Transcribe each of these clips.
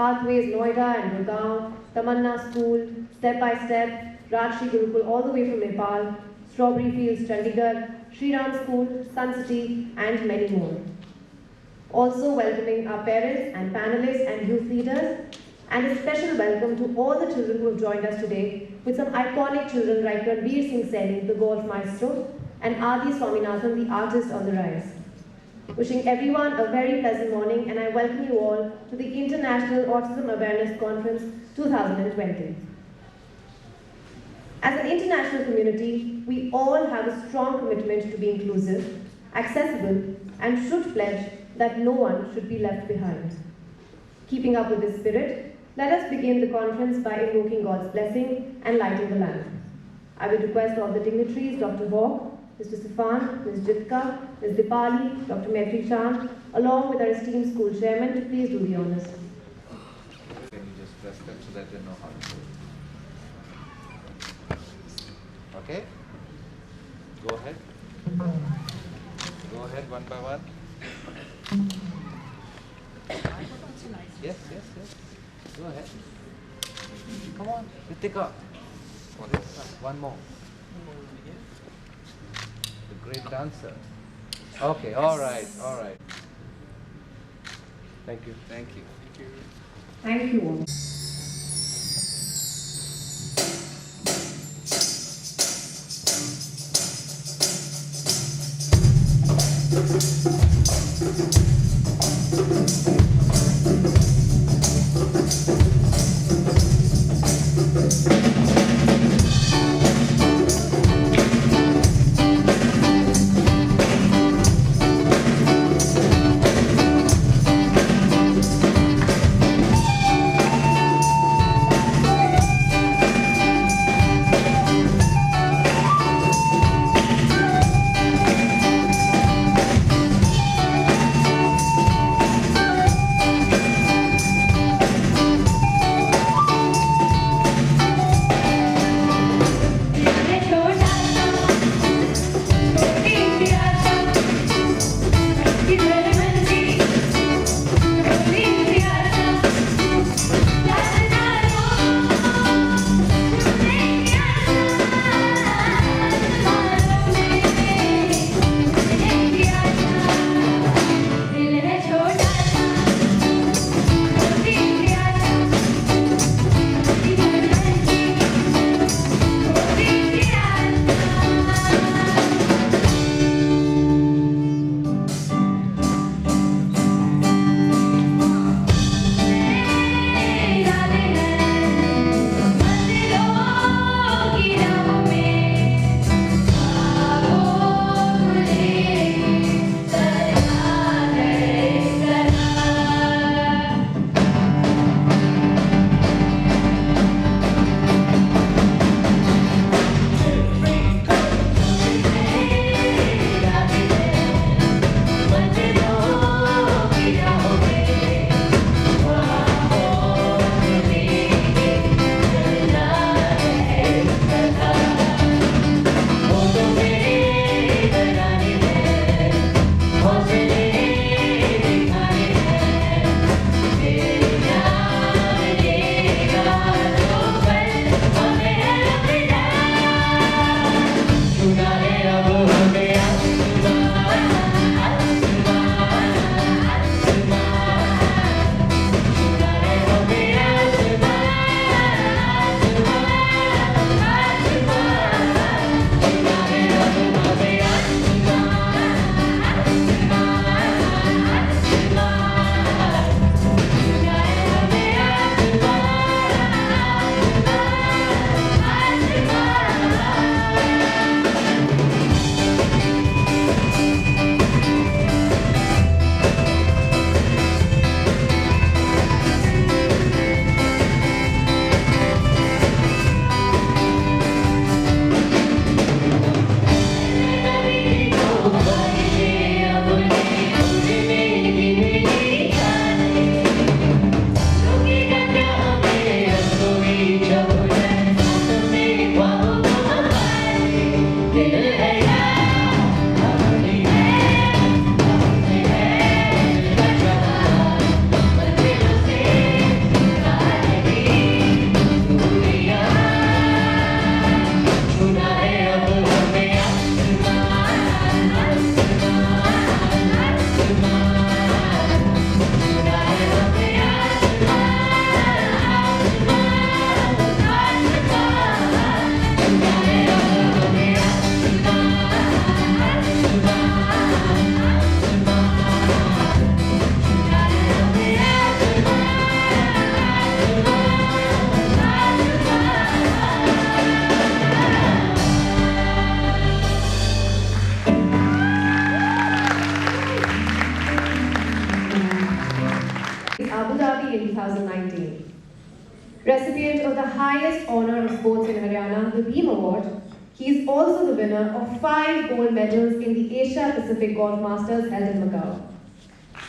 Pathways Noida and Gurgaon, Tamanna School, Step by Step, Rajshri Gurukul all the way from Nepal, Strawberry Fields Chandigarh, Sri Ram School, Sun City, and many more. Also welcoming our parents and panelists and youth leaders, and a special welcome to all the children who have joined us today with some iconic children like Ranveer Singh Saini, the golf maestro, and Adi Swaminathan, the artist on the rise. Wishing everyone a very pleasant morning, and I welcome you all to the International Autism Awareness Conference 2020. As an international community, we all have a strong commitment to be inclusive, accessible, and should pledge that no one should be left behind. Keeping up with this spirit, let us begin the conference by invoking God's blessing and lighting the lamp. I will request all the dignitaries, Dr. Hawk, Mr. Sifan, Ms. Jitka, Ms. Dipali, Dr. Maitri Chand, along with our esteemed school chairman, to please do the honors. Can you just press them so that they know how to do it? Okay? Go ahead. Go ahead one by one. Yes. Go ahead. Come on, Ritika. One more. The great dancer. Okay, all right. Thank you. Thank you all. Recipient of the highest honor of sports in Haryana, the Beam Award, he is also the winner of 5 gold medals in the Asia Pacific Golf Masters held in Macau.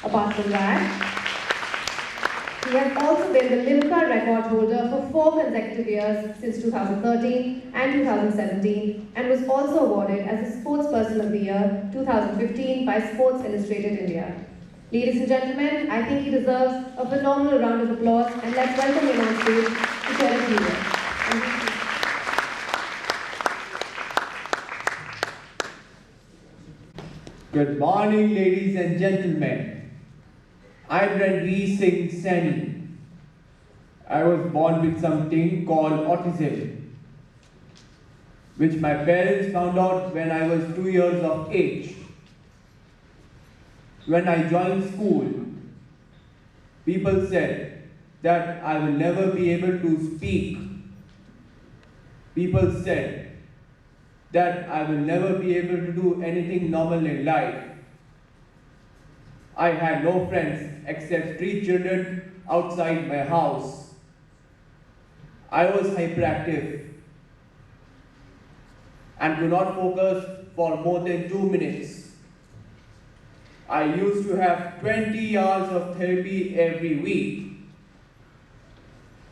Apart from that, he has also been the Limca record holder for 4 consecutive years since 2013 and 2017, and was also awarded as the Sportsperson of the Year 2015 by Sports Illustrated India. Ladies and gentlemen, I think he deserves a phenomenal round of applause, and let's welcome him on stage to share his video. Good morning, ladies and gentlemen. I'm Ranveer Singh Saini. I was born with something called autism, which my parents found out when I was 2 years of age. When I joined school, people said that I will never be able to speak. People said that I will never be able to do anything normal in life. I had no friends except 3 children outside my house. I was hyperactive and could not focus for more than 2 minutes. I used to have 20 hours of therapy every week.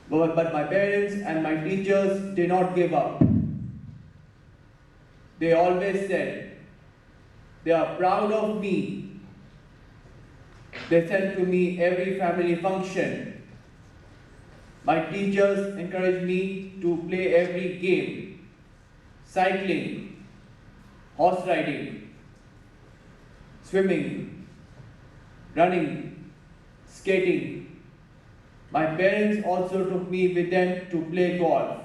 But my parents and my teachers did not give up. They always said they are proud of me. They sent to me every family function. My teachers encouraged me to play every game: cycling, horse riding, swimming, running, skating. My parents also took me with them to play golf.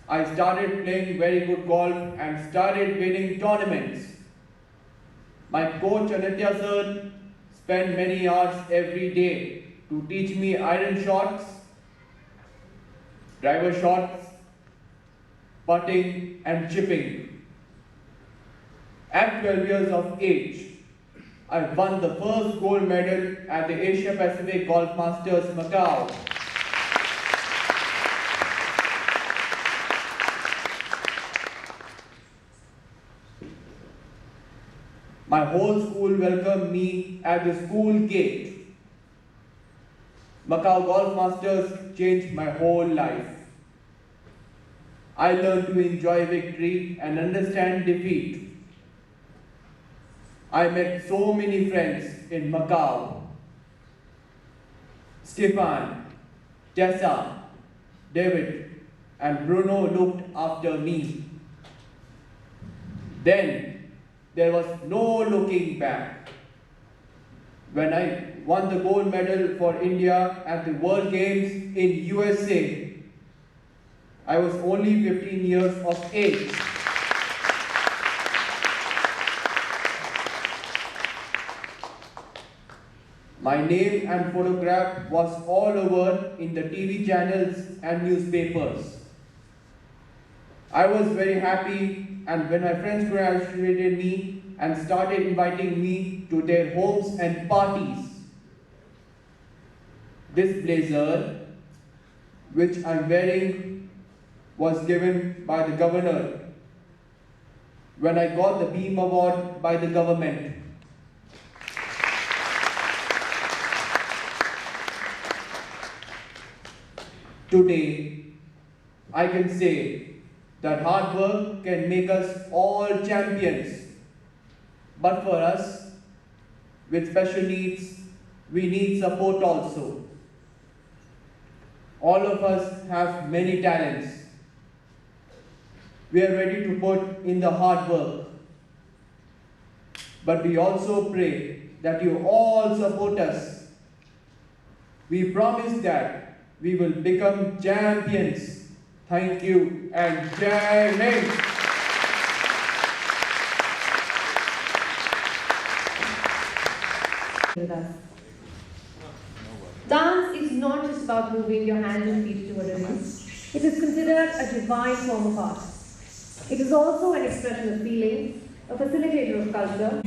I started playing very good golf and started winning tournaments. My coach Anitya sir spent many hours every day to teach me iron shots, driver shots, putting and chipping. At 12 years of age, I won the first gold medal at the Asia Pacific Golf Masters Macau. My whole school welcomed me at the school gate. Macau Golf Masters changed my whole life. I learned to enjoy victory and understand defeat. I met so many friends in Macau. Stefan, Tessa, David, and Bruno looked after me. Then there was no looking back. When I won the gold medal for India at the World Games in USA, I was only 15 years of age. My name and photograph was all over in the TV channels and newspapers. I was very happy, and when my friends congratulated me and started inviting me to their homes and parties. This blazer, which I'm wearing, was given by the governor when I got the Beam Award by the government. Today, I can say that hard work can make us all champions. But for us, with special needs, we need support also. All of us have many talents. We are ready to put in the hard work. But we also pray that you all support us. We promise that we will become champions. Thank you and Jai Hind. With us. Dance is not just about moving your hands and feet to a rhythm. It is considered a divine form of art. It is also an expression of feeling, a facilitator of culture.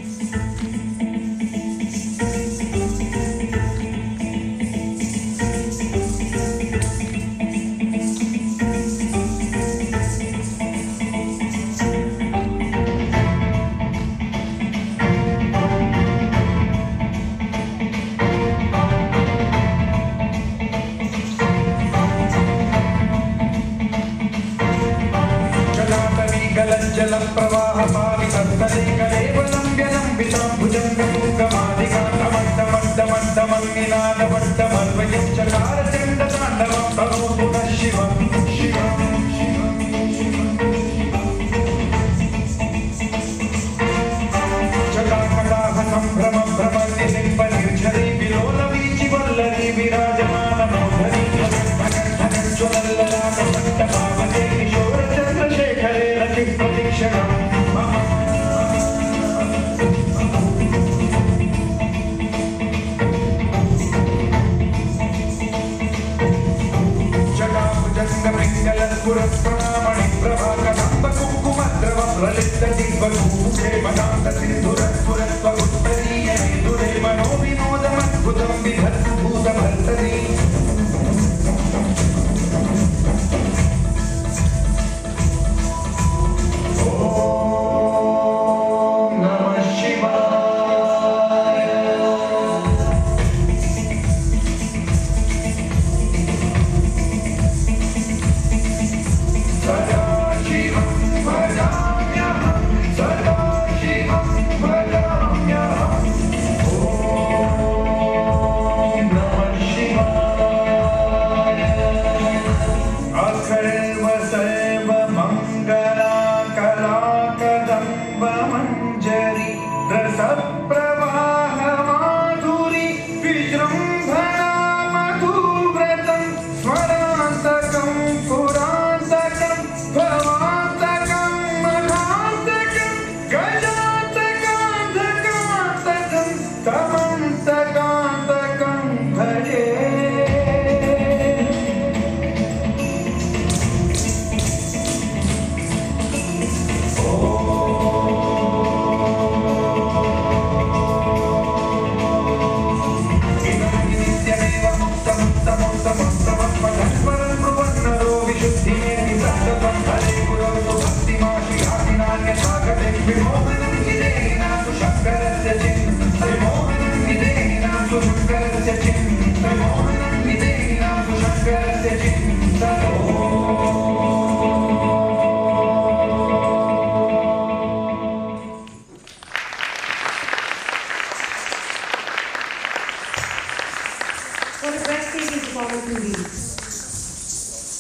What a breathtaking performance indeed.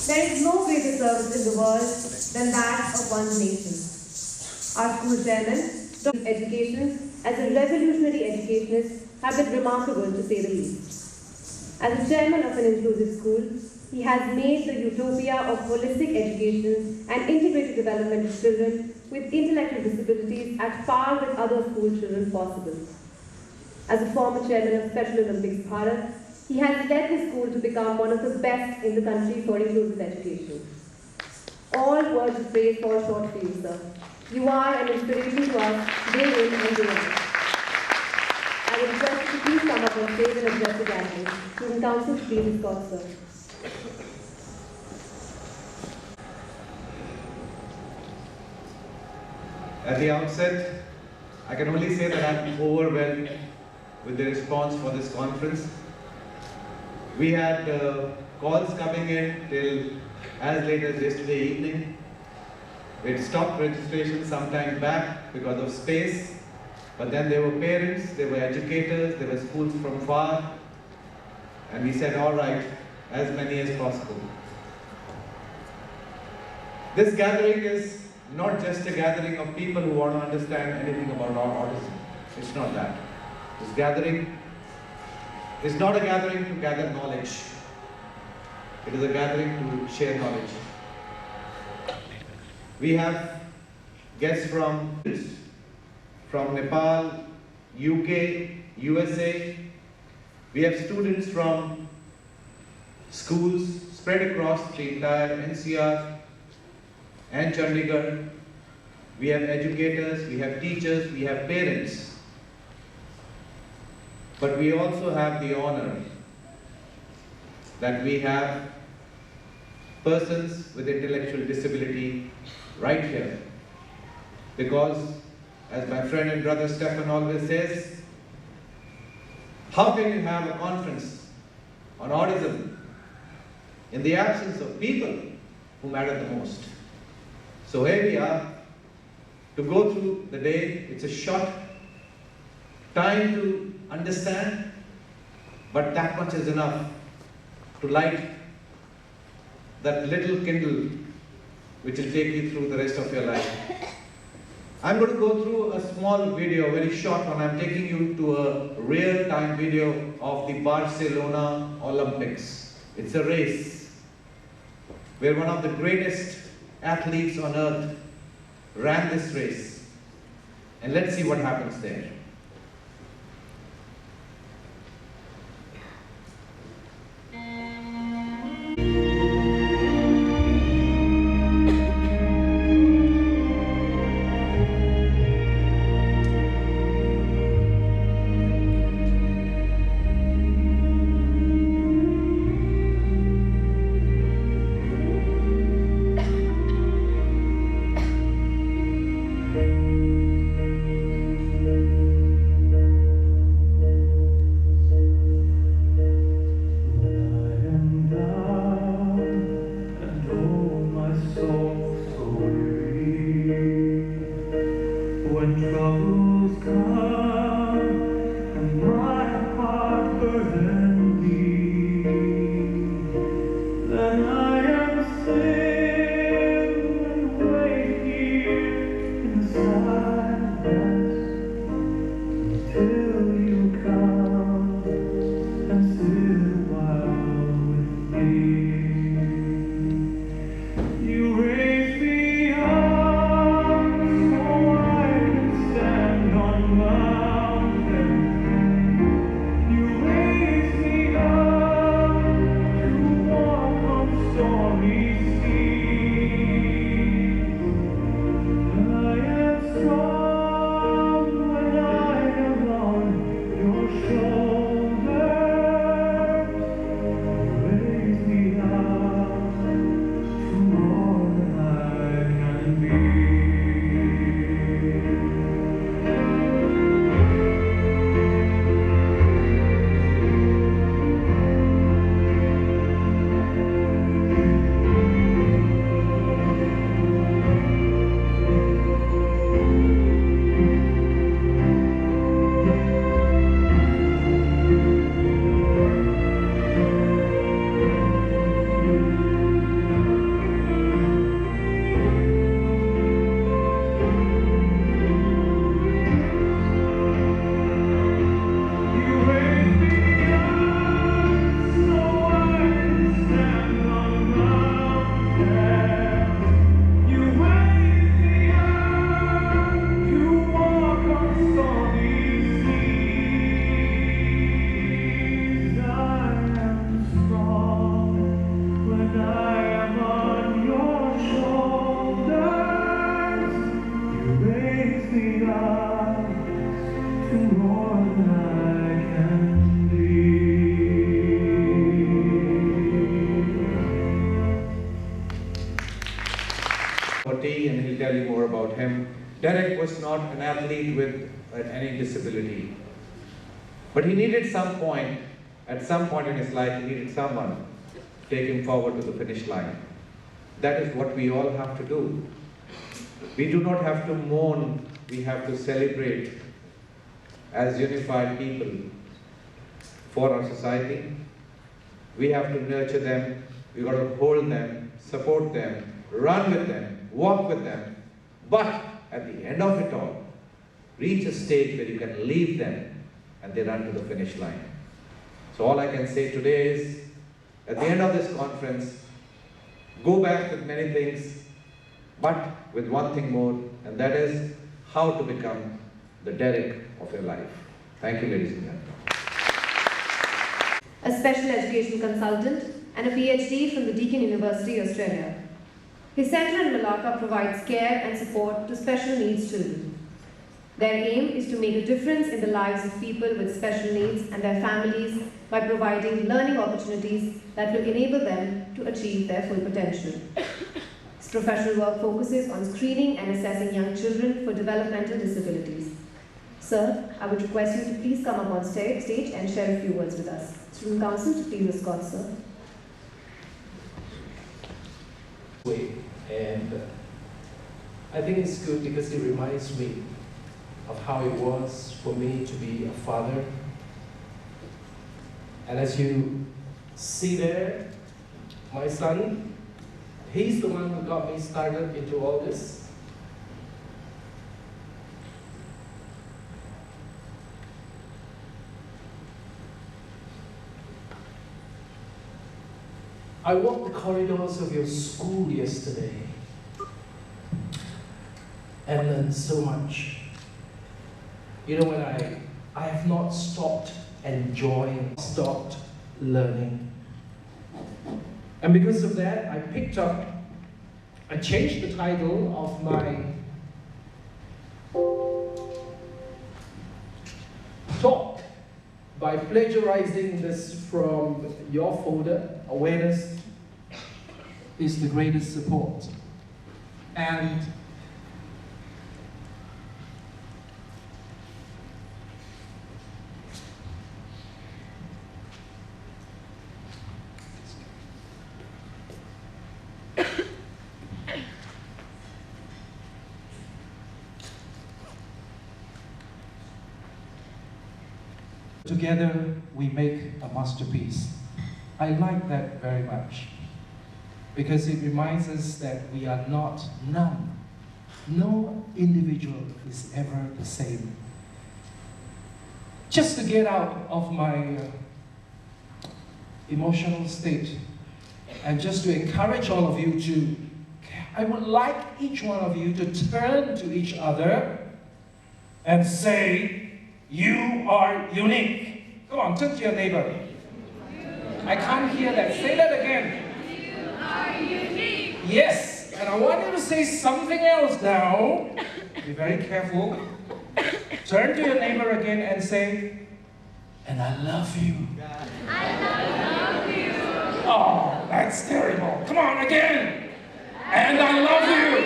There is no greater service in the world than that of one's nation. Our school chairman, Dr. Education, as a revolutionary educationist, have been remarkable to say the least. As the chairman of an inclusive school, he has made the utopia of holistic education and integrated development of children with intellectual disabilities at par with other school children possible. As a former chairman of Special Olympics Bharat, he has led the school to become one of the best in the country for inclusive education. All words of praise fall short for you, sir. You are an inspiration to us day in and day out. I would request you to please come up on stage and address the gathering. Student Council, please escort, sir. At the outset, I can only say that I'm overwhelmed with the response for this conference. We had calls coming in till as late as yesterday evening. We'd stopped registration some time back because of space, but then there were parents, there were educators, there were schools from far, and we said, all right, as many as possible. This gathering is not just a gathering of people who want to understand anything about autism. It's not that. This gathering is not a gathering to gather knowledge. It is a gathering to share knowledge. We have guests from Nepal, UK, USA. We have students from schools spread across the entire NCR and Chandigarh. We have educators, we have teachers, we have parents. But we also have the honor that we have persons with intellectual disability right here. Because, as my friend and brother Stefan always says, how can you have a conference on autism in the absence of people who matter the most? So here we are, to go through the day. It's a short time to understand, but that much is enough to light that little kindle which will take you through the rest of your life. I'm going to go through a small video, very short one. I'm taking you to a real-time video of the Barcelona Olympics. It's a race where one of the greatest athletes on earth ran this race. And let's see what happens there. And he'll tell you more about him. Derek was not an athlete with any disability, but he needed at some point in his life, he needed someone to take him forward to the finish line. That is what we all have to do. We do not have to mourn, we have to celebrate as unified people for our society. We have to nurture them, we've got to hold them, support them, run with them, walk with them, but at the end of it all, reach a stage where you can leave them and they run to the finish line. So all I can say today is, at the end of this conference, go back with many things, but with one thing more, and that is how to become the Derek of your life. Thank you, ladies and gentlemen. A special education consultant and a PhD from the Deakin University, Australia. His centre in Malacca provides care and support to special needs children. Their aim is to make a difference in the lives of people with special needs and their families by providing learning opportunities that will enable them to achieve their full potential. His professional work focuses on screening and assessing young children for developmental disabilities. Sir, I would request you to please come up on stage and share a few words with us. Student Council, to please escort, sir. And I think it's good because it reminds me of how it was for me to be a father. And as you see there, my son, he's the one who got me started into all this. I walked the corridors of your school yesterday and learned so much. You know, when I have not stopped enjoying, stopped learning. And because of that, I changed the title of my talk by plagiarizing this from your folder. Awareness is the greatest support. And together we make a masterpiece. I like that very much because it reminds us that we are not none. No individual is ever the same. Just to get out of my emotional state and just to encourage all of you to, I would like each one of you to turn to each other and say, you are unique. Come on, turn to your neighbor. I can't hear that. Say that again. You are unique. Yes, and I want you to say something else now. Be very careful. Turn to your neighbor again and say, and I love you. I love you. Oh, that's terrible. Come on, again. And I love you.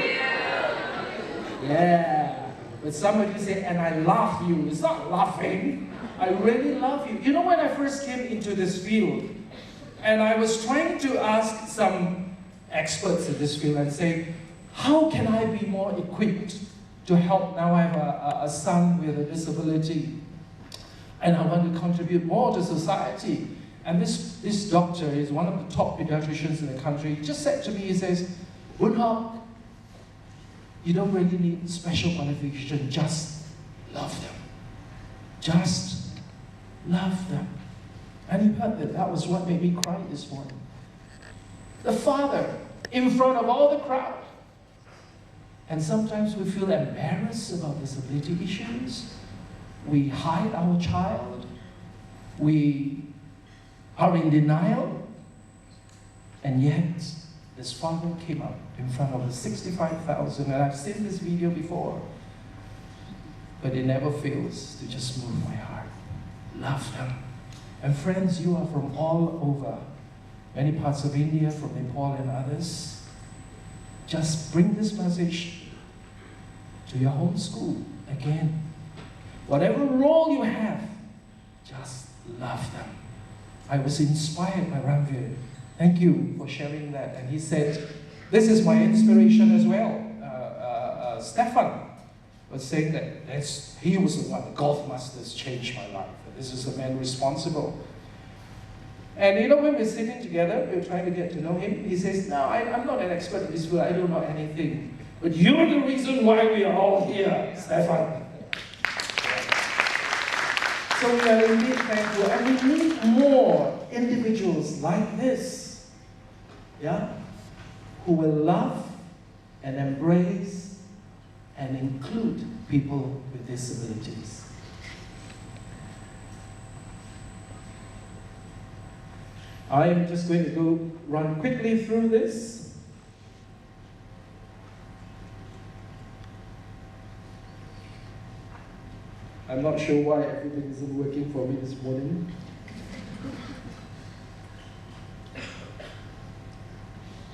Yeah. But somebody say, and I love you. It's not laughing. I really love you. You know, when I first came into this field, and I was trying to ask some experts in this field and say, how can I be more equipped to help? Now I have a son with a disability, and I want to contribute more to society. And this doctor is one of the top pediatricians in the country. He just said to me, he says, Woodhawk, you don't really need special qualification, just love them. Just love them. And he heard that. That was what made me cry this morning. The father in front of all the crowd. And sometimes we feel embarrassed about disability issues. We hide our child. We are in denial. And yet, this father came up in front of the 65,000, and I've seen this video before. But it never fails to just move my heart. Love them. And friends, you are from all over, many parts of India, from Nepal and others. Just bring this message to your home school again. Whatever role you have, just love them. I was inspired by Ranveer. Thank you for sharing that. And he said, this is my inspiration as well. Stefan was saying that he was the one, the golf masters changed my life. This is the man responsible. And you know, when we're sitting together, we're trying to get to know him, he says, no, I'm not an expert in this field, I don't know anything. But you're the reason why we are all here, Stefan. So we are indeed thankful, and we need more individuals like this, yeah, who will love and embrace and include people with disabilities. I am just going to run quickly through this. I'm not sure why everything isn't working for me this morning.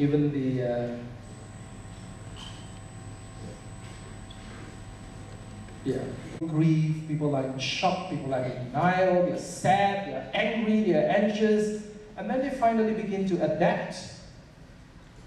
Even the grief, people like shock, people like in denial, they're sad, they're angry, they're anxious, and then they finally begin to adapt.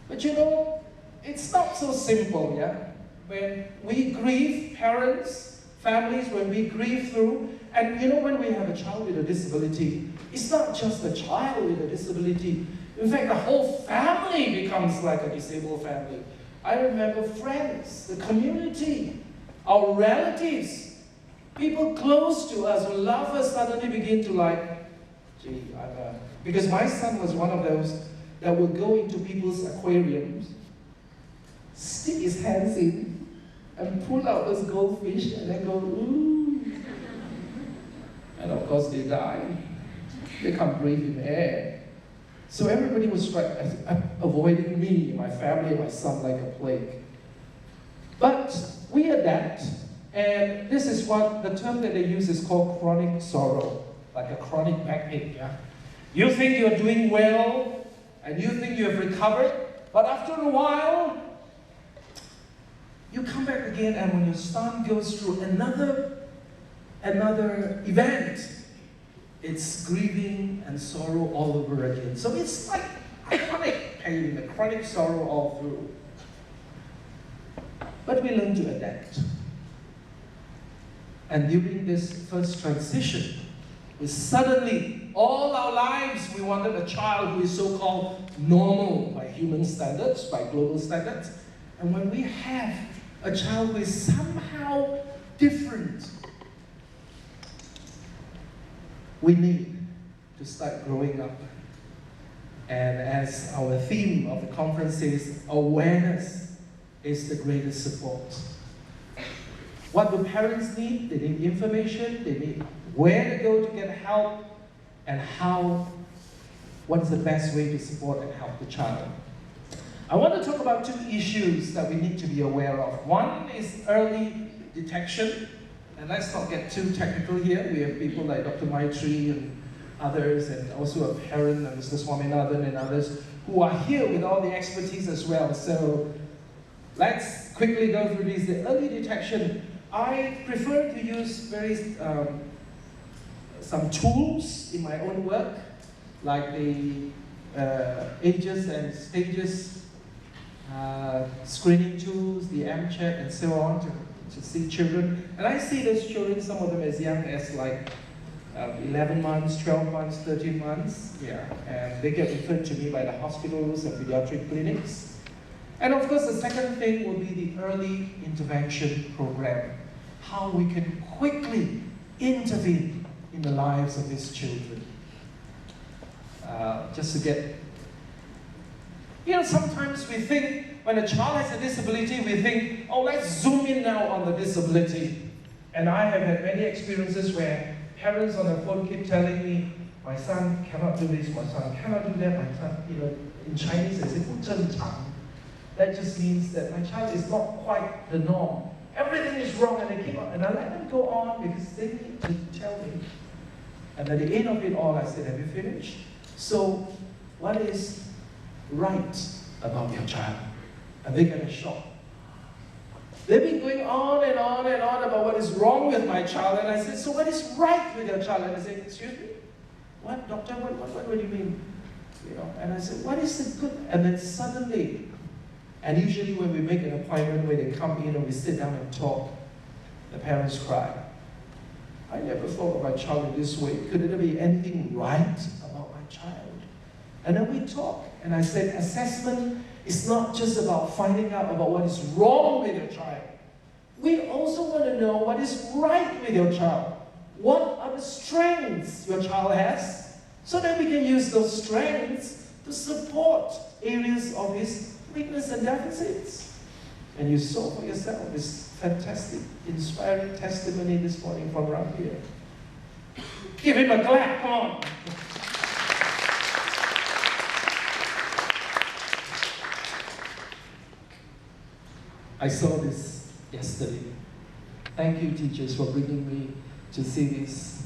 But you know, it's not so simple, yeah? when we grieve, parents, families, when we grieve through, and you know, when we have a child with a disability, it's not just the child with a disability. In fact, the whole family becomes like a disabled family. I remember friends, the community, our relatives, people close to us who love us suddenly begin to like, gee, because my son was one of those that would go into people's aquariums, stick his hands in, and pull out those goldfish, and then go, ooh. And of course they die. They can't breathe in air. So everybody was avoiding me, my family, my son like a plague. But we adapt, and this is what the term that they use is called chronic sorrow, like a chronic backache. Yeah? You think you're doing well, and you think you have recovered, but after a while, you come back again, and when your son goes through another event, it's grieving and sorrow all over again. So it's like a chronic pain, a chronic sorrow all through. But we learn to adapt. And during this first transition, we suddenly, all our lives, we wanted a child who is so-called normal by human standards, by global standards. And when we have a child who is somehow different, we need to start growing up. And as our theme of the conference is, awareness is the greatest support. What do parents need? They need information, they need where to go to get help, and what is the best way to support and help the child. I want to talk about two issues that we need to be aware of. One is early detection, and let's not get too technical here. We have people like Dr. Maitri and others, and also a parent, and Mr. Swaminathan and others, who are here with all the expertise as well. So let's quickly go through these. The early detection, I prefer to use some tools in my own work, like the ages and stages screening tools, the MCHET, and so on, to see children. And I see those children, some of them as young as like 11 months, 12 months, 13 months, yeah. And they get referred to me by the hospitals and pediatric clinics. And of course, the second thing will be the early intervention program. How we can quickly intervene in the lives of these children. Just to get, sometimes we think when a child has a disability, we think, oh, let's zoom in now on the disability. And I have had many experiences where parents on the phone keep telling me, my son cannot do this, my son cannot do that, my son, in Chinese they say, 不正常. That just means that my child is not quite the norm. Everything is wrong, and they keep on, and I let them go on because they need to tell me. And at the end of it all, I said, have you finished? So, what is right about your child? And they get a shock. They've been going on and on and on about what is wrong with my child, and I said, so what is right with your child? And I said, excuse me? What, doctor, what do you mean? And I said, what is the good? And then suddenly, and usually when we make an appointment where they come in and we sit down and talk, the parents cry. I never thought of my child in this way. Could there be anything right about my child? And then we talk, and I said, assessment is not just about finding out about what is wrong with your child. We also want to know what is right with your child. What are the strengths your child has, so that we can use those strengths to support areas of his weakness and deficits. And you saw for yourself this fantastic, inspiring testimony this morning from around here. Give him a clap, come on. I saw this yesterday. Thank you, teachers, for bringing me to see this.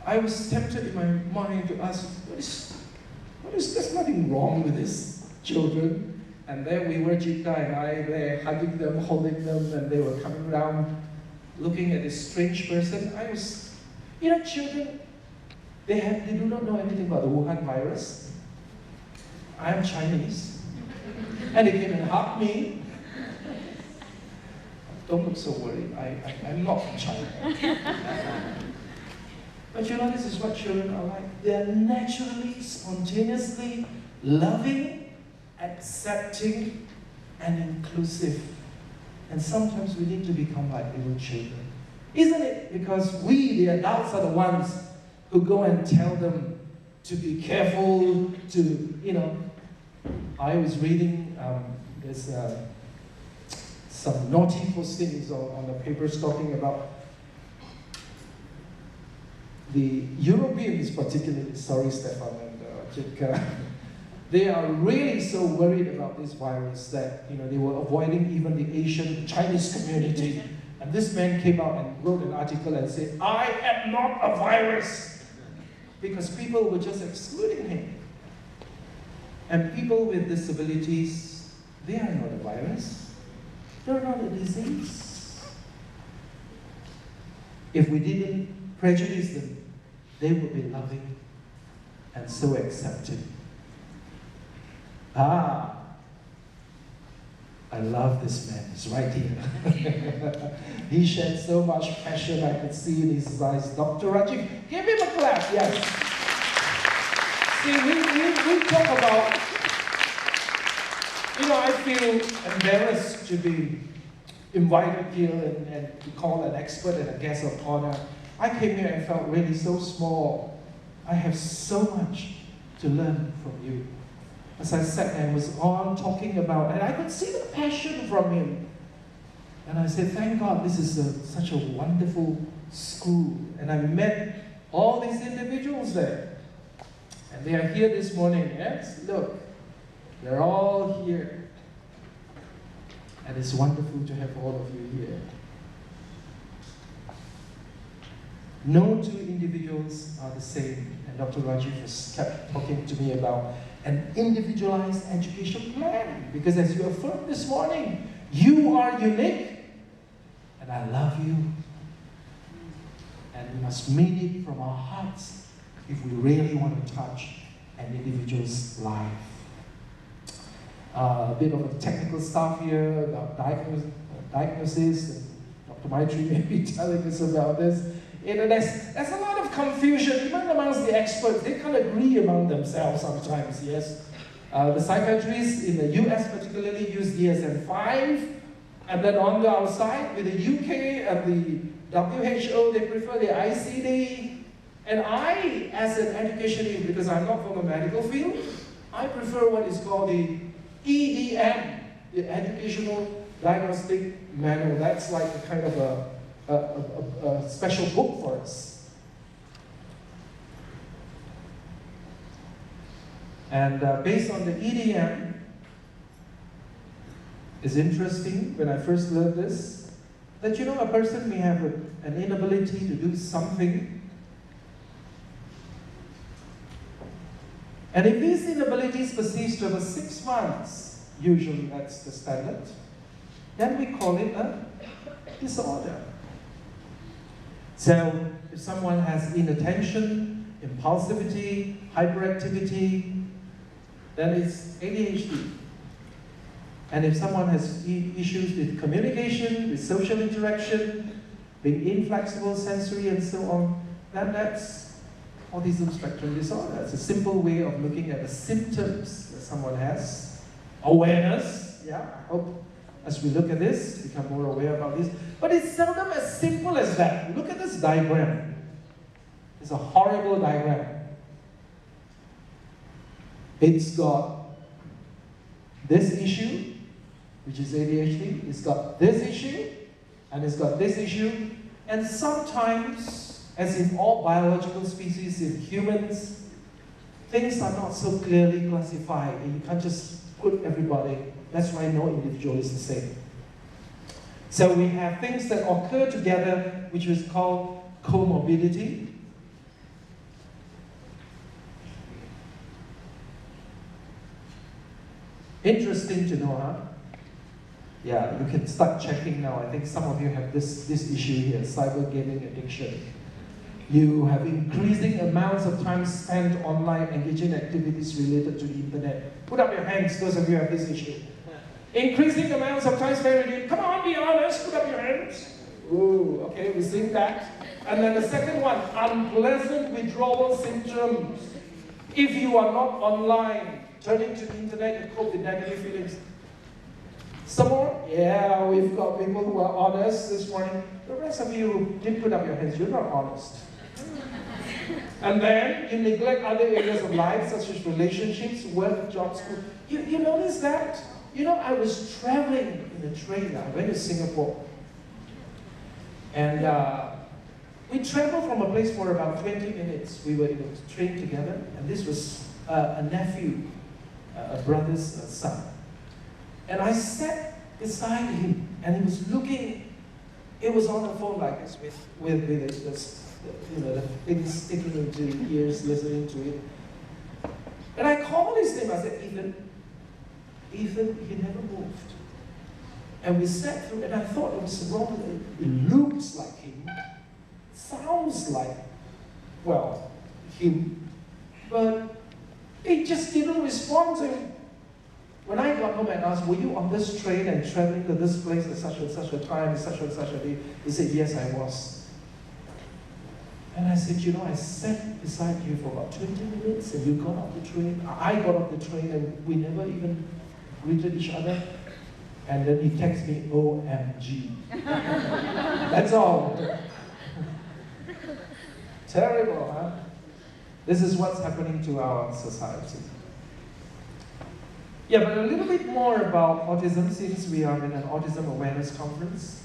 I was tempted in my mind to ask, there's nothing wrong with these children. And there we were, Jita and I, there hugging them, holding them, and they were coming around looking at this strange person. I was, children, they do not know anything about the Wuhan virus. I am Chinese. And they came and hugged me. don't look so worried. I'm not from China. But you know, this is what children are like. They're naturally, spontaneously loving, accepting, and inclusive. And sometimes we need to become like little children. Isn't it? Because we, the adults, are the ones who go and tell them to be careful, to, you know. I was reading, there's some naughty postings on the papers talking about the Europeans particularly, sorry Stefan and Jitka, they are really so worried about this virus that, you know, they were avoiding even the Asian Chinese community. And this man came out and wrote an article and said, I am not a virus, because people were just excluding him. And people with disabilities, they are not a virus. They're not a disease. If we didn't prejudice them, they would be loving and so accepting. Ah, I love this man. He's right here. He shed so much passion, I could see in his eyes. Dr. Rajiv, give him a clap, yes. See, we talk about, you know, I feel embarrassed to be invited here and to call an expert and a guest of honor. I came here and felt really so small. I have so much to learn from you. As I sat and was on talking about, and I could see the passion from him. And I said, thank God this is such a wonderful school. And I met all these individuals there. And they are here this morning, yes? Look, they're all here. And it's wonderful to have all of you here. No two individuals are the same. And Dr. Rajiv has kept talking to me about an individualized education plan. Because as you affirmed this morning, you are unique, and I love you. And we must mean it from our hearts if we really want to touch an individual's life. A bit of a technical stuff here about diagnosis, and Dr. Maitri may be telling us about this. You know, there's a lot of confusion, even amongst the experts. They can't agree among themselves sometimes, yes. The psychiatrists in the US particularly use DSM-5, and then on the outside, with the UK and the WHO, they prefer the ICD. And I, as an educationist, because I'm not from the medical field, I prefer what is called the EDM, the Educational Diagnostic Manual. That's like a kind of a special book for us. And based on the EDM, it's interesting when I first learned this, that you know a person may have an inability to do something. And if these inabilities persist over 6 months, usually that's the standard, then we call it a disorder. So if someone has inattention, impulsivity, hyperactivity, then it's ADHD. And if someone has issues with communication, with social interaction, being inflexible, sensory, and so on, then that's Autism Spectrum Disorder. It's a simple way of looking at the symptoms that someone has. Awareness, yeah, I hope as we look at this, become more aware about this. But it's seldom as simple as that. Look at this diagram. It's a horrible diagram. It's got this issue, which is ADHD. It's got this issue, and it's got this issue. And sometimes, as in all biological species, in humans, things are not so clearly classified, and you can't just put everybody. That's why no individual is the same. So we have things that occur together, which is called comorbidity. Interesting to know, huh? Yeah, you can start checking now. I think some of you have this issue here, cyber gaming addiction. You have increasing amounts of time spent online engaging in activities related to the internet. Put up your hands, those of you who have this issue. Increasing amounts of time spent with him. Come on, be honest, put up your hands. Ooh, okay, we sing that. And then the second one, unpleasant withdrawal symptoms. If you are not online, turning to the internet to cope with negative feelings. Some more? Yeah, we've got people who are honest this morning. The rest of you who didn't put up your hands, you're not honest. And then you neglect other areas of life, such as relationships, work, job, school. You notice that? You know, I was traveling in a train. I went to Singapore. And we traveled from a place for about 20 minutes. We were in a train together. And this was a nephew, a brother's son. And I sat beside him. And he was looking. It was on the phone like this with the things sticking into his ears, listening to it. And I called his name. I said, Ethan. Ethan, he never moved. And we sat through, and I thought it was wrong. It looks like him, sounds like, well, him, but it just didn't respond to him. When I got home and asked, were you on this train and traveling to this place at such and such a time, such and such a day? He said, yes, I was. And I said, you know, I sat beside you for about 20 minutes and you got off the train. I got off the train and we never even greeted each other. And then he texted me, OMG. That's all. Terrible, huh? This is what's happening to our society. Yeah, but a little bit more about autism, since we are in an autism awareness conference.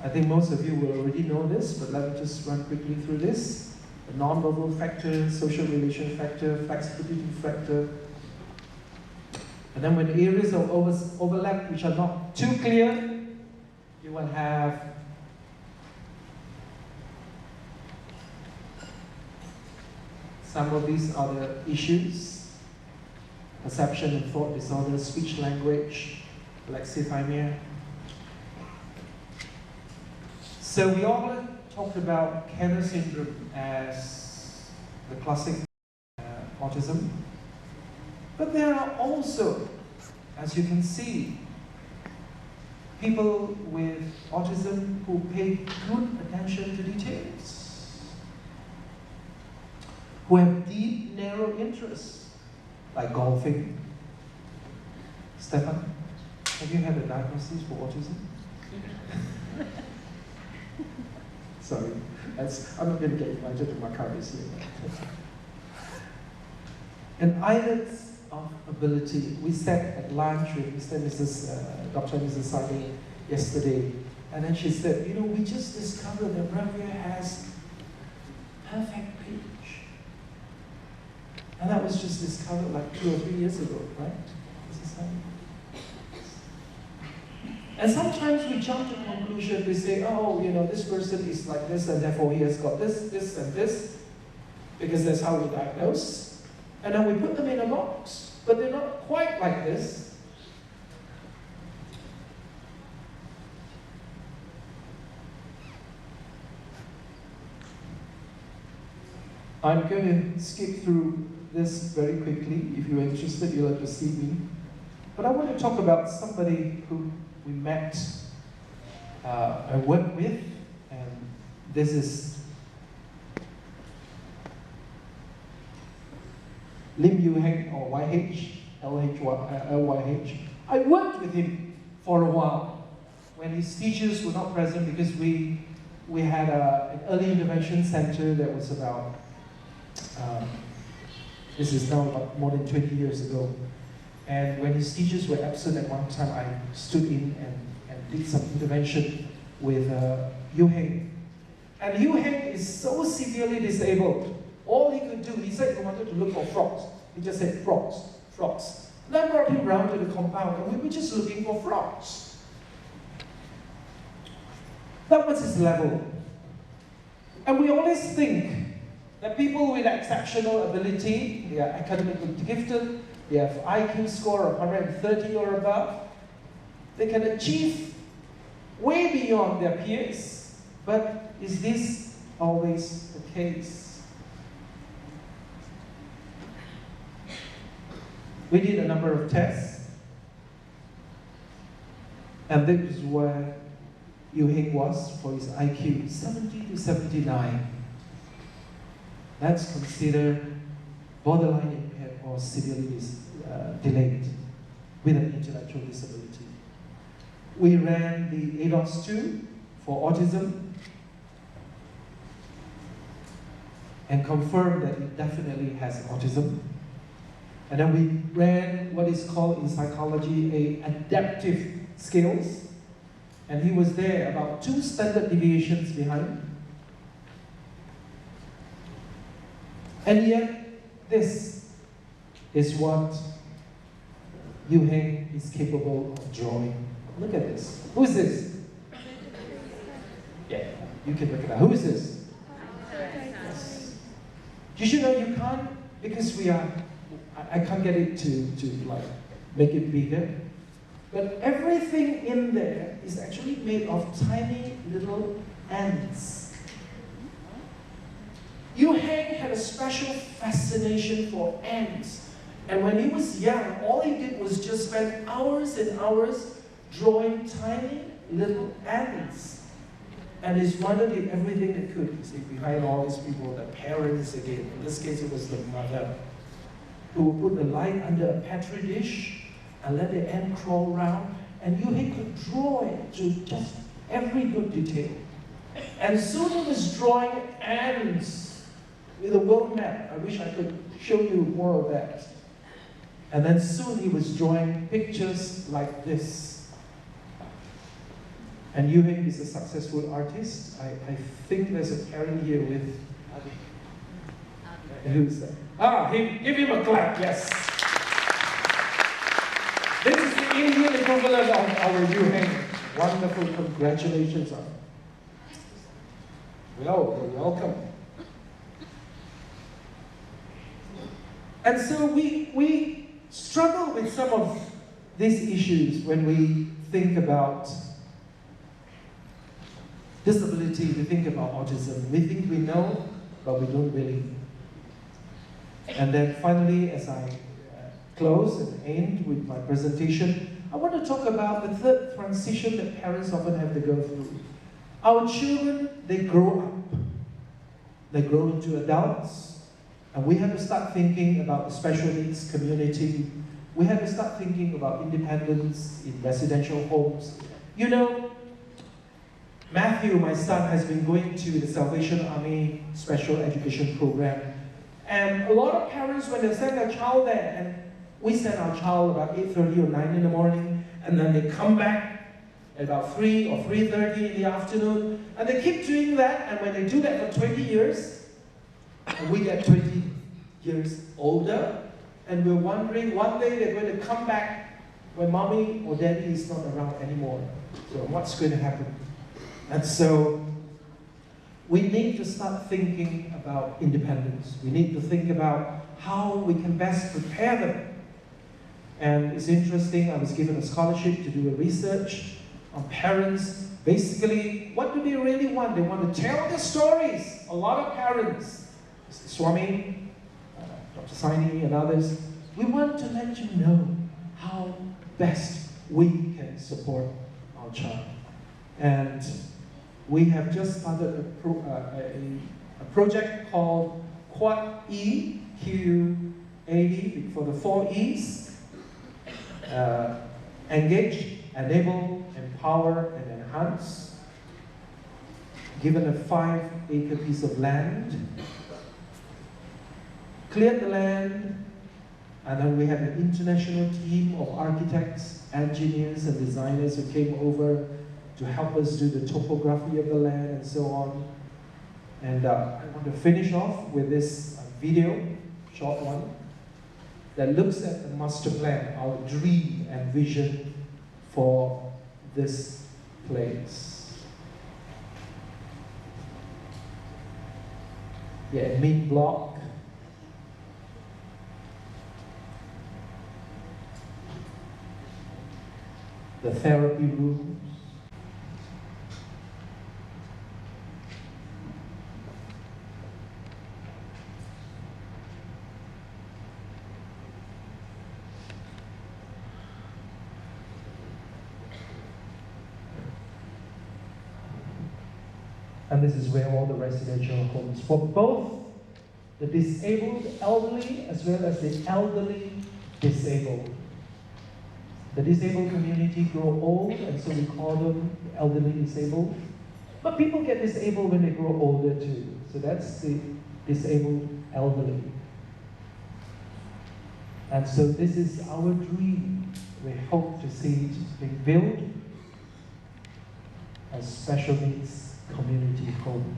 I think most of you will already know this, but let me just run quickly through this. The non-verbal factor, social relation factor, flexibility factor. And then when areas of overlap which are not too clear, you will have some of these other issues: perception and thought disorder, speech language, alexithymia. So we all talked about Kenner syndrome as the classic autism. But there are also, as you can see, people with autism who pay good attention to details, who have deep, narrow interests, like golfing. Stefan, have you had a diagnosis for autism? Sorry, I'm not going to get invited to Macau this year. And islets of ability. We sat at lunch with Mr. and Mrs. Dr. and Mrs. Sani yesterday, and then she said, you know, we just discovered that Bravia has perfect pitch. And that was just discovered like 2 or 3 years ago, right, Mrs. Sani? And sometimes we jump to conclusion, we say, oh, you know, this person is like this, and therefore he has got this, this, and this, because that's how we diagnose. And then we put them in a box, but they're not quite like this. I'm going to skip through this very quickly. If you're interested, you'll have to see me. But I want to talk about somebody who we met, I worked with, and this is Lim Yu Heng, or YH, LYH. I worked with him for a while when his teachers were not present, because we had an early intervention center that was about, this is now about more than 20 years ago. And when his teachers were absent at one time, I stood in and did some intervention with Yu Heng. And Yu Heng is so severely disabled. All he could do, he said he wanted to look for frogs. He just said frogs, frogs. And I brought him round to the compound, and we were just looking for frogs. That was his level. And we always think that people with exceptional ability, they are academically gifted, they have IQ score of 130 or above, they can achieve way beyond their peers. But is this always the case? We did a number of tests, And this is where Yu Hing was for his IQ, 70 to 79. That's considered borderline impaired or severely delayed with an intellectual disability. We ran the ADOS 2 for autism and confirmed that it definitely has autism. And then we ran what is called in psychology adaptive skills. And he was there about 2 standard deviations behind. And yet, this is what Yu Heng is capable of drawing. Look at this. Who is this? Yeah, you can look at that. Who is this? Yes. You should know you can't, because I can't get it to like make it bigger. But everything in there is actually made of tiny little ants. Yu Heng had a special fascination for ants. And when he was young, all he did was just spend hours and hours drawing tiny little ants. And his mother did everything they could. You see, behind all these people, the parents again, in this case it was the mother, who would put the light under a petri dish and let the ant crawl around. And Yu Heng could draw it to just every good detail. And soon he was drawing ants with a world map. I wish I could show you more of that. And then soon he was drawing pictures like this. And Yu Heng is a successful artist. I think there's a parent here with... Who's that? Ah, give him a clap, yes. This is the Indian equivalent of our Yu Heng. Wonderful, congratulations on it. Well, you're welcome. And so we struggle with some of these issues when we think about disability, we think about autism. We think we know, but we don't really. And then finally, as I close and end with my presentation, I want to talk about the third transition that parents often have to go through. Our children, they grow up. They grow into adults. And we have to start thinking about the special needs community. We have to start thinking about independence in residential homes. You know, Matthew, my son, has been going to the Salvation Army Special Education Program. And a lot of parents, when they send their child there, and we send our child about 8:30 or 9 in the morning, and then they come back at about 3 or 3:30 in the afternoon, and they keep doing that, and when they do that for 20 years, and we get 20 years older, and we're wondering, one day they're going to come back when mommy or daddy is not around anymore. So what's going to happen? And so we need to start thinking about independence. We need to think about how we can best prepare them. And it's interesting, I was given a scholarship to do a research on parents. Basically, what do they really want? They want to tell their stories. A lot of parents, Mr. Swami, Dr. Saini and others, we want to let you know how best we can support our child. And we have just started a project called Quad E, QAD, for the 4 E's. Engage, enable, empower, and enhance. Given a 5-acre piece of land, cleared the land, and then we had an international team of architects, engineers, and designers who came over to help us do the topography of the land and so on. And I want to finish off with this video, short one, that looks at the master plan, our dream and vision for this place. Yeah, main block. The therapy rooms. And this is where all the residential homes for both the disabled elderly as well as the elderly disabled. The disabled community grow old, and so we call them elderly disabled. But people get disabled when they grow older too. So that's the disabled elderly. And so this is our dream. We hope to see it being built as special needs community home.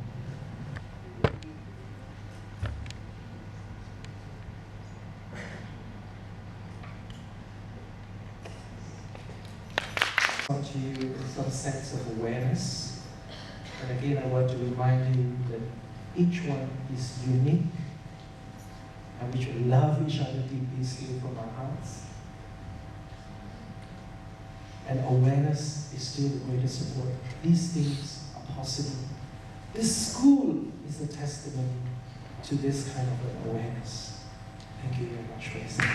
To you some sense of awareness. And again, I want to remind you that each one is unique, and we should love each other deeply still from our hearts. And awareness is still the greatest support. These things are possible. This school is a testimony to this kind of an awareness. Thank you very much for listening.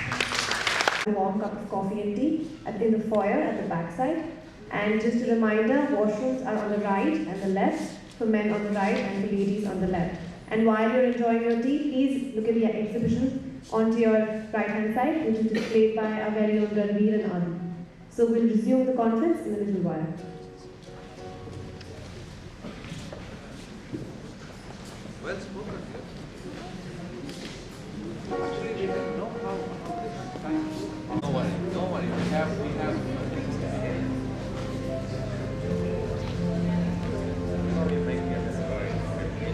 A warm cup of coffee and tea in the foyer at the backside. And just a reminder, washrooms are on the right and the left, for men on the right and for ladies on the left. And while you're enjoying your tea, please look at the exhibition onto your right-hand side, which is displayed by our very own Ranveer and Adi. So we'll resume the conference in a little while. Well spoken. Actually, we don't know how this time. No worry. We have things ahead.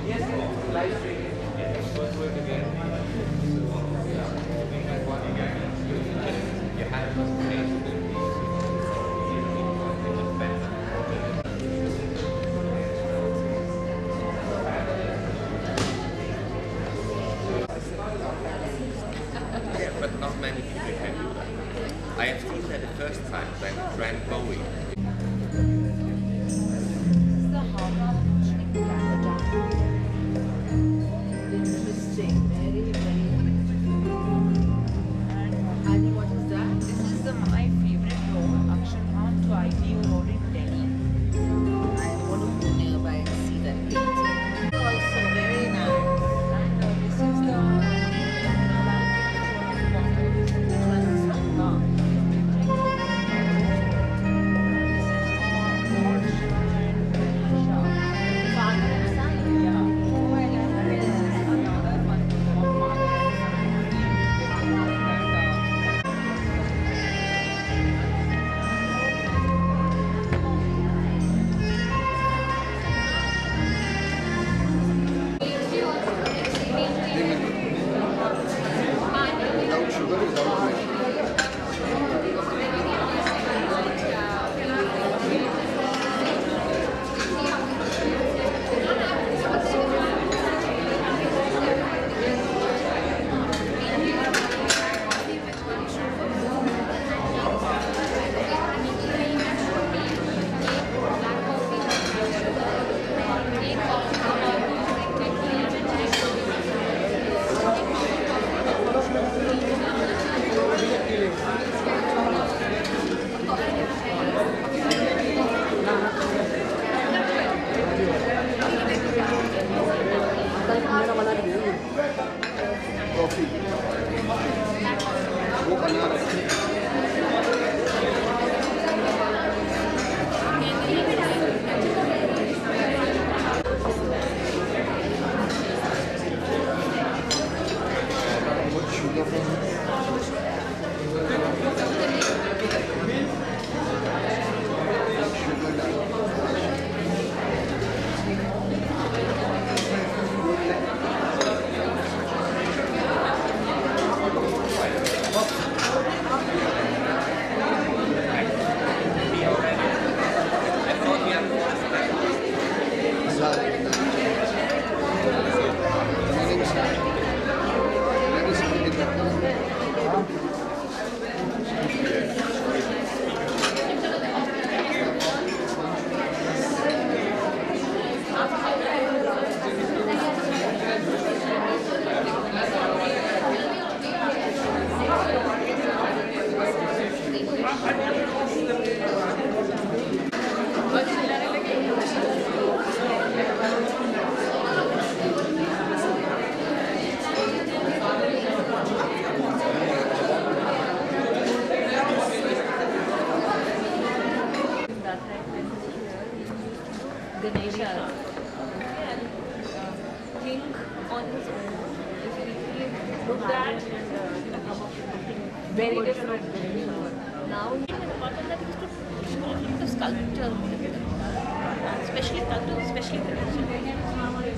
Yes, live streaming. Yes, we'll do it again. So, yeah, we had one again. You had to but not many people can do that. I have seen that the first time when Trent Bowie. Interesting, very, very. And what is that? This is my favorite road, Akshan to Ideal Road in Delhi. I want to go nearby and see that painting. Also very nice. And this is the. But very different. Now he has gotten that into sculpture, especially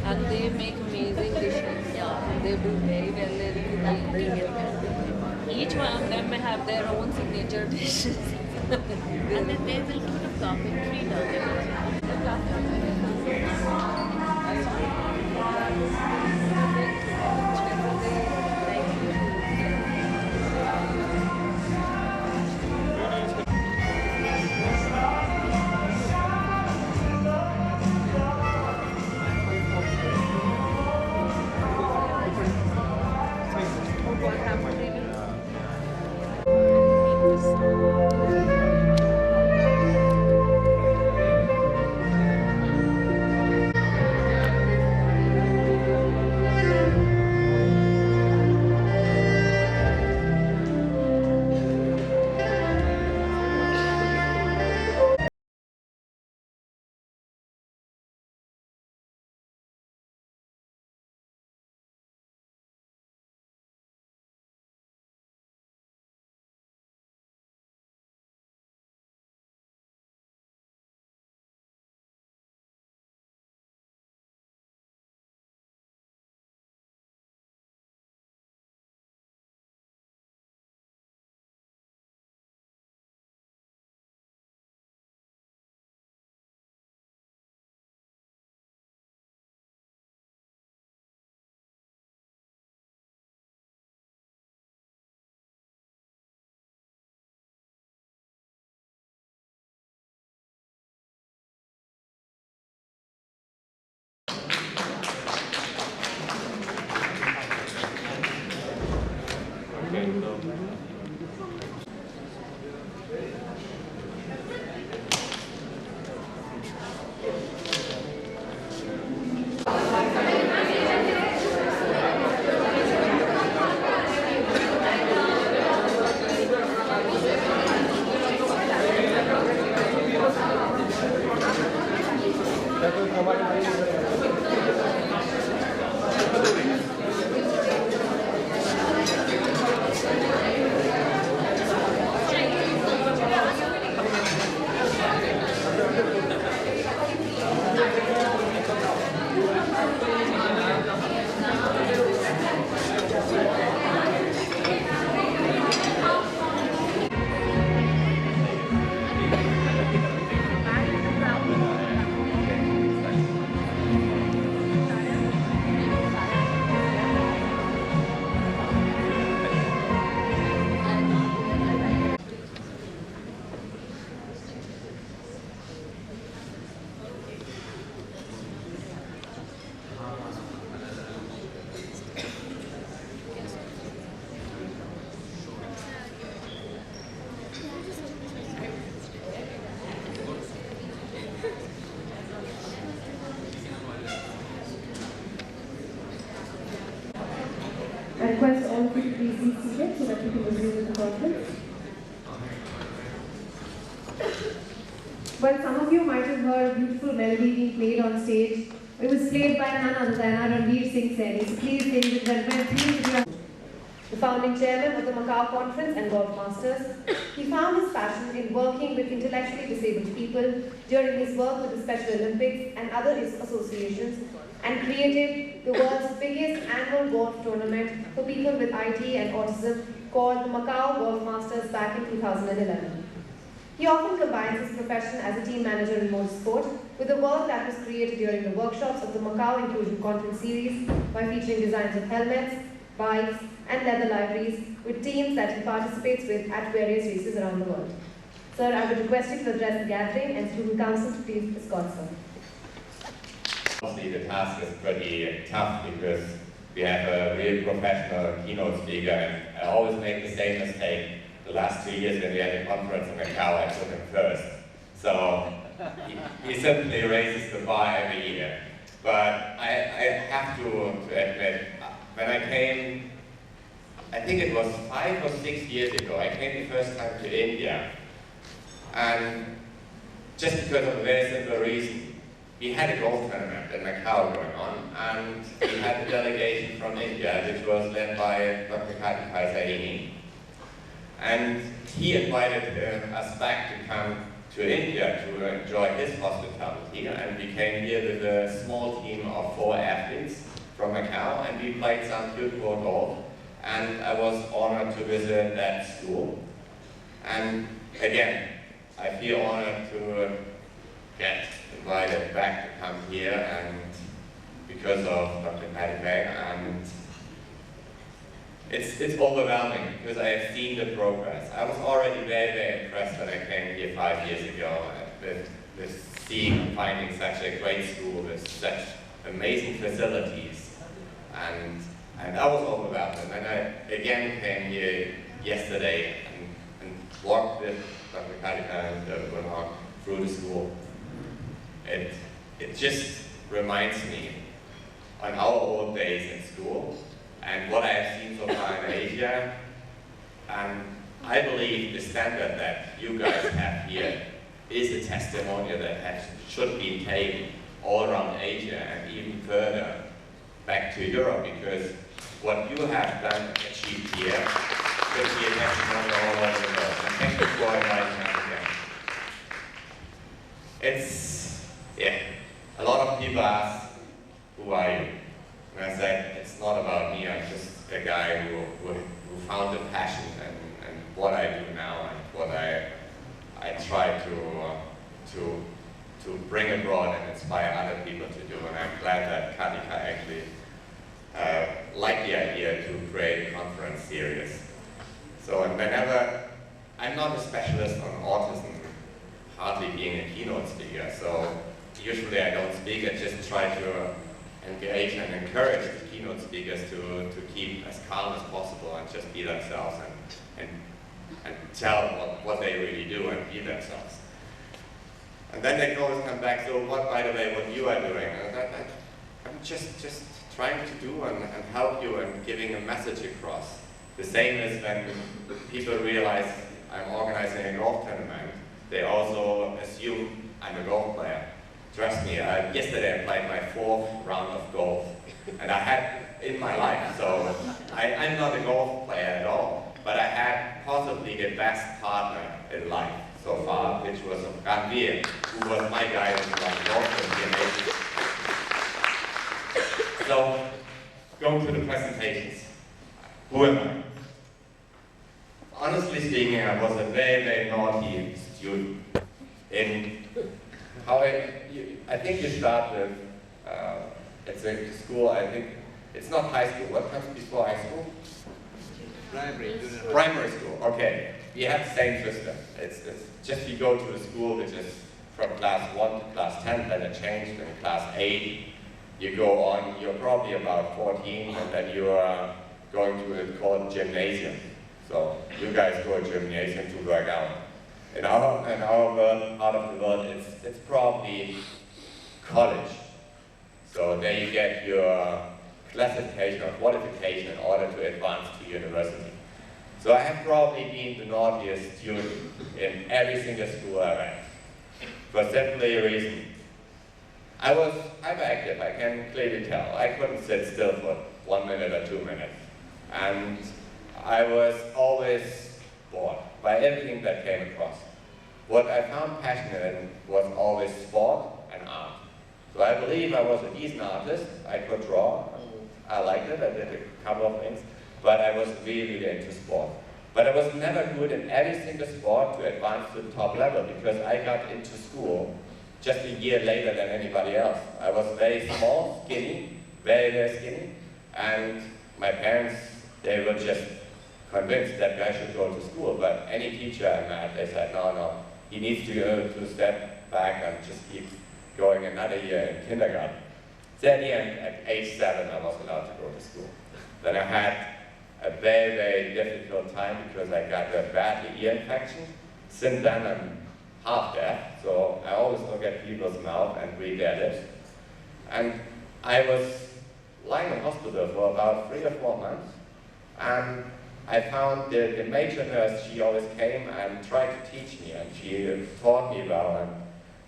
and they make amazing dishes. Yeah, they do very well in cooking. Each one of them may have their own signature dishes. And then there's a little bit of carpentry down there. I request all of you to please be seated so that we can proceed with the conference. Well, some of you might have heard a beautiful melody being played on stage. It was played by none other than Ranveer Singh Saini. So please, ladies and gentlemen, please give the founding chairman of the Macau Conference and Golf Masters. He found his passion in working with intellectually disabled people during his work with the Special Olympics and other associations, and created the world's biggest annual golf tournament for people with IT and autism called the Macau Golf Masters back in 2011. He often combines his profession as a team manager in motorsport with the work that was created during the workshops of the Macau Inclusion Conference series by featuring designs of helmets, bikes, and leather liveries with teams that he participates with at various races around the world. Sir, I would request you to address the gathering and student council to please escort sir. Obviously, the task is pretty tough because we have a real professional keynote speaker, and I always make the same mistake. The last 2 years when we had a conference in Macau, I put him first. So he simply raises the bar every year. But I have to admit, when I came, I think it was 5 or 6 years ago, I came the first time to India. And just because of a very simple reason. We had a golf tournament in Macau going on, and we had a delegation from India, which was led by Dr. Saini. And he invited us back to come to India to enjoy his hospitality, and we came here with a small team of 4 athletes from Macau, and we played some field golf, and I was honored to visit that school. And again, I feel honored to get invited back to come here, and because of Dr. Patty Bang, and it's overwhelming because I have seen the progress. I was already very, very impressed when I came here 5 years ago with seeing and finding such a great school with such amazing facilities, and I was overwhelmed. And then I again came here yesterday and walked with Dr. Kadika and Bernard through the school. It just reminds me on our old days in school and what I have seen so far in Asia. And I believe the standard that you guys have here is a testimonial that should be taken all around Asia and even further back to Europe, because what you have done and achieved here should be a testimonial all over the world. And thank you for inviting us again. A lot of people ask, who are you? And I said, it's not about me, I'm just a guy who found a passion and what I do now and what I try to bring abroad and inspire other people to do. And I'm glad that Kadika actually liked the idea to create a conference series. So whenever, I'm not a specialist on autism, hardly being a keynote speaker, so usually I don't speak, I just try to engage and encourage the keynote speakers to keep as calm as possible and just be themselves and tell what they really do and be themselves. And then they can always come back, so what, by the way, what you are doing? And I'm just trying to do and help you and giving a message across. The same as when people realize I'm organizing a golf tournament, they also assume I'm a golf player. Trust me, yesterday I played my 4th round of golf, and I had in my life, so I'm not a golf player at all, but I had possibly the best partner in life so far, which was Ranveer, who was my guy in my golf tournament. So, going to the presentations. Who am I? Honestly speaking, I was a very, very naughty student. I think you start with, it's a school, I think, it's not high school. What comes before high school? Primary school, okay. We have the same system. It's just you go to a school which is from class 1 to class 10, then it changed in class 8. You go on, you're probably about 14, and then you are going to a called gymnasium. So you guys go to gymnasium to work out. In our world, part of the world, it's probably college. So there you get your classification or qualification in order to advance to university. So I have probably been the naughtiest student in every single school I went, for simply a reason. I'm active, I can clearly tell. I couldn't sit still for 1 minute or 2 minutes. And I was always bored by everything that came across. What I found passionate in was always sport and art. So I believe I was a decent artist. I could draw. I liked it. I did a couple of things. But I was really into sport. But I was never good in every single sport to advance to the top level, because I got into school just a year later than anybody else. I was very small, skinny, very, very skinny. And my parents, they were just convinced that guy should go to school. But any teacher I met, they said, no, he needs to go to step back and just keep going another year in kindergarten. So at the end, at age 7, I was allowed to go to school. Then I had a very, very difficult time because I got a bad ear infection. Since then, I'm half deaf, so I always look at people's mouth and read their lips. And I was lying in hospital for about 3 or 4 months, and I found the major nurse, she always came and tried to teach me, and she taught me well. And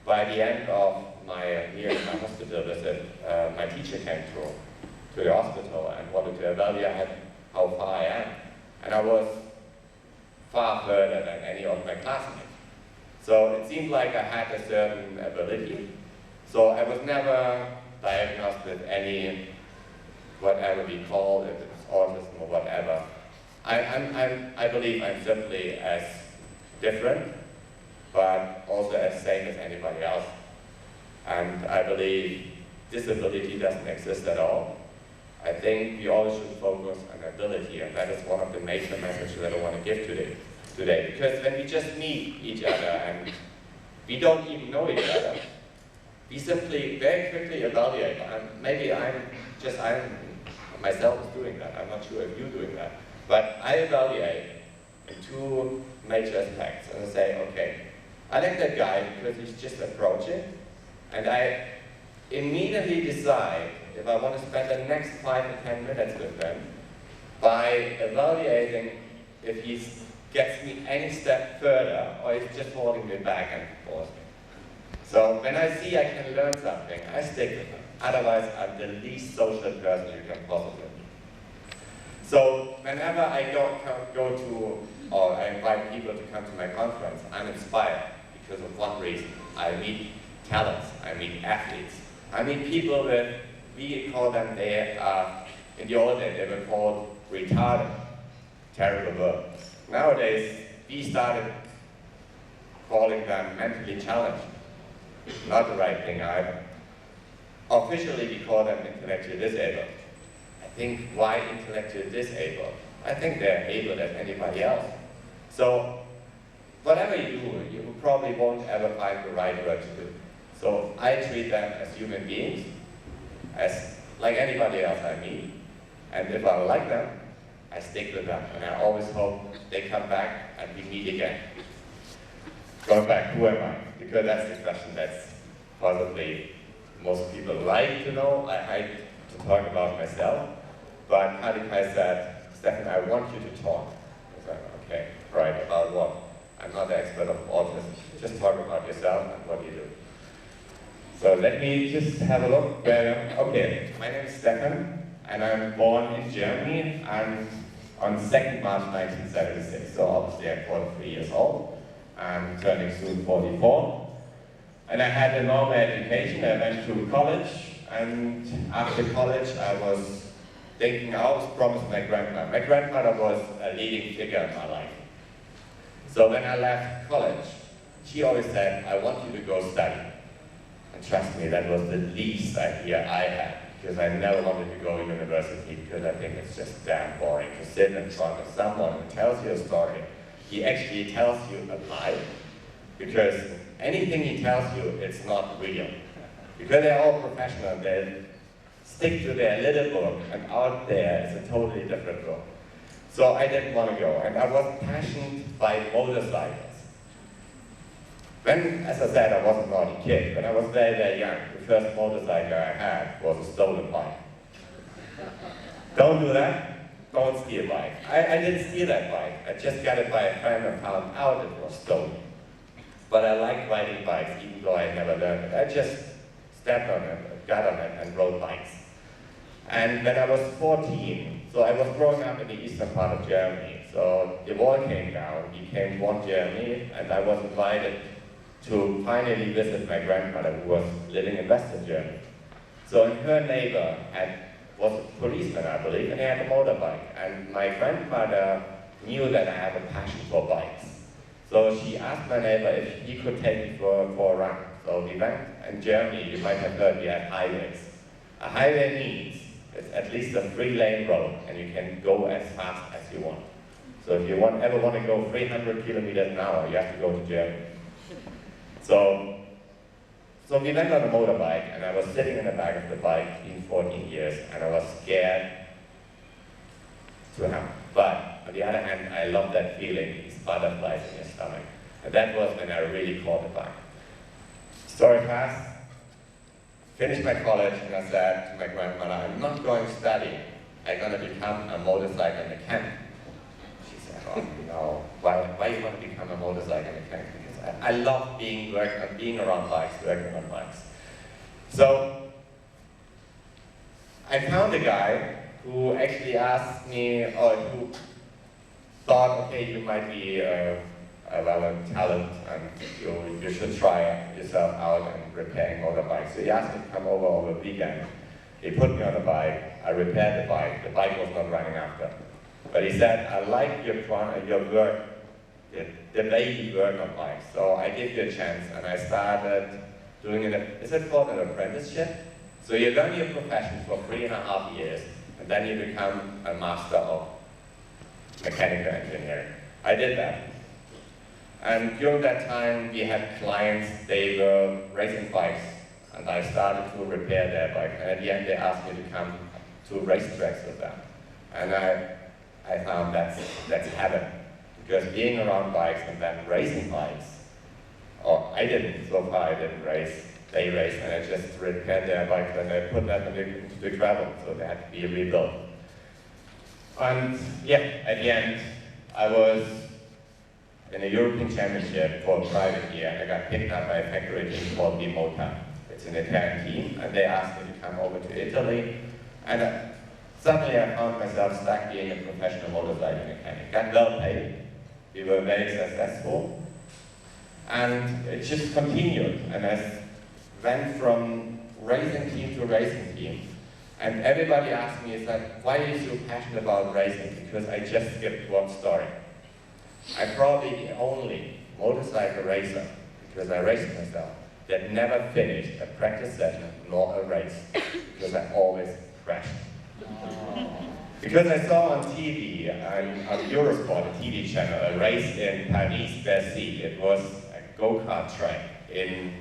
by the end of my hospital visit, my teacher came to the hospital and wanted to evaluate how far I am. And I was far further than any of my classmates. So it seemed like I had a certain ability. So I was never diagnosed with any, whatever we call it, it's autism or whatever. I believe I'm simply as different, but also as same as anybody else. And I believe disability doesn't exist at all. I think we always should focus on ability, and that is one of the major messages that I want to give today. Because when we just meet each other and we don't even know each other, we simply very quickly evaluate. And maybe I myself is doing that. I'm not sure if you're doing that. But I evaluate in two major aspects. And I say, okay, I like that guy because he's just approaching. And I immediately decide if I want to spend the next 5 to 10 minutes with him by evaluating if he gets me any step further or he's just holding me back and forth. So when I see I can learn something, I stick with him. Otherwise, I'm the least social person you can possibly be. So whenever I go to, or I invite people to come to my conference, I'm inspired because of one reason. I meet talents, I meet athletes, I meet people with, we call them, they are, in the old days, they were called retarded. Terrible word. Nowadays, we started calling them mentally challenged. Not the right thing either. Officially, we call them intellectually disabled. I think, why intellectually disabled? I think they're able as anybody else. So, whatever you do, you probably won't ever find the right word to do. So, I treat them as human beings, as like anybody else I meet. And if I like them, I stick with them. And I always hope they come back and we meet again. Going back, who am I? Because that's the question that's possibly most people like to know. I hate to talk about myself. But Hadikai said, Stefan, I want you to talk. I said, okay, right, about what? I'm not the expert of autism. Just talk about yourself and what you do. So let me just have a look. Okay, my name is Stefan, and I'm born in Germany. I'm on 2nd March 1976, so obviously I'm 43 years old. I'm turning soon 44. And I had a normal education. I went to college, and after college I was thinking, I always promised my grandmother. My grandmother was a leading figure in my life. So when I left college, she always said, I want you to go study. And trust me, that was the least idea I had, because I never wanted to go to university, because I think it's just damn boring to sit in front of someone who tells you a story. He actually tells you a lie, because anything he tells you, it's not real. Because they're all professional, they stick to their little book, and out there is a totally different book. So I didn't want to go, and I was passionate by motorcycles. When, as I said, I was a naughty kid. When I was very, very young, the first motorcycle I had was a stolen bike. Don't do that. Don't steal a bike. I didn't steal that bike. I just got it by a friend and found out it was stolen. But I liked riding bikes, even though I never learned it. I just stepped on it, got on it, and rode bikes. And when I was 14, so I was growing up in the eastern part of Germany. So the wall came down, became one Germany, and I was invited to finally visit my grandmother, who was living in Western Germany. So her neighbor was a policeman, I believe, and he had a motorbike. And my grandmother knew that I have a passion for bikes. So she asked my neighbor if he could take me for a run. So we went. In Germany, you might have heard, we have highways. A highway means it's at least a 3-lane road, and you can go as fast as you want. So if you ever want to go 300 kilometers an hour, you have to go to Germany. So we went on a motorbike, and I was sitting in the back of the bike, being 14 years, and I was scared to have. But on the other hand, I love that feeling, these butterflies in your stomach. And that was when I really caught the bike. Story fast. Finished my college, and I said to my grandmother, I'm not going to study. I'm going to become a motorcycle mechanic. She said, oh no, why you want to become a motorcycle mechanic? Because I love being around bikes, working on bikes. So I found a guy who actually asked me, or who thought, okay, you might be a talent and you should try yourself out in repairing motorbikes. So he asked me to come over the weekend. He put me on a bike, I repaired the bike was not running after. But he said, I like your work, the way you work on bikes, so I give you a chance, and I started doing is it called an apprenticeship? So you learn your profession for 3.5 years, and then you become a master of mechanical engineering. I did that. And during that time, we had clients, they were racing bikes, and I started to repair their bike. And at the end, they asked me to come to racetracks with them. And I found that's heaven. Because being around bikes and then racing bikes, I didn't, so far I didn't race. They raced, and I just repaired their bikes, and I put them into the gravel, so they had to be rebuilt. And yeah, at the end, I was in a European Championship for a private year, and I got picked up by a factory team called Mota. It's an Italian team, and they asked me to come over to Italy. And suddenly I found myself stuck being a professional motorcycle mechanic. Got well paid. We were very successful. And it just continued. And I went from racing team to racing team. And everybody asked me, why are you so passionate about racing? Because I just skipped one story. I'm probably the only motorcycle racer, because I raced myself, that never finished a practice session nor a race, because I always crashed. Because I saw on TV, on Eurosport, a TV channel, a race in Paris-Bercy. It was a go-kart track in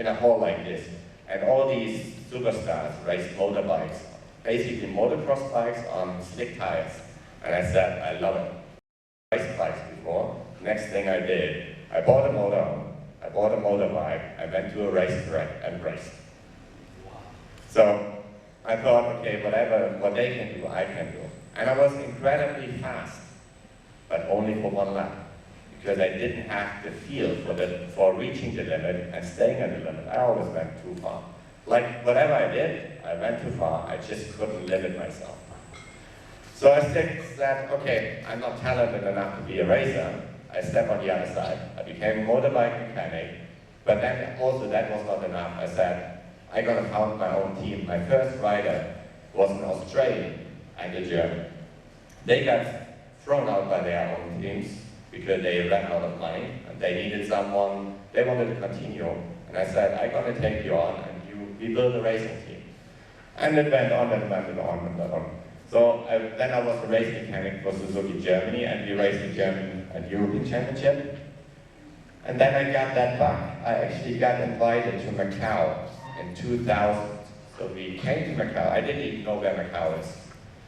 a hall like this. And all these superstars raced motorbikes, basically motocross bikes on slick tires. And I said, I love it. Raced bikes before. Next thing I did, I bought a motorhome, I bought a motorbike, I went to a racetrack and raced. So I thought, okay, what they can do, I can do. And I was incredibly fast, but only for one lap. Because I didn't have the feel for reaching the limit and staying at the limit. I always went too far. Like, whatever I did, I went too far, I just couldn't limit myself. So I said, okay, I'm not talented enough to be a racer. I stepped on the other side. I became a motorbike mechanic, but then also that was not enough. I said, I'm gonna found my own team. My first rider was an Australian and a German. They got thrown out by their own teams because they ran out of money and they needed someone, they wanted to continue. And I said, I'm gonna take you on and we build a racing team. And it went on and went on and on. So then I was a race mechanic for Suzuki Germany, and we raced the German and European Championship. And then I got that bug. I actually got invited to Macau in 2000. So we came to Macau. I didn't even know where Macau is.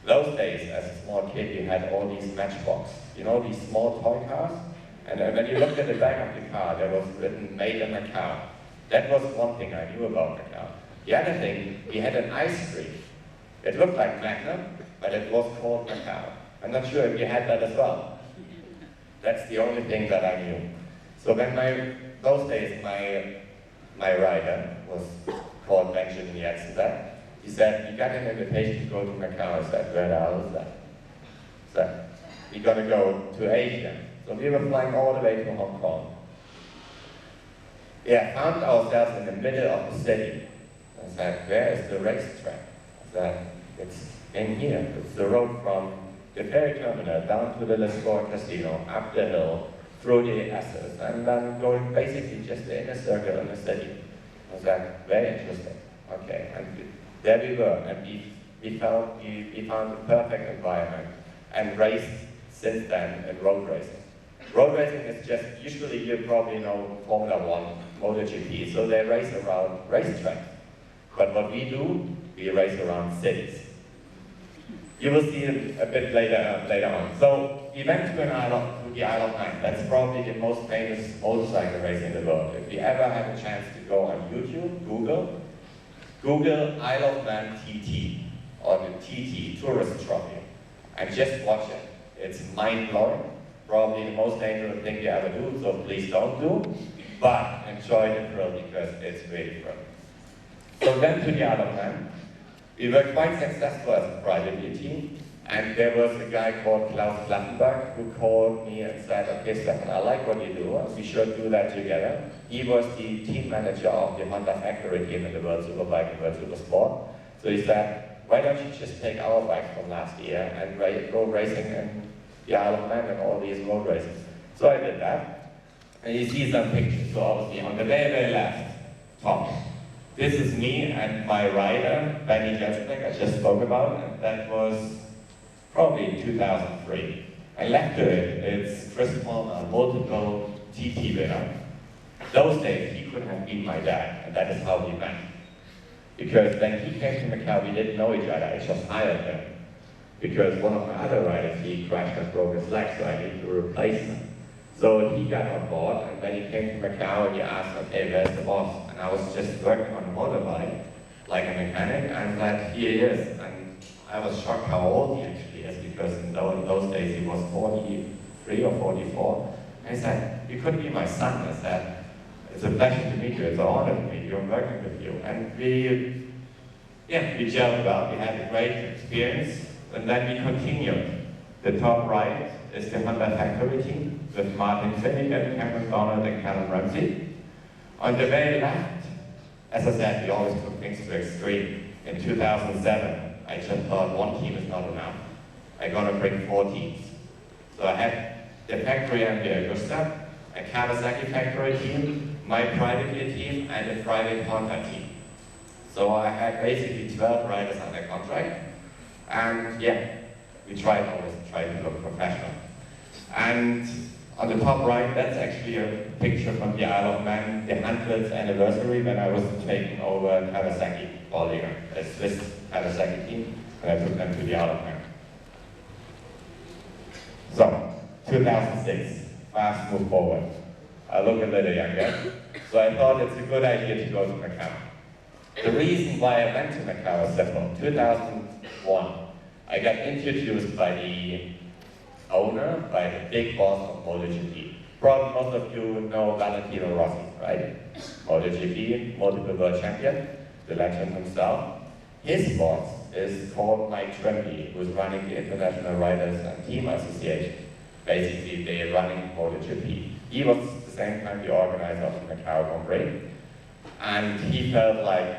Those days, as a small kid, you had all these matchbox. You know, these small toy cars? And when you looked at the back of the car, there was written, made in Macau. That was one thing I knew about Macau. The other thing, we had an ice cream. It looked like Magnum, but it was called Macau. I'm not sure if you had that as well. That's the only thing that I knew. So when those days, my rider was called Benjamin Yatsenberg. He said, you got an invitation to go to Macau. I said, where the hell is that? He said, we're gonna go to Asia. So we were flying all the way to Hong Kong. Yeah, found ourselves in the middle of the city. I said, where is the racetrack? I said, it's in here. It's the road from the ferry terminal down to the Lisboa Casino, up the hill, through the Esses, and then going basically just the inner circle in the city. I said, very interesting. Okay, and there we were, and we found a perfect environment and raced since then in road racing. Road racing is just, usually you probably know Formula 1, MotoGP, so they race around racetracks. But what we do, we race around cities. You will see it a bit later on. So we went to the Isle of Man. That's probably the most famous motorcycle race in the world. If you ever have a chance to go on YouTube, Google Isle of Man TT, or the TT, Tourist Trophy, and just watch it. It's mind-blowing. Probably the most dangerous thing you ever do, so please don't do. But enjoy the thrill because it's really thrilling. So then to the Isle of Man. We were quite successful as a private team. And there was a guy called Klaus Plattenberg who called me and said, okay, Stefan, I like what you do, and we should do that together. He was the team manager of the Honda factory team in the World Superbike and World Supersport. So he said, why don't you just take our bike from last year and go racing in the Isle of Man and all these road races. So I did that. And you see some pictures. So obviously on the very, very left, top. This is me and my rider, Benny Jensbeck, I just spoke about, and that was probably 2003. And left to it, it's Chris Palmer, multiple TT winner. Those days, he could have been my dad, and that is how we met. Because when he came to Macau, we didn't know each other, I just hired him. Because one of my other riders, he crashed and broke his leg, so I needed to replace him. So he got on board, and when he came to Macau, he asked, okay, where's the boss? And I was just working on a motorbike, like a mechanic, and that here he is. And I was shocked how old he actually is, because in those days he was 43 or 44. And he said, you could be my son. I said, it's a pleasure to meet you, it's an honor to meet you, I'm working with you. And we gelled well, we had a great experience, and then we continued. The top right is the Honda factory team with Martin Finnegan, Cameron Donald, and Callum Ramsey. On the very left, as I said, we always took things to extreme. In 2007, I just thought one team is not enough. I'm gonna bring 4 teams. So I had the factory MD Augusta, a Kawasaki factory team, my privately team, and a private Honda team. So I had basically 12 riders under contract, and yeah, we always try to look professional. And on the top right, that's actually a picture from the Isle of Man, the 100th anniversary when I was taking over Kawasaki Bolliger, a Swiss Kawasaki team, and I took them to the Isle of Man. So, 2006, fast move forward. I look a little younger, so I thought it's a good idea to go to Macau. The reason why I went to Macau is simple. 2001, I got introduced by the owner, by the big boss of MotoGP. Probably most of you know Valentino Rossi, right? MotoGP, multiple world champion, the legend himself. His boss is called Mike Trimley, who's running the International Riders and Team Association. Basically, they're running MotoGP. He was at the same time the organizer of the Macau Grand Prix. And he felt like,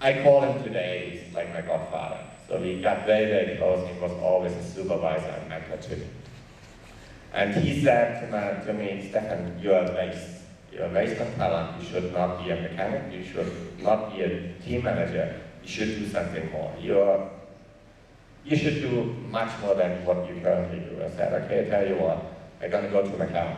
I call him today, he's like my godfather. So we got very, very close. He was always a supervisor and mentor too. And he said to me, Stefan, you are based on talent. You should not be a mechanic. You should not be a team manager. You should do something more. You should do much more than what you currently do. I said, okay, I tell you what, I'm going to go to Macau.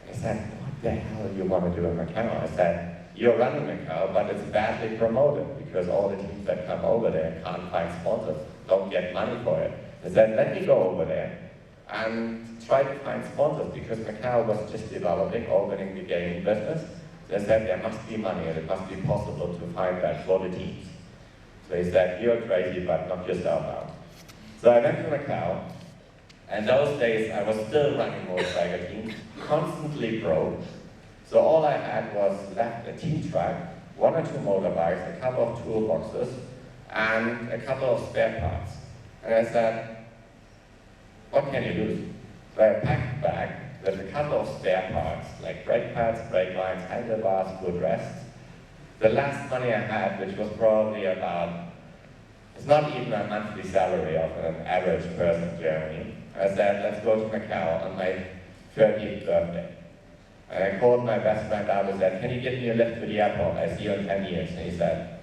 He said, what the hell do you want to do in Macau? I said, you're running Macau, but it's badly promoted because all the teams that come over there can't find sponsors, don't get money for it. I said, let me go over there and try to find sponsors because Macau was just developing, opening the gaming business. So I said, there must be money and it must be possible to find that for the teams. So he said, you're crazy, but knock yourself out. So I went to Macau, and those days I was still running motorcycle teams, constantly broke. So all I had was left a team track, 1 or 2 motorbikes, a couple of toolboxes, and a couple of spare parts. And I said, what can you do? So I packed a bag with a couple of spare parts, like brake pads, brake lines, handlebars, footrests. The last money I had, which was probably about, it's not even a monthly salary of an average person in Germany. I said, let's go to Macau on my 30th birthday. And I called my best friend out and said, can you give me a lift to the airport? I see you in 10 years. And he said,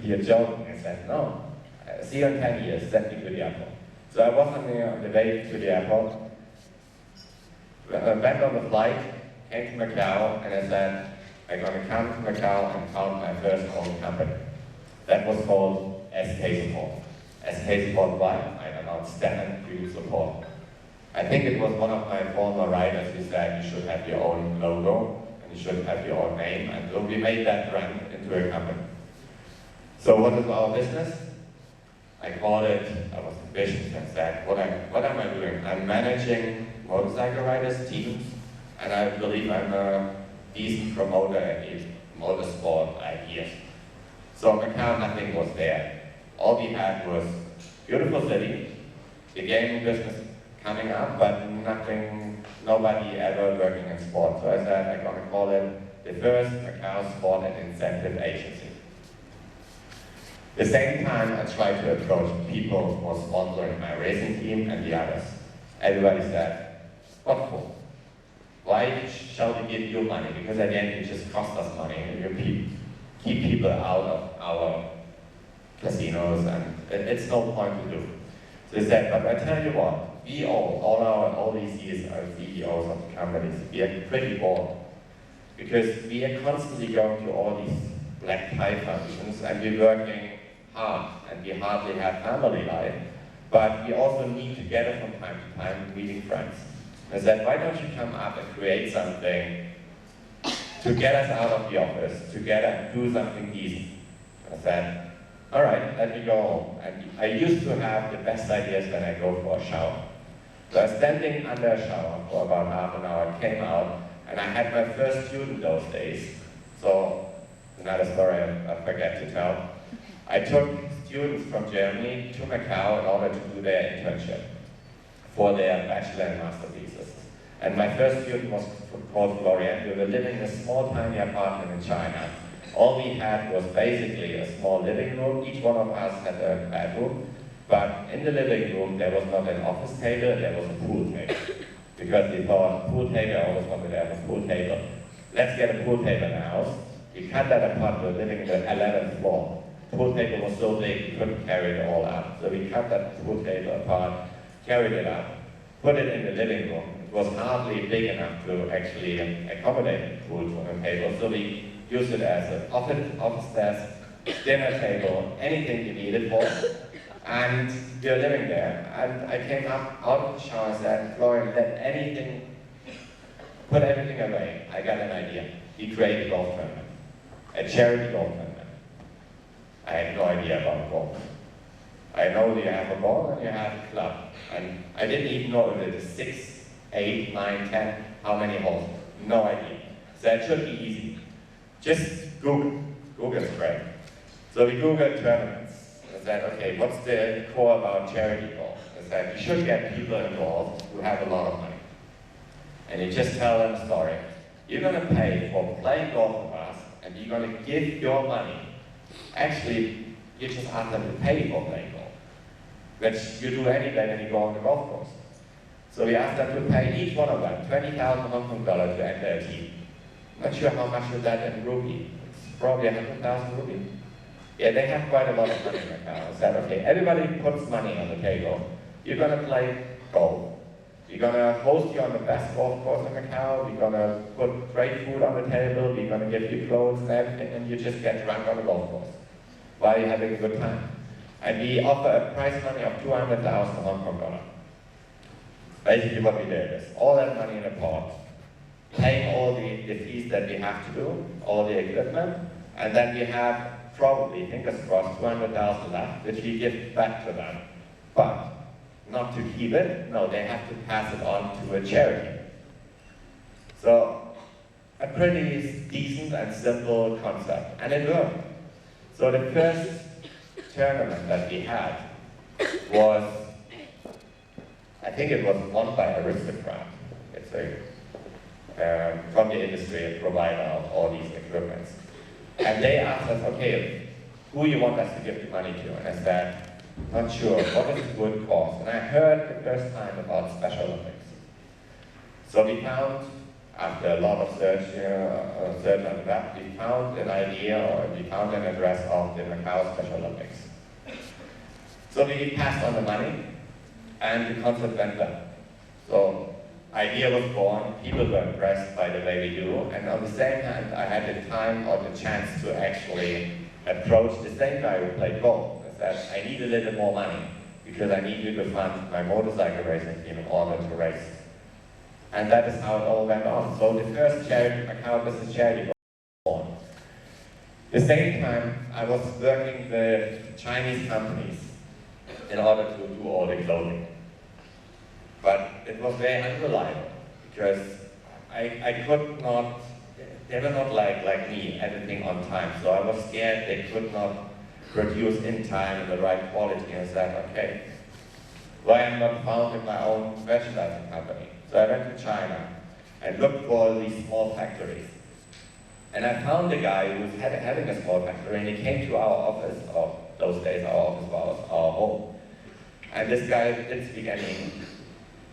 you're joking. I said, no, I see you in 10 years, send me to the airport. So I was on the way to the airport, went on the flight, came to Macau, and I said, I'm going to come to Macau and found my first own company. That was called SK Support. SK Support why? I don't know, Stand Crew Support. I think it was one of my former writers who said you should have your own logo and you should have your own name, and so we made that brand into a company. So what is our business? I called it, I was ambitious and said, what am I doing? I'm managing motorcycle riders, teams, and I believe I'm a decent promoter in motorsport ideas. So Macau, nothing was there. All we had was Beautiful city, the gaming business coming up, but nobody ever working in sport. So I said I'm going to call it the first Macau Sport and Incentive Agency. At the same time, I tried to approach people who were sponsoring my racing team and the others. Everybody said, what for? Why shall we give you money? Because at the end, it just costs us money. And you keep people out of our casinos, and it's no point to do. So they said, but I tell you what, we all these CEOs of the companies, we are pretty bored. Because we are constantly going to all these black tie functions, and we're working hard, and we hardly have family life, but we also need together from time to time meeting friends. I said, why don't you come up and create something to get us out of the office, together and do something decent? I said, all right, let me go home. And I used to have the best ideas when I go for a shower. So I was standing under a shower for about half an hour, came out, and I had my first student those days. So, another story I forget to tell. I took students from Germany to Macau in order to do their internship for their bachelor and master thesis. And my first student was called Florian. We were living in a small tiny apartment in China. All we had was basically a small living room. Each one of us had a bedroom. But in the living room, there was not an office table, there was a pool table. Because we thought, pool table, I always wanted to have a pool table. Let's get a pool table in the house. We cut that apart, we were living in the 11th floor. The pool table was so big, we couldn't carry it all up. So we cut that pool table apart, carried it up, put it in the living room. It was hardly big enough to actually accommodate the pool table. So we used it as an office desk, dinner table, anything you needed for it. And we were living there, and I came up out of the shower and said, Florian, put everything away. I got an idea. We created a golf tournament, a charity golf tournament. I had no idea about golf. I know you have a ball and you have a club. And I didn't even know if it is 6, 8, 9, 10, how many holes. No idea. So it should be easy. Just Google. Google is great. So we Googled tournaments. I said, okay, what's the core about charity golf? I said, you should get people involved who have a lot of money. And you just tell them a story. You're going to pay for playing golf with us, and you're going to give your money. Actually, you just ask them to pay for playing golf, which you do anyway when you go on the golf course. So we asked them to pay each one of them $20,000 Hong Kong dollars to enter a team. Not sure how much is that in rupee. It's probably 100,000 rupee. Yeah, they have quite a lot of money in Macau. I said, okay, everybody puts money on the table. You're going to play golf. We're going to host you on the best golf course in Macau. We're going to put great food on the table. We're going to give you clothes and everything, and you just get drunk on the golf course while you're having a good time. And we offer a prize money of 200,000 Hong Kong dollars. Basically what we did is all that money in a pot, paying all the fees that we have to do, all the equipment, and then we have probably, fingers crossed, 200,000 left, which we give back to them. But not to keep it, no, they have to pass it on to a charity. So, a pretty decent and simple concept, and it worked. So the first tournament that we had was, I think it was won by Aristocrat. It's from the industry, a provider of all these equipments. And they asked us, okay, who you want us to give the money to? And I said, not sure, what is a good cause? And I heard the first time about Special Olympics. So we found, after a lot of search on the web, we found an idea, or we found an address of the Macau Special Olympics. So we passed on the money, and the concept went well. So idea was born, people were impressed by the way we do, and on the same hand, I had the time or the chance to actually approach the same guy who played golf. I said, I need a little more money, because I need you to fund my motorcycle racing team in order to race. And that is how it all went on. So the first charity, Macau business charity, was born. At the same time, I was working with Chinese companies in order to do all the clothing. But it was very unreliable, because I could not, they were not like me, everything on time. So I was scared they could not produce in time and the right quality. And I said, okay, why am I not founding my own merchandising company? So I went to China and looked for these small factories. And I found a guy who was having a small factory, and he came to our office, or those days our office was our home. And this guy didn't speak any English,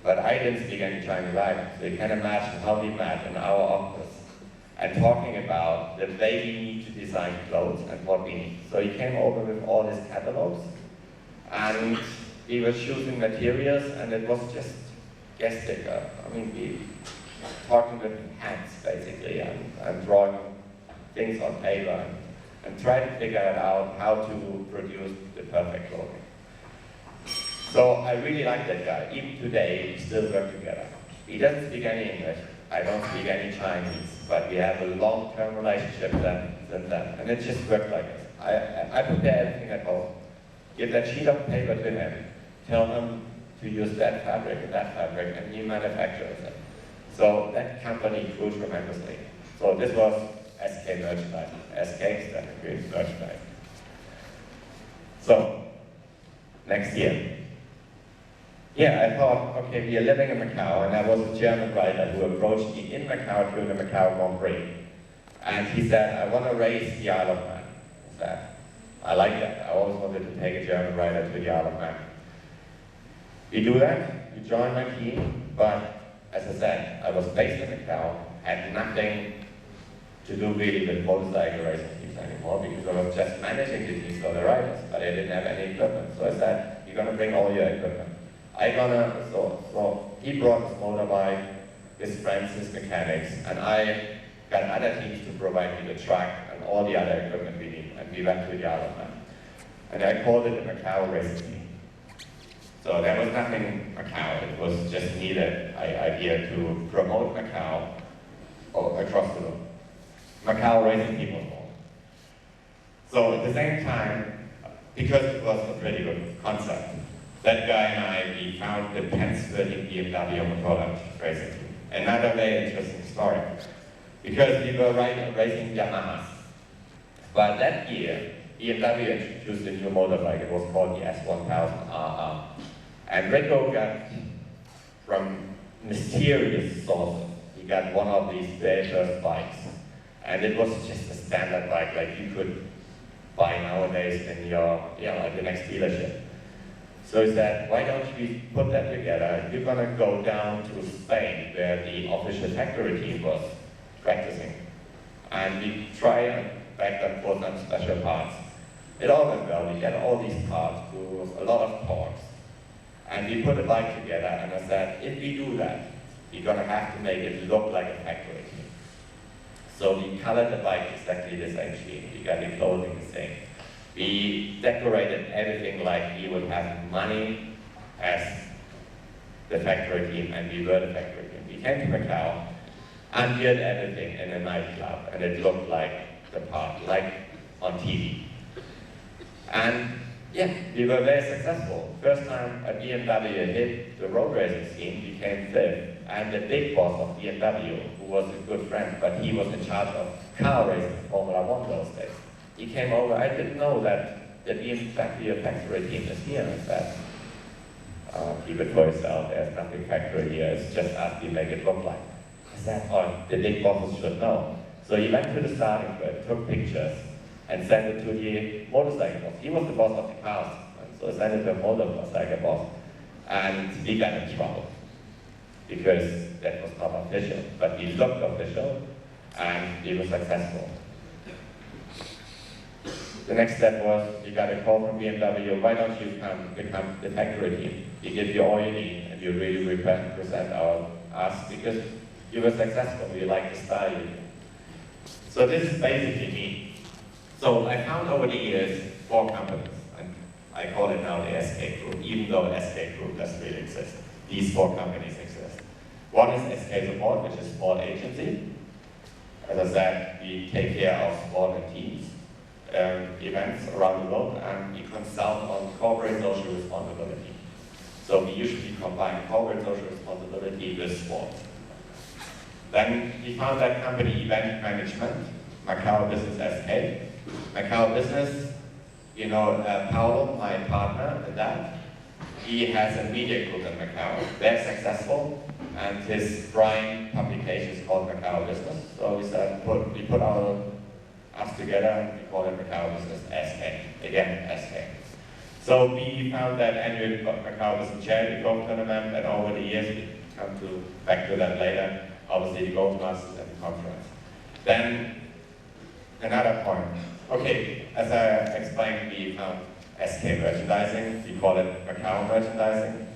but I didn't speak any Chinese either. So you can imagine how we met in our office and talking about the way we need to design clothes and what we need. So he came over with all his catalogs, and we were choosing materials, and it was just guessing. I mean, we talking with hands basically, and drawing things on paper, and trying to figure out how to produce the perfect clothing. So I really like that guy. Even today, we still work together. He doesn't speak any English. I don't speak any Chinese, but we have a long-term relationship than that, and it just worked like this. I prepare everything at home. Give that sheet of paper to him. Tell him to use that fabric, and he manufactures it. So that company grew tremendously. So this was SK Merchandising. SK stands for Merchandising. So, next year. Yeah, I thought, okay, we are living in Macau, and there was a German writer who approached me in Macau during the Macau Grand Prix. And he said, I want to race the Isle of Man. I said, I like that. I always wanted to take a German writer to the Isle of Man. We do that, we join my team, but as I said, I was based in Macau, had nothing to do really with motorcycle racing teams anymore, because I was just managing the teams for the riders, but I didn't have any equipment. So I said, you're going to bring all your equipment. So he brought his motorbike, his friends, his mechanics, and I got other teams to provide me the truck and all the other equipment we need, and we went to the Isle of Man. And I called it the Macau racing team. So there was nothing Macau, it was just needed idea to promote Macau across the world. Macau racing team was born. So at the same time, because it was a pretty good concept, that guy and I, we found the pen-splitting BMW on the product racing team. Another very interesting story. Because we were racing Yamahas. But that year, BMW introduced a new motorbike. It was called the S1000RR. And Rico got, from mysterious sources, he got one of these very first bikes. And it was just a standard bike like you could buy nowadays in your, like the next dealership. So he said, why don't we put that together? You're going to go down to Spain, where the official factory team was practicing. And we try and back them for some special parts. It all went well. We got all these parts to a lot of torques. And we put a bike together, and I said, if we do that, we're going to have to make it look like a factory team. So we colored the bike exactly the same shade. We got the clothing the same. We decorated everything like we would have money as the factory team, and we were the factory team. We came to Macau and did everything in a nightclub, and it looked like the part, like on TV. And yeah, we were very successful. First time a BMW hit the road racing scene, we came fifth. And the big boss of BMW, who was a good friend, but he was in charge of car racing, Formula 1 those days. He came over, I didn't know that the BMW factory team is here. I said, keep it for yourself, there's nothing factory here, it's just us, we make it look like. I said, oh, the big bosses should know. So he went to the starting grid, took pictures, and sent it to the motorcycle boss. He was the boss of the cars, so I sent it to a motorcycle boss, and we got in trouble, because that was not official, but we looked official, and we were successful. The next step was, we got a call from BMW, why don't you become the factory team? We give you all you need, and you really represent us, because you were successful, we like the style you do. So this is basically me. So I found over the years 4 companies, and I call it now the SK Group, even though SK Group doesn't really exist. These 4 companies exist. One is SK Support, which is a sport agency. As I said, we take care of sport and teams, events around the world, and we consult on corporate social responsibility. So we usually combine corporate social responsibility with sport. Then we found that company, Event Management, Macau Business SK. Macau Business you know, Paolo, my partner in that, he has a media group in Macau. They're successful, and his prime publication is called Macau Business. So we said, we put us together, and we call it Macau Business SK. Again, SK. So we found that annual Macau Business charity golf tournament, and over the years, we come back to that later, obviously the Golf Masters and the conference. Then, another point. Okay, as I explained, we found SK merchandising, we call it Macau merchandising.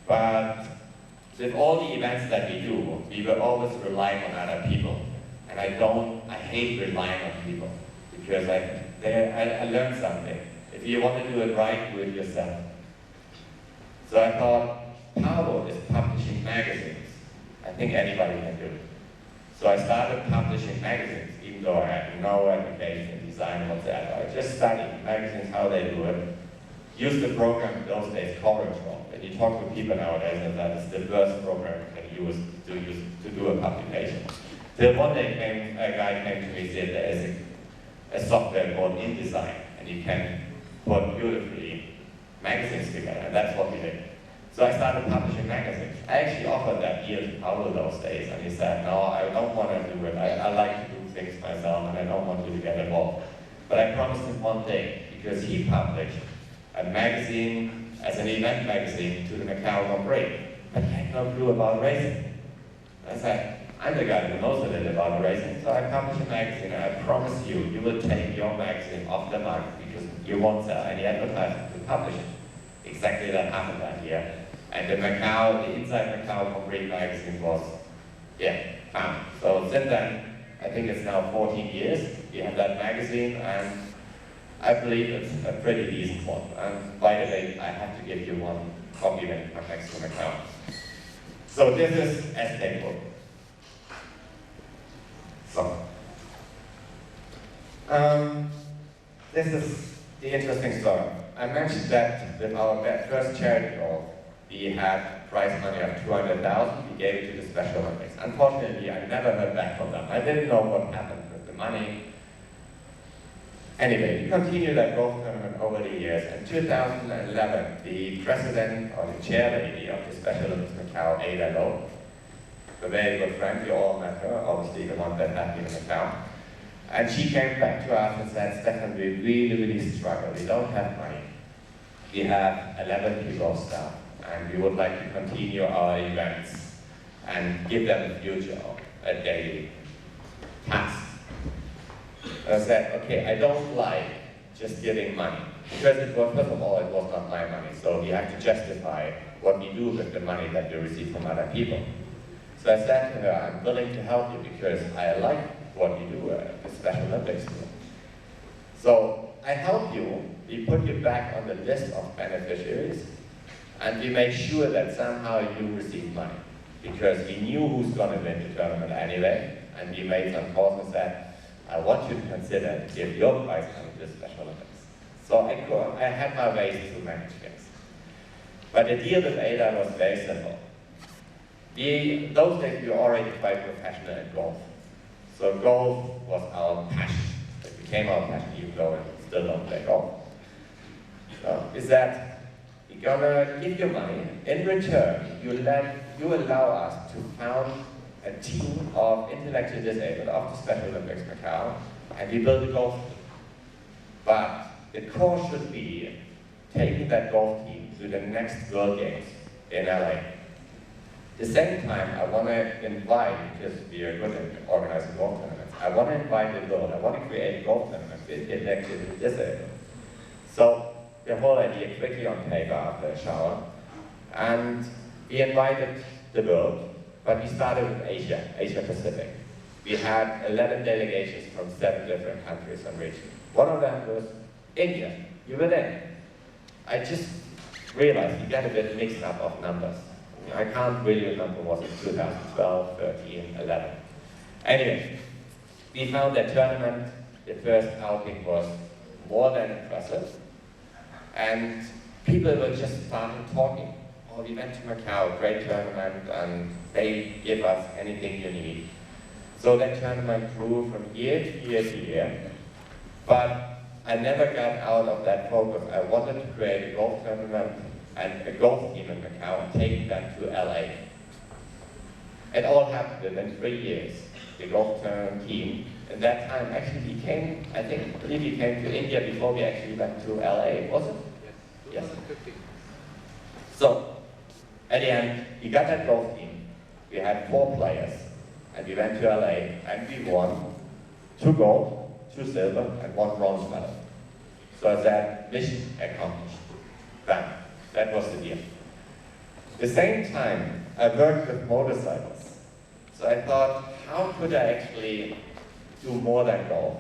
But with all the events that we do, we were always relying on other people. And I hate relying on people, because I learned something. If you want to do it right, do it yourself. So I thought, Paolo is publishing magazines. I think anybody can do it. So I started publishing magazines, even though I had no education in design whatsoever. I just studied magazines, how they do it. Used the program in those days, CorelDRAW. When you talk to people nowadays, and that is the worst program you can use to do a publication. Till one day a guy came to me and said there is a software called InDesign, and you can put beautifully magazines together, and that's what we did. So I started publishing magazines. I actually offered that deal to Paolo those days, and he said, no, I don't want to do it. I like to do things myself, and I don't want you to get involved. But I promised him one thing, because he published a magazine as an event magazine to the Macau Grand Prix, but he had no clue about racing. I said, I'm the guy who knows a little about racing, so I published a magazine, and I promise you, you will take your magazine off the market because you won't sell any advertising to publish it. Exactly that happened that year. And the Inside Macau Grand Prix magazine was, found. So since then, I think it's now 14 years, we have that magazine, and I believe it's a pretty decent one. And by the way, I have to give you one copy when you come next to Macau. So this is SK book. So, this is the interesting story. I mentioned that with our first charity golf, we had prize money of 200,000. We gave it to the Special Olympics. Unfortunately, I never heard back from them. I didn't know what happened with the money. Anyway, we continued that golf tournament over the years. In 2011, the president or the chairlady of the Special Olympics Macau, Ada Lowe, a very good friend, we all met her, obviously the one that had been in Macau. And she came back to us and said, Stefan, we really struggle. We don't have money. We have 11 people of staff, and we would like to continue our events and give them a future, a daily task. And I said, okay, I don't like just giving money. Because it was, first of all, it was not my money, so we have to justify what we do with the money that we receive from other people. So I said to her, I'm willing to help you because I like what you do at the Special Olympics. So I help you, we put you back on the list of beneficiaries, and we make sure that somehow you receive money. Because we knew who's going to win the tournament anyway, and we made some calls and said, I want you to consider to give your prize money to the Special Olympics. So I had my ways to manage things. But the deal with Ada was very simple. Those days we were already quite professional in golf. So golf was our passion. It became our passion even though we still don't play golf. So is that we're gonna give you money. In return, you allow us to found a team of intellectually disabled of the Special Olympics Macau, and we build a golf team. But the core should be taking that golf team to the next World Games in LA. At the same time, I want to invite, because we are good at organizing golf tournaments, I want to invite the world, I want to create a golf tournament with intellectually disabled. So the whole idea quickly on paper after a shower, and we invited the world. But we started with Asia Pacific. We had 11 delegations from 7 different countries and regions. One of them was India. You were there. I just realized we got a bit mixed up of numbers. I can't really remember what it was in 2012, 13, 11. Anyway, we found that tournament, the first outing was more than impressive. And people were just starting talking. Oh, we went to Macau, great tournament, and they give us anything you need. So that tournament grew from year to year to year. But I never got out of that focus. I wanted to create a golf tournament and a golf team in Macau and take them to LA. It all happened within 3 years. The golf tournament team, at that time, actually he came, I believe he came to India before we actually went to LA, was it? Yes. 2015. So, at the end, we got that golf team. We had 4 players, and we went to LA, and we won 2 gold, 2 silver, and 1 bronze medal. So I said, mission accomplished. Bam. That was the deal. At the same time, I worked with motorcycles. So I thought, how could I actually do more than golf?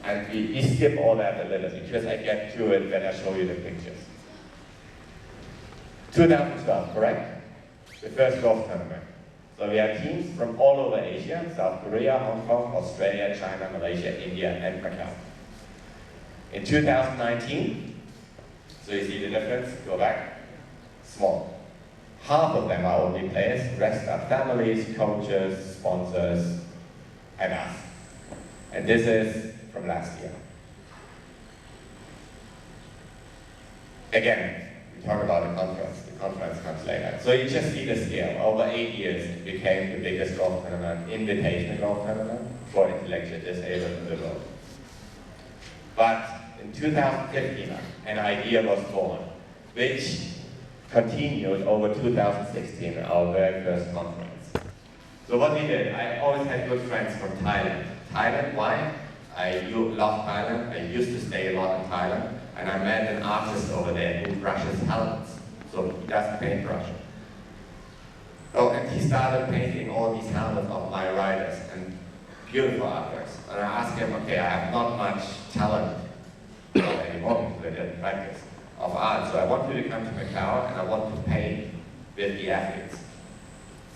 And we skip all that a little because I get to it when I show you the pictures. 2012, correct? The first golf tournament. So we had teams from all over Asia, South Korea, Hong Kong, Australia, China, Malaysia, India, and Macau. In 2019, so you see the difference, go back, small. Half of them are only players, the rest are families, coaches, sponsors, and us. And this is from last year. Again, we talk about the conference comes later. So you just see the scale. Over 8 years, it became the biggest golf tournament, invitational golf tournament for intellectually disabled in the world. But in 2015, an idea was born, which continued over 2016, our very first conference. So what we did, I always had good friends from Thailand. Thailand, why? I love Thailand. I used to stay a lot in Thailand, and I met an artist over there who brushes helmets. So he does paintbrush. Oh, and he started painting all these helmets of my riders and beautiful artworks. And I asked him, okay, I have not much talent anymore because I didn't practice of art, so I want you to come to Macau and I want to paint with the athletes.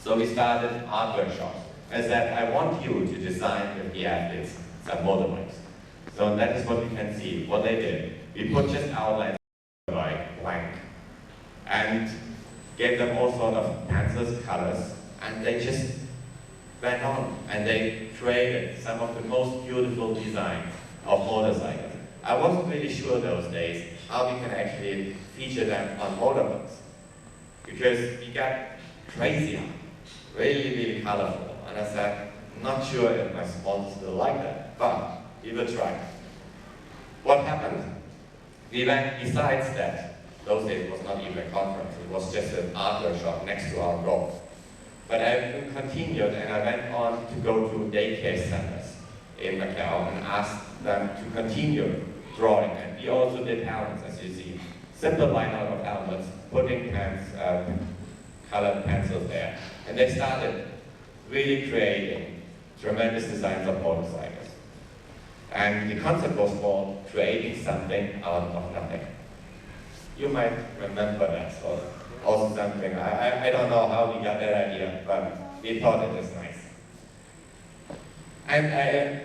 So we started art workshops. I said, I want you to design with the athletes some motorbikes. So that is what you can see, what they did. We put just outlines like blank and gave them all sort of pencils, colors, and they just went on and they created some of the most beautiful designs of motorcycles. I wasn't really sure those days how we can actually feature them on motorbikes because we got crazy, really colorful. And I said, I'm not sure if my sponsors will like that, but we will try. What happened? We went, besides that, those days it was not even a conference, it was just an art workshop next to our golf. But I continued and I went on to go to daycare centers in Macau and asked them to continue drawing. And we also did helmets, as you see. Simple lineup of helmets, putting colored pencils there. And they started really creating tremendous designs of motorcycles. And the concept was for creating something out of nothing. You might remember that, so also something, I don't know how we got that idea, but we thought it was nice. And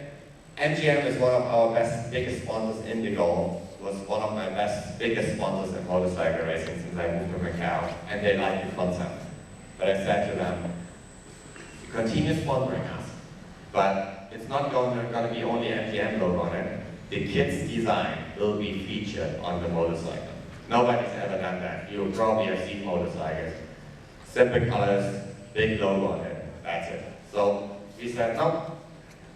MGM is one of our biggest sponsors in the golf, was one of my biggest sponsors in motorcycle racing since I moved to Macau, and they liked the concept. But I said to them, continue sponsoring us, but it's not going to be only MGM logo on it. The kids' design will be featured on the motorcycle. Nobody's ever done that. You probably have seen motorcycles. Simple colors, big logo on it, that's it. So we said, no,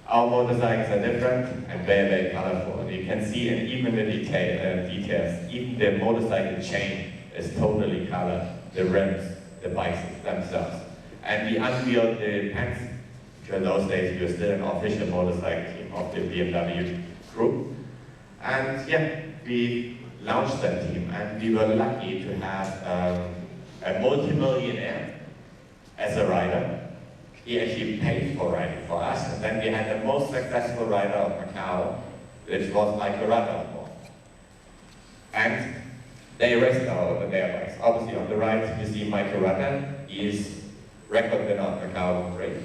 our motorcycles are different and very colorful. And you can see in even the details, even the motorcycle chain is totally colored, the rims, the bikes themselves. And we unveiled the pants, because in those days we were still an official motorcycle team of the BMW group. And yeah, we launched that team, and we were lucky to have a multi-millionaire as a rider. He actually paid for riding for us, and then we had the most successful rider of Macau, which was Michael Rutter. And they raced their bikes. Obviously on the right you see Michael Rutter, he is record winner of Macau Grand.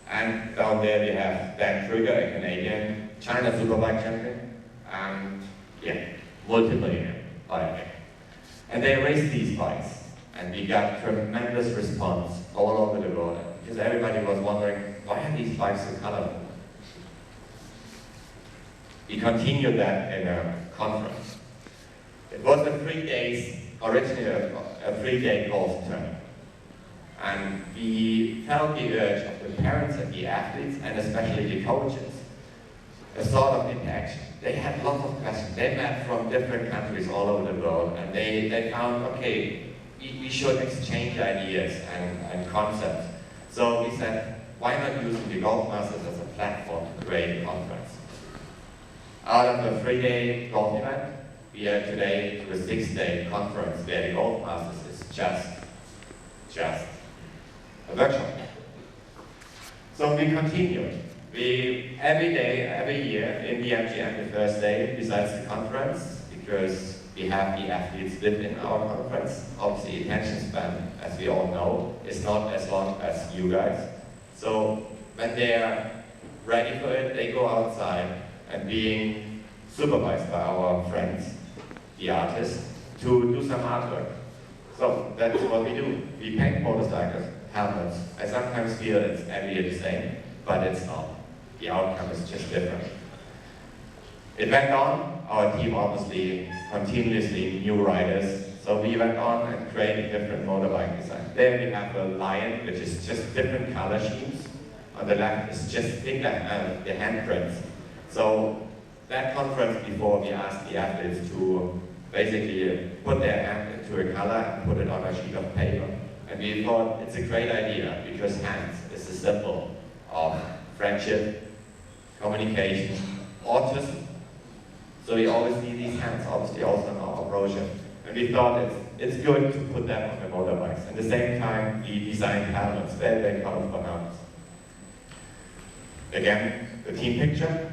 And down there we have Dan Kruger, a Canadian, China Superbike champion, and yeah, multi-millionaire bike. And they raced these bikes, and we got tremendous response all over the world, because everybody was wondering, why are these bikes so colorful? we continued that in a conference. It was a 3 days, originally a 3-day golf tournament. And we felt the urge of the parents and the athletes, and especially the coaches, a sort of interaction. They had lots of questions. They met from different countries all over the world, and they found, okay, we should exchange ideas and concepts. So we said, why not using the Golf Masters as a platform to create a conference? Out of a 3-day golf event, we are today to a 6-day conference where the Golf Masters is just a workshop. So we continued. We, every day, every year, in the MGM, the first day, besides the conference, because we have the athletes live in our conference. Obviously, attention span, as we all know, is not as long as you guys. So when they're ready for it, they go outside and being supervised by our friends, the artists, to do some artwork. So that's what we do. We paint motorcycles, helmets. I sometimes feel it's every year the same, but it's not. The outcome is just different. It went on. Our team obviously continuously new riders. So we went on and created different motorbike designs. There we have a lion, which is just different color schemes. On the left is just the handprints. So that conference before, we asked the athletes to basically put their hand into a color and put it on a sheet of paper. And we thought it's a great idea because hands is a symbol of friendship, communication, autism. So we always need these hands, obviously also in our brochure. And we thought it's good to put them on the motorbikes. At the same time, we designed helmets, very, very colorful helmets. Again, the team picture.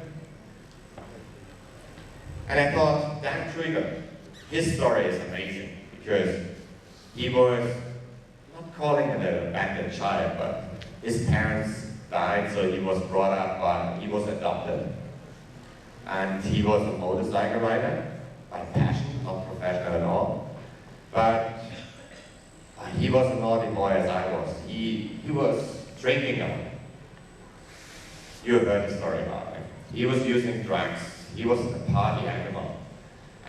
And I thought, Dan Krieger, his story is amazing because he was not calling it an abandoned child, but his parents died, so he was brought up by, he was adopted. And he was a motorcycle rider by passion, not professional at all. But he was a naughty boy as I was. He was drinking a lot. You have heard the story about him. He was using drugs. He was a party animal.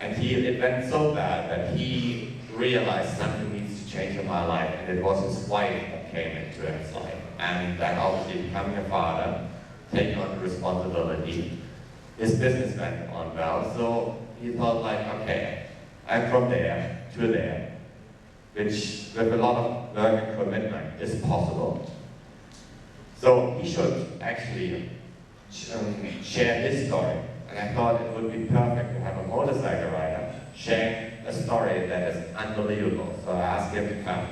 And it went so bad that he realized something needs to change in my life, and it was his wife that came into his life. And then obviously becoming a father, taking on the responsibility. His business went on well, so he thought like, okay, I'm from there to there, which with a lot of work and commitment is possible. So he should actually share his story. And I thought it would be perfect to have a motorcycle rider sharing a story that is unbelievable. So I asked him to come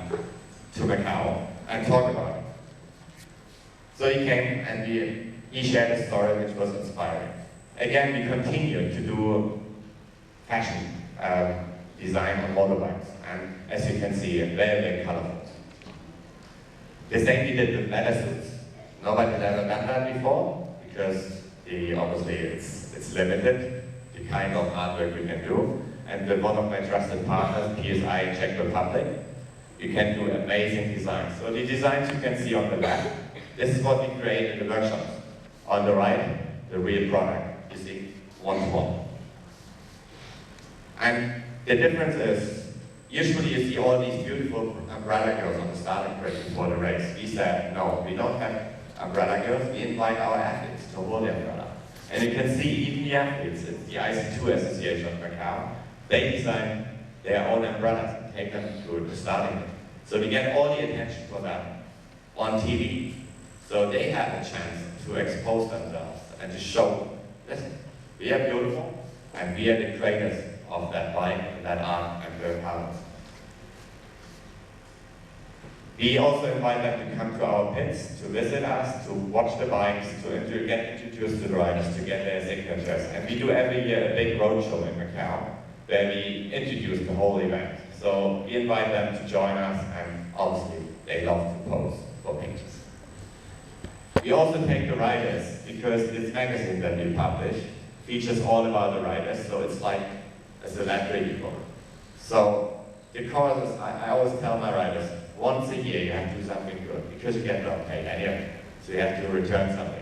to Macau and talk about it. So he came and he shared a story which was inspiring. Again, we continued to do fashion design on motorbikes. And as you can see, very, very colorful. The same we did with leather suits. Nobody had ever done that before because obviously it's limited, the kind of artwork we can do. And with one of my trusted partners, PSI in Czech Republic, you can do amazing designs. So the designs you can see on the left, this is what we create in the workshops. On the right, the real product. You see, one-to-one. And the difference is, usually you see all these beautiful umbrella girls on the starting grid before the race. We said, no, we don't have umbrella girls, we invite our athletes to hold the umbrella. And you can see even the athletes, it's the IC2 Association of Macau, they design their own umbrellas and take them to the starting grid. So we get all the attention for them on TV. So they have a chance to expose themselves and to show, listen, we are beautiful and we are the creators of that bike and that art and their talents. We also invite them to come to our pits, to visit us, to watch the bikes, to get introduced to the riders, to get their signatures. And we do every year a big roadshow in Macau, where we introduce the whole event. So we invite them to join us, and obviously they love to pose for pictures. We also take the riders, because this magazine that we publish features all about the riders, so it's like a celebrity book. So the causes, I always tell my riders, once a year you have to do something good, because you get not paid anyway, so you have to return something.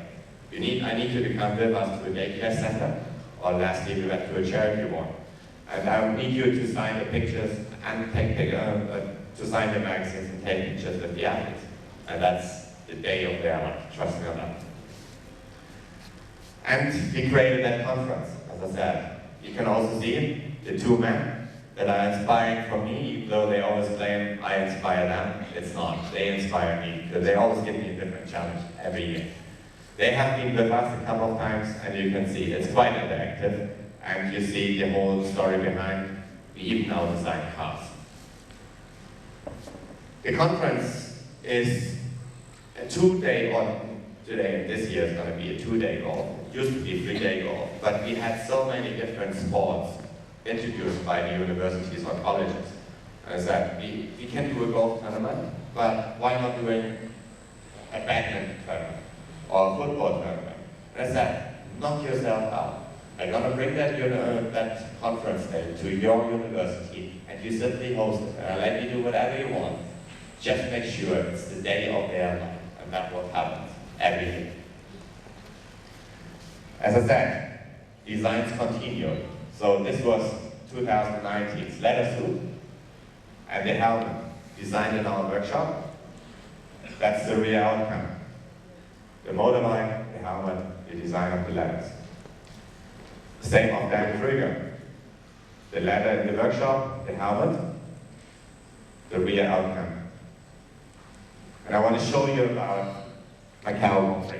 I need you to come with us to a daycare center, or last year we went to a charity walk. And I need you to sign the pictures and to sign the magazines and take pictures with the athletes. And that's the day of their life, trust me on that. And we created that conference, as I said. You can also see the two men that are inspiring for me, even though they always claim I inspire them. It's not. They inspire me, because they always give me a different challenge every year. They have been with us a couple of times, and you can see it's quite interactive, and you see the whole story behind. We even now design cars. The conference is a 2-day, or today, this year is going to be a 2-day golf. It used to be a 3-day golf, but we had so many different sports introduced by the universities or colleges. And I said, we can do a golf tournament, but why not doing a badminton tournament or a football tournament? And I said, knock yourself out. I'm going to bring that conference day to your university, and you simply host it. And I'll let you do whatever you want. Just make sure it's the day of their life, and that's what happens every year. As I said, designs continue. So this was 2019's leather suit and the helmet designed in our workshop. That's the real outcome. The motorbike, the helmet, the design of the leathers. Same of the trigger. The leather in the workshop, the helmet, the real outcome. And I want to show you about Macau Grand Prix.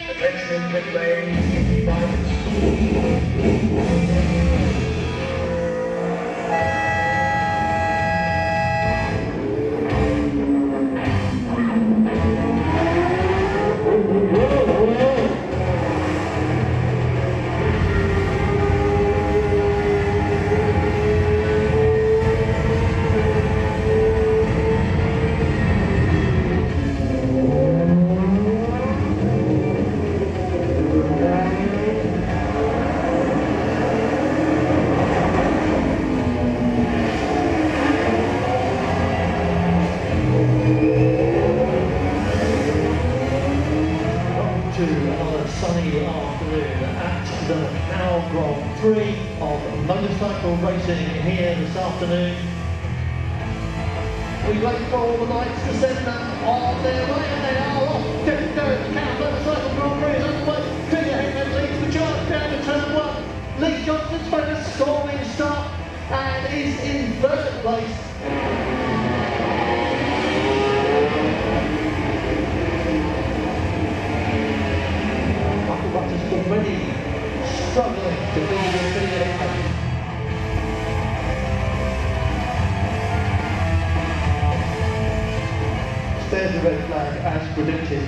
Attention, pit lane, the Macau Grand Prix of motorcycle racing here this afternoon. We wait for all the lights to send them on their way, and they are off. There we go, the Macau Motorcycle Grand Prix is underway. Clear ahead leads the charge down to turn 1. Lee Johnson's made a storming start and is in third place. Already struggling to be the There's the red flag as predicted.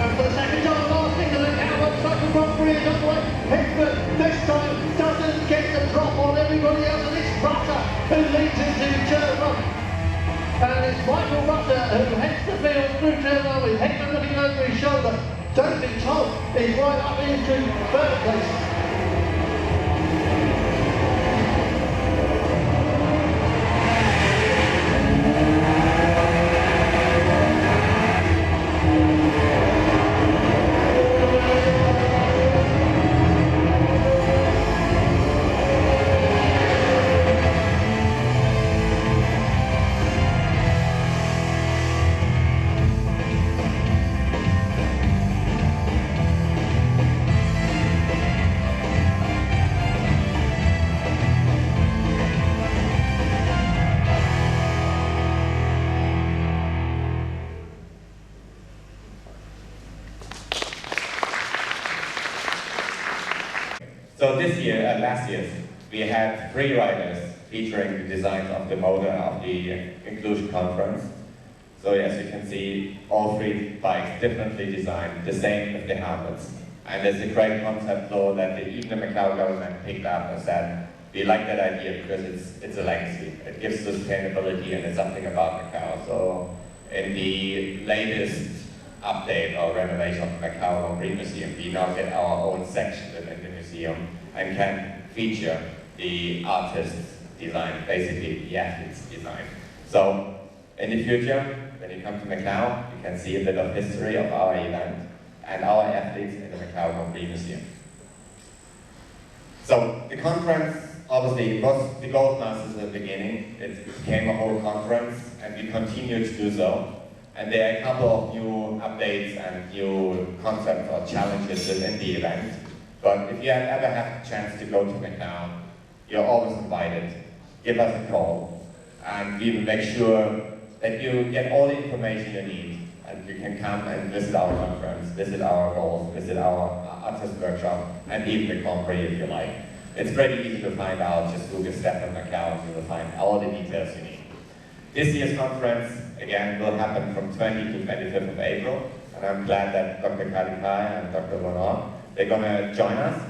And for the second time last thing, the Macau Motorcycle Grand Prix is underway. Hitchman this time doesn't get the drop on everybody else, and it's Rutter who leads into turn 1. And it's Michael Rutter who heads the field through turn 1 with Hickman looking over his shoulder. Toby Todd is right up into third place. So this year, last year, we had 3 riders featuring the designs of the motor of the Inclusion Conference. So as you can see, all 3 bikes differently designed, the same with the helmets. And it's a great concept though that even the Macau government picked up and said, we like that idea because it's a legacy. It gives sustainability and it's something about Macau. So in the latest update or renovation of the Macau Grand Prix Museum, we now get our own section within the museum and can feature the artist's design, basically the athlete's design. So in the future, when you come to Macau, you can see a bit of history of our event and our athletes in the Macau Grand Prix Museum. So the conference obviously was the Gold Masters at the beginning. It became a whole conference and we continue to do so. And there are a couple of new updates and new concepts or challenges within the event. But if you have ever had a chance to go to Macau, you're always invited. Give us a call and we will make sure that you get all the information you need and you can come and visit our conference, visit our goals, visit our artist workshop, and even the Grand Prix if you like. It's pretty easy to find out, just Google Stefan Macau and you will find all the details you need. This year's conference, again, will happen from 20 to 25th of April, and I'm glad that Dr. Kalikai and Dr. Bonan, they're going to join us,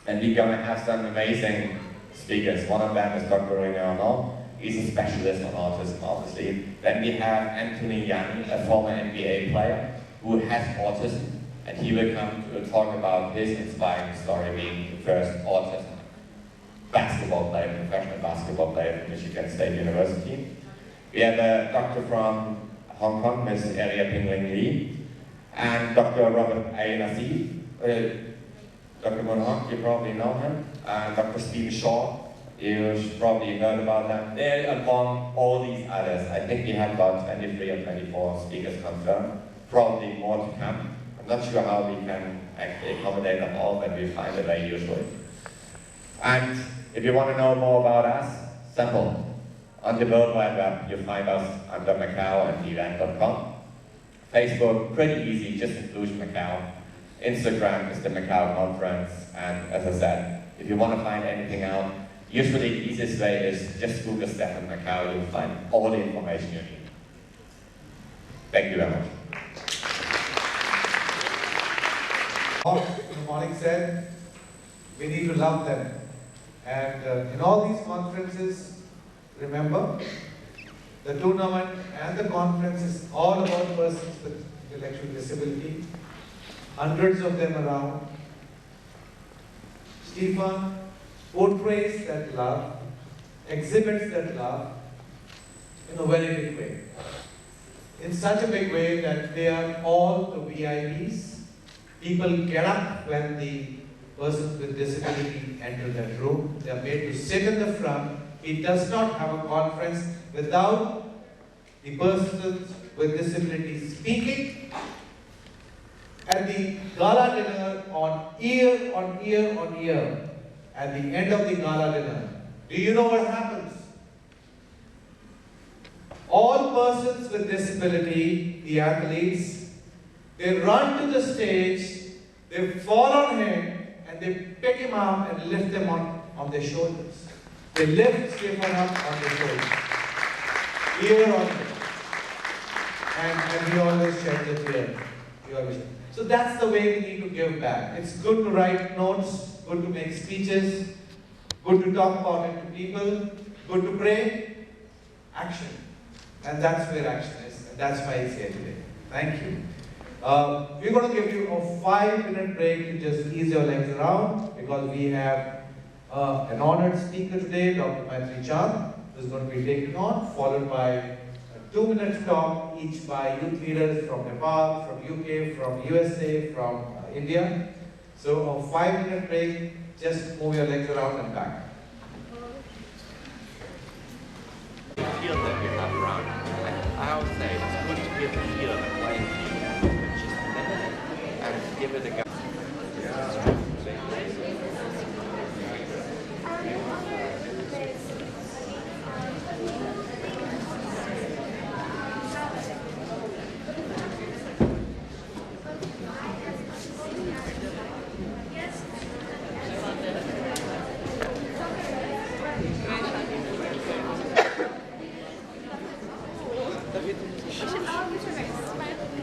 and we're going to have some amazing speakers. One of them is Dr. René. He's a specialist on autism, obviously. Then we have Anthony Yang, a former NBA player who has autism, and he will come to talk about his inspiring story being the first autism basketball player, professional basketball player at Michigan State University. We have a doctor from Hong Kong, Ms. Aria Pingling Lee, and Dr. Robert A. Nassif. Dr. Bonan, you probably know him, and Dr. Stephen Shaw. You've probably heard about them. They're among all these others. I think we have about 23 or 24 speakers confirmed. Probably more to come. I'm not sure how we can actually accommodate them all, but we find a way usually. And if you want to know more about us, simple. On the World Wide Web, you'll find us under Macau and event.com. Facebook, pretty easy, just include Macau. Instagram is the Macau conference, and as I said, if you want to find anything out, usually the easiest way is just Google Stefan Macau, you'll find all the information you need. Thank you very much. The morning said, we need to love them. And in all these conferences, remember, the tournament and the conference is all about persons with intellectual disability. Hundreds of them around. Stefan portrays that love, exhibits that love in a very big way. In such a big way that they are all the VIPs. People get up when the persons with disability enter that room. They are made to sit in the front. He does not have a conference without the persons with disabilities speaking. At the gala dinner on year on year on year, at the end of the gala dinner, do you know what happens? All persons with disability, the athletes, they run to the stage, they fall on him, and they pick him up and lift him on their shoulders. They lift Stefan up on their shoulders. Year on year. And he always sheds a tear. He always sheds. So that's the way we need to give back. It's good to write notes, good to make speeches, good to talk about it to people, good to pray. Action. And that's where action is. And that's why it's here today. Thank you. We're going to give you a 5-minute break to just ease your legs around because we have an honored speaker today, Dr. Maitri Chand, who's going to be taken on, followed by a 2-minute talk each by youth leaders from Nepal, from UK, from USA, from India. So a 5-minute break, just move your legs around and back. The field that we have around, I always say it's good to give the field a playing field, just and give it a go.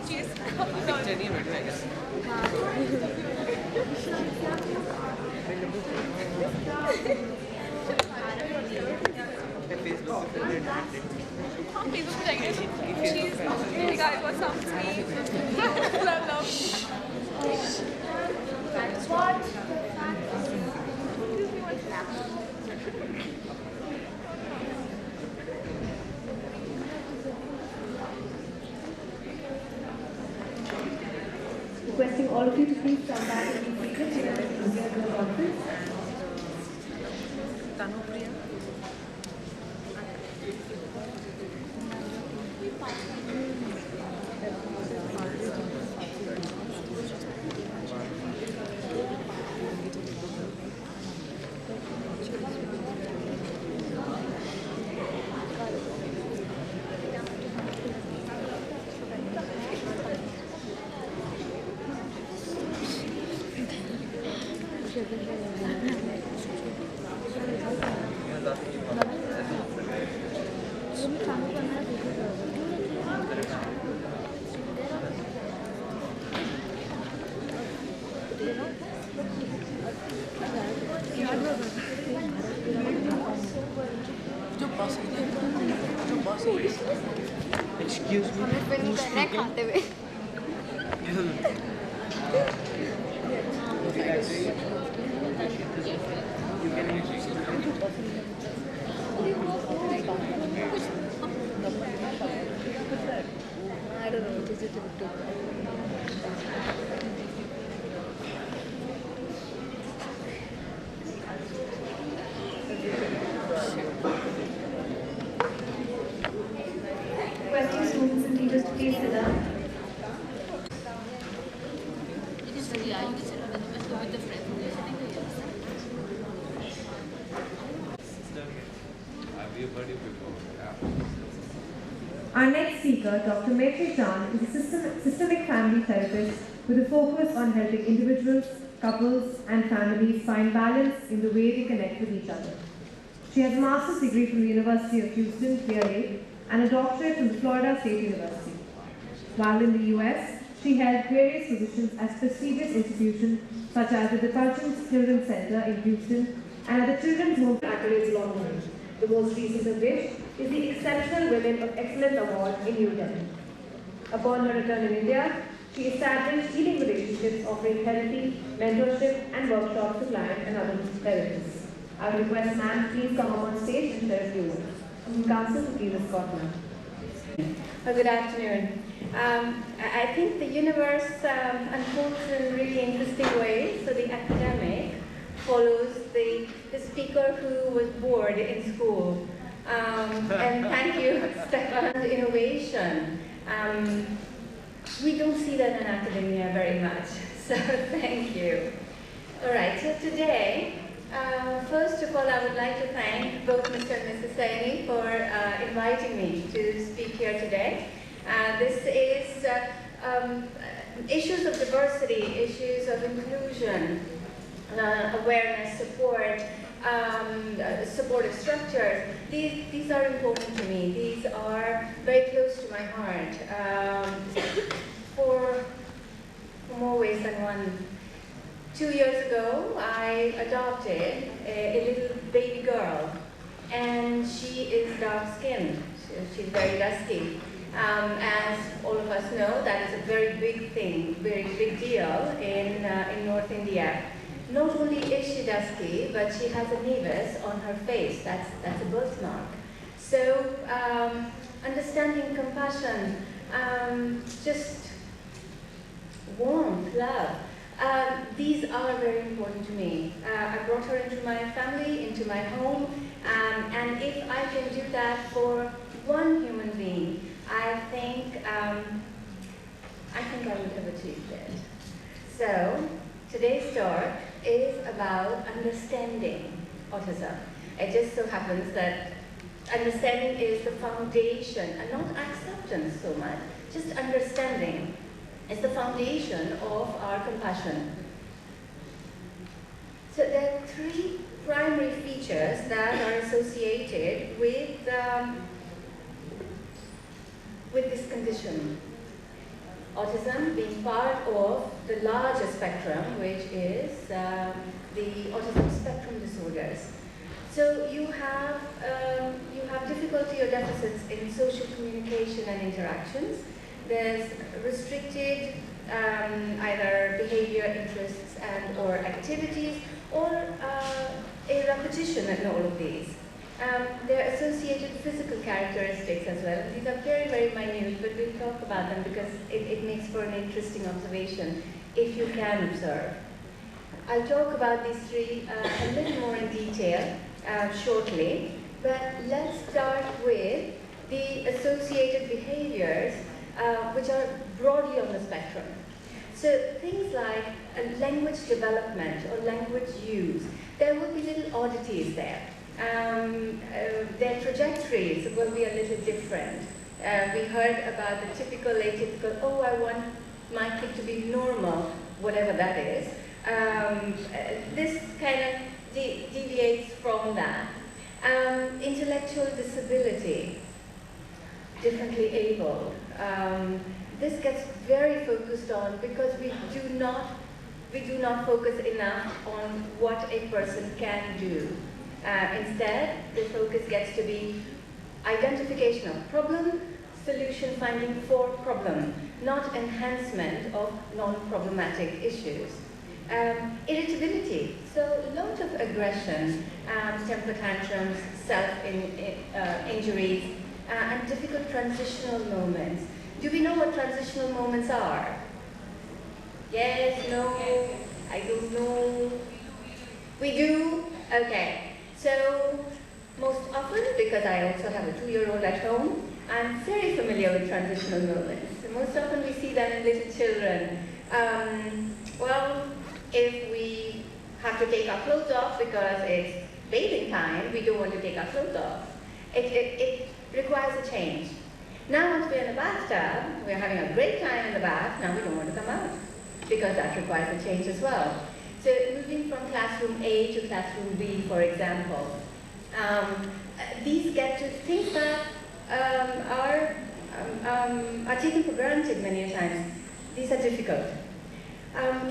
Cheers. all of you to please come back and be seated to the conference. Excuse me. I don't know, digital too. Requesting students and teachers to please sit down. Our next speaker, Dr. Maitri Chan, is a systemic family therapist with a focus on helping individuals, couples, and families find balance in the way they connect with each other. She has a master's degree from the University of Houston, Clear Lake, and a doctorate from the Florida State University. While in the US, she held various positions at prestigious institutions such as the Department Children's Center in Houston and at the Children's Home accolades along the way, the most recent of which is the Exceptional Women of Excellence Award in New Delhi. Upon her return in India, she established healing relationships offering therapy, mentorship, and workshops to clients and other therapists. I would request ma'am please come up on stage and share a few words. Council to please escort ma'am. Good afternoon. I think the universe unfolds in really interesting ways. So the academic follows the speaker who was bored in school. And thank you, Stefan, innovation. We don't see that in academia very much, so thank you. All right, so today, first of all, I would like to thank both Mr. and Mrs. Saini for inviting me to speak here today. This is issues of diversity, issues of inclusion, awareness, support, supportive structures. These are important to me. These are very close to my heart for more ways than one. 2 years ago, I adopted a little baby girl, and she is dark-skinned. She's very dusky. As all of us know, that is a very big thing, very big deal in North India. Not only is she dusky, but she has a nevus on her face. That's a birthmark. So understanding, compassion, just warmth, love. These are very important to me. I brought her into my family, into my home, and if I can do that for one human being, I think I would have achieved it. So today's talk is about understanding autism. It just so happens that understanding is the foundation, and not acceptance so much, just understanding is the foundation of our compassion. So there are three primary features that are associated with this condition. Autism being part of the larger spectrum, which is the Autism Spectrum Disorders. So you have difficulty or deficits in social communication and interactions. There's restricted either behavior, interests, and or activities, or a repetition in all of these. There are associated physical characteristics as well. These are very, very minute, but we'll talk about them because it makes for an interesting observation. if you can observe. I'll talk about these three a little more in detail shortly, but let's start with the associated behaviors which are broadly on the spectrum. So things like language development or language use, there will be little oddities there. Their trajectories will be a little different. We heard about the typical, atypical, oh, I want my kid to be normal, whatever that is. This kind of deviates from that. Intellectual disability, differently abled. This gets very focused on because we do not focus enough on what a person can do. Instead, the focus gets to be identification of problem, solution finding for problem, not enhancement of non-problematic issues. Irritability, so lots of aggression, temper tantrums, self-injuries, and difficult transitional moments. Do we know what transitional moments are? Yes, no, I don't know. We do? Okay. So, most often, because I also have a 2-year-old at home, I'm very familiar with transitional moments. Most often we see them in little children. Well, if we have to take our clothes off because it's bathing time, we don't want to take our clothes off. It requires a change. Now once we're in the bathtub, we're having a great time in the bath, now we don't want to come out because that requires a change as well. So moving from classroom A to classroom B, for example, these get to things that are taken for granted many times. These are difficult.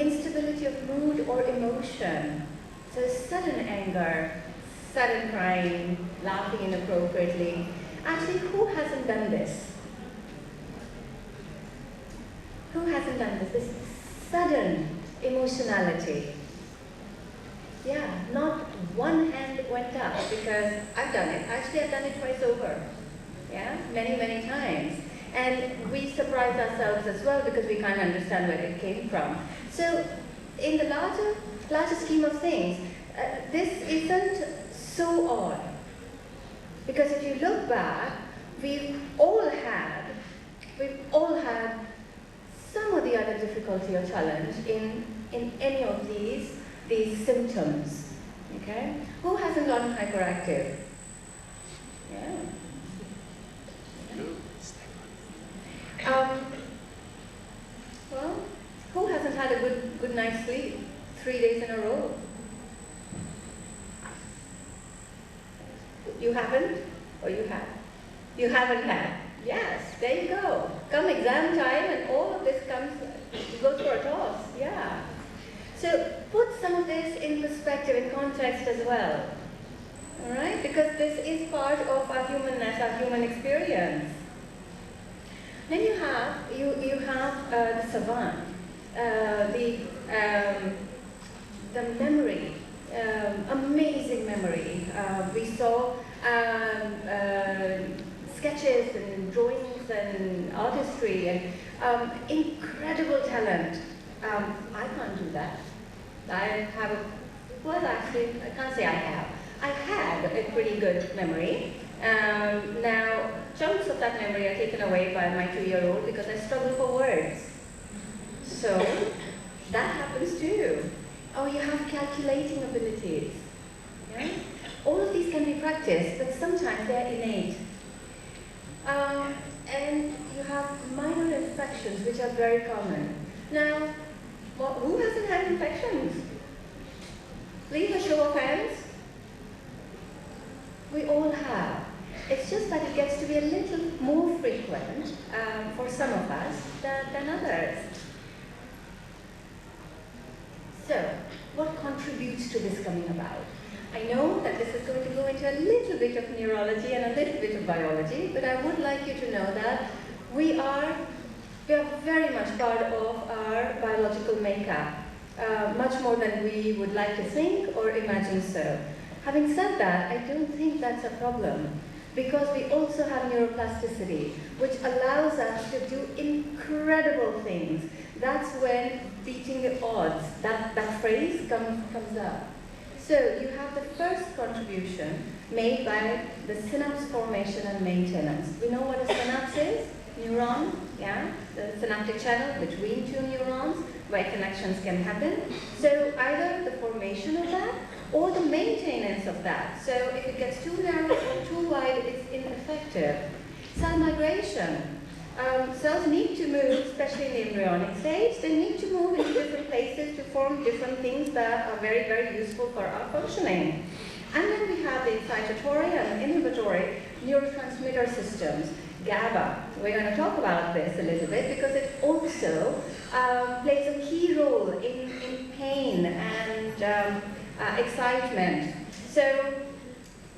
Instability of mood or emotion. So sudden anger, sudden crying, laughing inappropriately. Actually, who hasn't done this? Who hasn't done this? This sudden emotionality. Yeah, not one hand went up because I've done it. Actually, I've done it twice over. Yeah, many, many times. And we surprise ourselves as well because we can't understand where it came from. So, in the larger scheme of things, this isn't so odd. Because if you look back, we've all had some or the other difficulty or challenge in any of these symptoms. Okay? Who hasn't gotten hyperactive? Yeah. Well, who hasn't had a good night's sleep 3 days in a row? You haven't? Or you have? You haven't had? Yes, there you go. Come exam time and all of this goes for a toss. Yeah. So put some of this in perspective, in context as well. All right? Because this is part of our humanness, our human experience. Then you have the savant, the memory, amazing memory. We saw sketches and drawings and artistry and incredible talent. I can't do that. I can't say I have. I had a pretty good memory. Now, chunks of that memory are taken away by my 2-year-old because I struggle for words. So, that happens too. Oh, you have calculating abilities. Yeah? All of these can be practiced, but sometimes they're innate. And you have minor infections, which are very common. Now, who hasn't had infections? Please, a show of hands. We all have. It's just that it gets to be a little more frequent for some of us than others. So, what contributes to this coming about? I know that this is going to go into a little bit of neurology and a little bit of biology, but I would like you to know that we are very much part of our biological makeup, much more than we would like to think or imagine so. Having said that, I don't think that's a problem, because we also have neuroplasticity, which allows us to do incredible things. that's when beating the odds, that phrase comes up. So you have the first contribution made by the synapse formation and maintenance. We know what a synapse is? Neuron, yeah? The synaptic channel between two neurons where connections can happen. So either the formation of that or the maintenance of that. So if it gets too narrow or too wide, it's ineffective. Cell migration. Cells need to move, especially in the embryonic stage. They need to move into different places to form different things that are very, very useful for our functioning. And then we have the excitatory and inhibitory neurotransmitter systems. GABA. We're going to talk about this a little bit because it also plays a key role in pain and excitement. So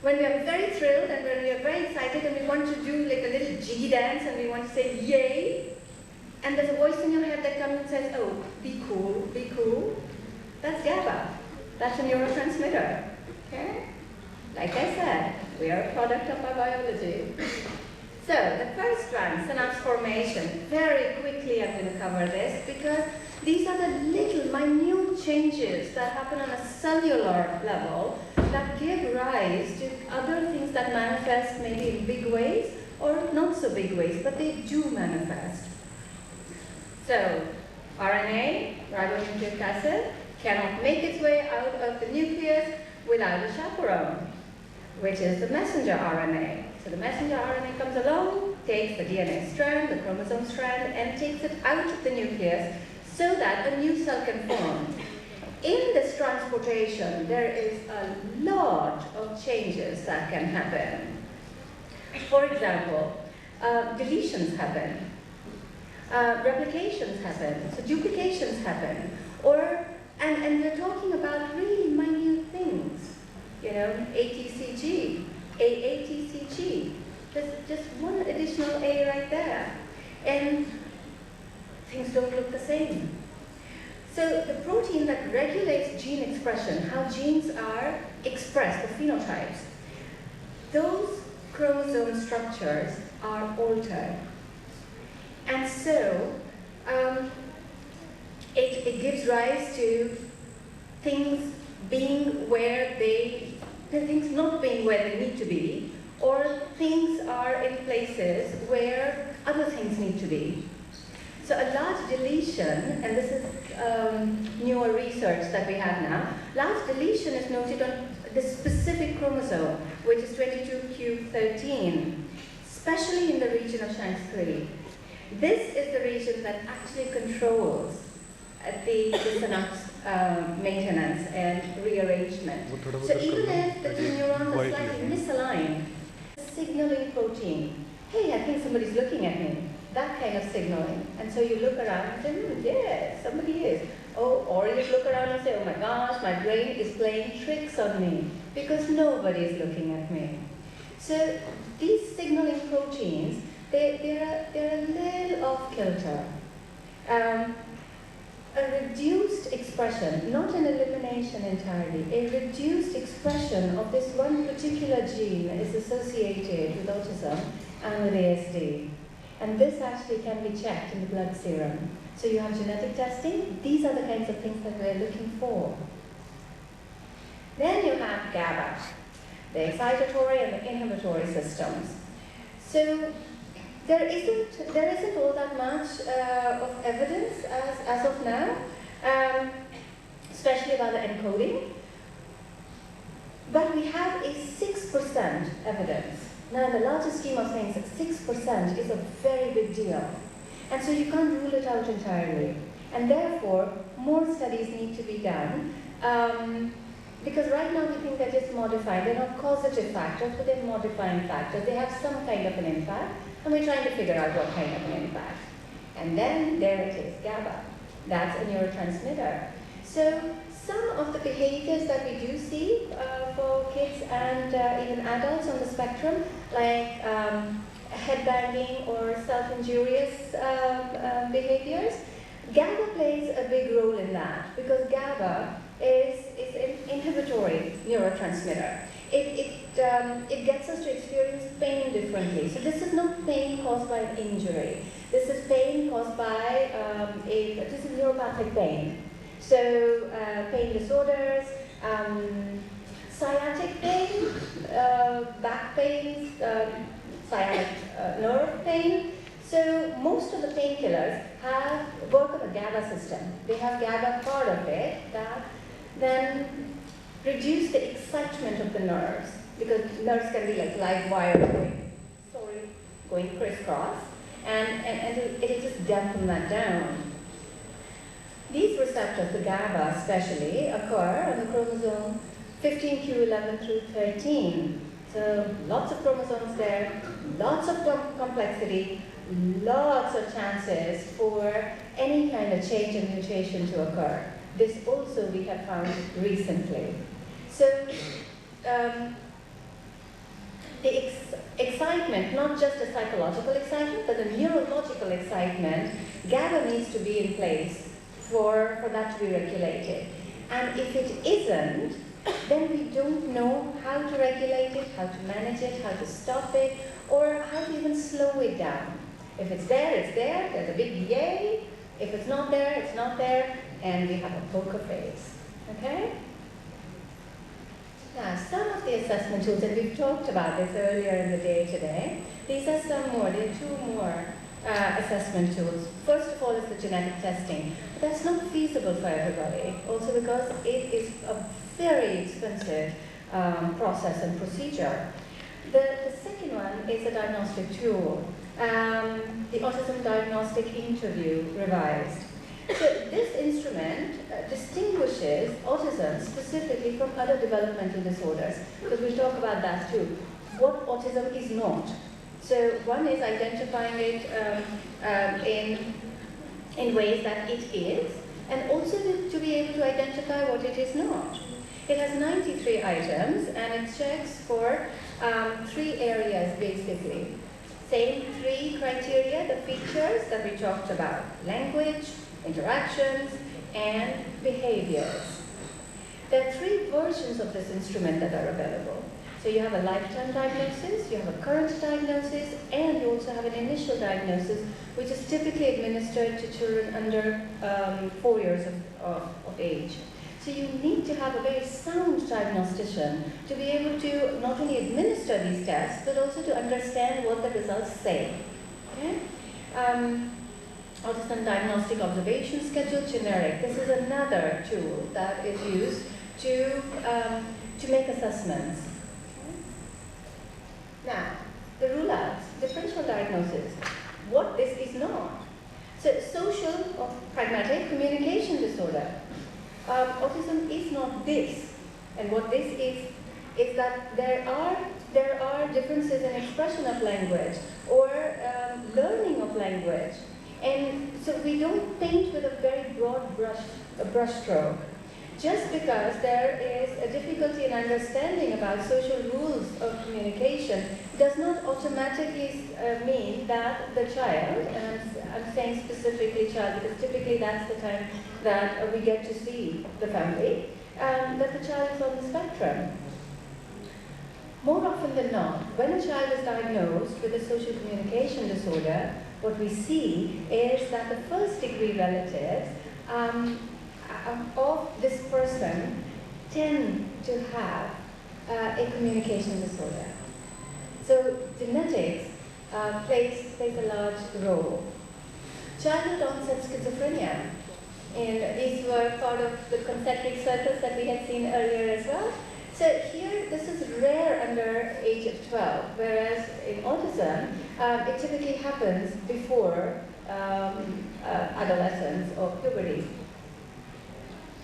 when we are very thrilled and when we are very excited and we want to do like a little jiggy dance and we want to say yay, and there's a voice in your head that comes and says, oh, be cool, be cool. That's GABA. That's a neurotransmitter. Okay? Like I said, we are a product of our biology. So the first one, synapse formation. Very quickly I'm going to cover this because these are the little minute changes that happen on a cellular level that give rise to other things that manifest maybe in big ways or not so big ways, but they do manifest. So RNA, ribonucleic acid, cannot make its way out of the nucleus without a chaperone, which is the messenger RNA. So the messenger RNA comes along, takes the DNA strand, the chromosome strand, and takes it out of the nucleus so that a new cell can form. In this transportation, there is a lot of changes that can happen. For example, deletions happen, replications happen, so duplications happen, and we're talking about really minute things, you know, ATCG, AATCG, there's just one additional A right there, and things don't look the same. So the protein that regulates gene expression, how genes are expressed, the phenotypes, those chromosome structures are altered. And so it gives rise to things being where things not being where they need to be, or things are in places where other things need to be. So a large deletion, and this is newer research that we have now, large deletion is noted on the specific chromosome, which is 22q13, especially in the region of Shanks 3. This is the region that actually controls the synapse maintenance and rearrangement. So even if the two neurons are slightly misaligned, signaling protein, hey, I think somebody's looking at me. That kind of signaling. And so you look around and say, yes, somebody is. Oh, or you look around and say, oh my gosh, my brain is playing tricks on me because nobody is looking at me. So these signaling proteins, they're a little off kilter. A reduced expression, not an elimination entirely, a reduced expression of this one particular gene is associated with autism and with ASD. And this actually can be checked in the blood serum. So you have genetic testing. These are the kinds of things that we're looking for. Then you have GABA, the excitatory and the inhibitory systems. So there isn't all that much of evidence as of now, especially about the encoding. But we have a 6% evidence. Now, in the larger scheme of things, 6% is a very big deal. And so you can't rule it out entirely. And therefore, more studies need to be done. Because right now we think they're just modifying. They're not causative factors, but they're modifying factors. They have some kind of an impact, and we're trying to figure out what kind of an impact. And then there it is, GABA. That's a neurotransmitter. So some of the behaviors that we do see for kids and even adults on the spectrum, like headbanging or self-injurious behaviors, GABA plays a big role in that because GABA is an inhibitory neurotransmitter. It it gets us to experience pain differently. So this is not pain caused by an injury. This is pain caused by this is neuropathic pain. So pain disorders, sciatic pain, back pain, sciatic nerve pain. So most of the painkillers work on the GABA system. They have GABA part of it that then reduce the excitement of the nerves, because nerves can be like live wires going crisscross, and it'll just dampen that down. These receptors, the GABA especially, occur on the chromosome 15q11 through 13. So lots of chromosomes there, lots of complexity, lots of chances for any kind of change and mutation to occur. This also we have found recently. So the excitement, not just a psychological excitement, but a neurological excitement, GABA needs to be in place for that to be regulated. And if it isn't, then we don't know how to regulate it, how to manage it, how to stop it, or how to even slow it down. If it's there, it's there, there's a big yay. If it's not there, it's not there, and we have a poker face, okay? Now, some of the assessment tools, and we've talked about this earlier in the day today, these are some more, there are two more assessment tools. First of all is the genetic testing. But that's not feasible for everybody, also because it is a very expensive process and procedure. The second one is a diagnostic tool, the Autism Diagnostic Interview revised. So this instrument distinguishes autism specifically from other developmental disorders, because we'll talk about that too. What autism is not. So one is identifying it in ways that it is, and also to be able to identify what it is not. It has 93 items, and it checks for 3 areas basically. Same 3 criteria, the features that we talked about: language, interactions, and behaviors. There are 3 versions of this instrument that are available. So you have a lifetime diagnosis, you have a current diagnosis, and you also have an initial diagnosis, which is typically administered to children under 4 years of age. So you need to have a very sound diagnostician to be able to not only administer these tests, but also to understand what the results say. Okay? Autism Diagnostic Observation Schedule Generic. This is another tool that is used to make assessments. Now, the rule-outs, differential diagnosis, what this is not. So, social or pragmatic communication disorder. Autism is not this, and what this is that there are differences in expression of language or learning of language, and so we don't paint with a very broad brushstroke. Just because there is a difficulty in understanding about social rules of communication does not automatically mean that the child, and I'm saying specifically child because typically that's the time that we get to see the family, that the child is on the spectrum. More often than not, when a child is diagnosed with a social communication disorder, what we see is that the first-degree relatives of this person tend to have a communication disorder. So genetics plays a large role. Childhood onset schizophrenia, and these were part of the concentric circles that we had seen earlier as well. So here, this is rare under age of 12, whereas in autism, it typically happens before adolescence or puberty.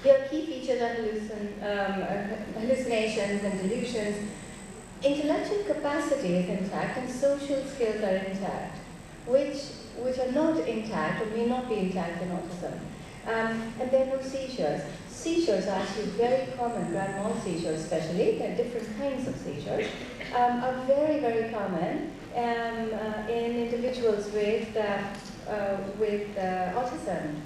Here, key features are hallucinations and delusions. Intellectual capacity is intact and social skills are intact, which are not intact or may not be intact in autism. And there are no seizures. Seizures are actually very common, grand mal seizures especially, there are different kinds of seizures, are very, very common in individuals with autism.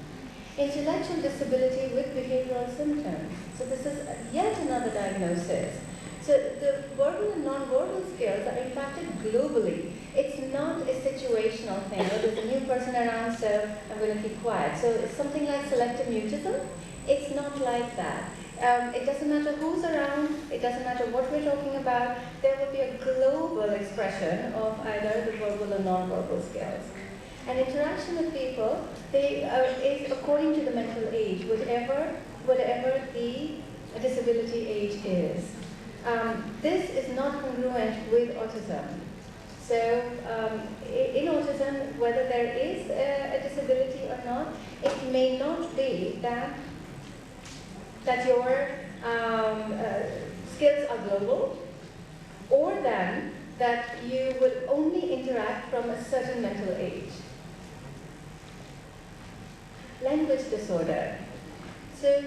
Intellectual disability with behavioral symptoms. So this is yet another diagnosis. So the verbal and non-verbal skills are impacted globally. It's not a situational thing. Oh, there's a new person around, so I'm going to keep quiet. So it's something like selective mutism. It's not like that. It doesn't matter who's around, it doesn't matter what we're talking about, there will be a global expression of either the verbal or non-verbal skills. And interaction with people is according to the mental age, whatever the disability age is. This is not congruent with autism. So in autism, whether there is a disability or not, it may not be that your skills are global, or then that you will only interact from a certain mental age. Language disorder. So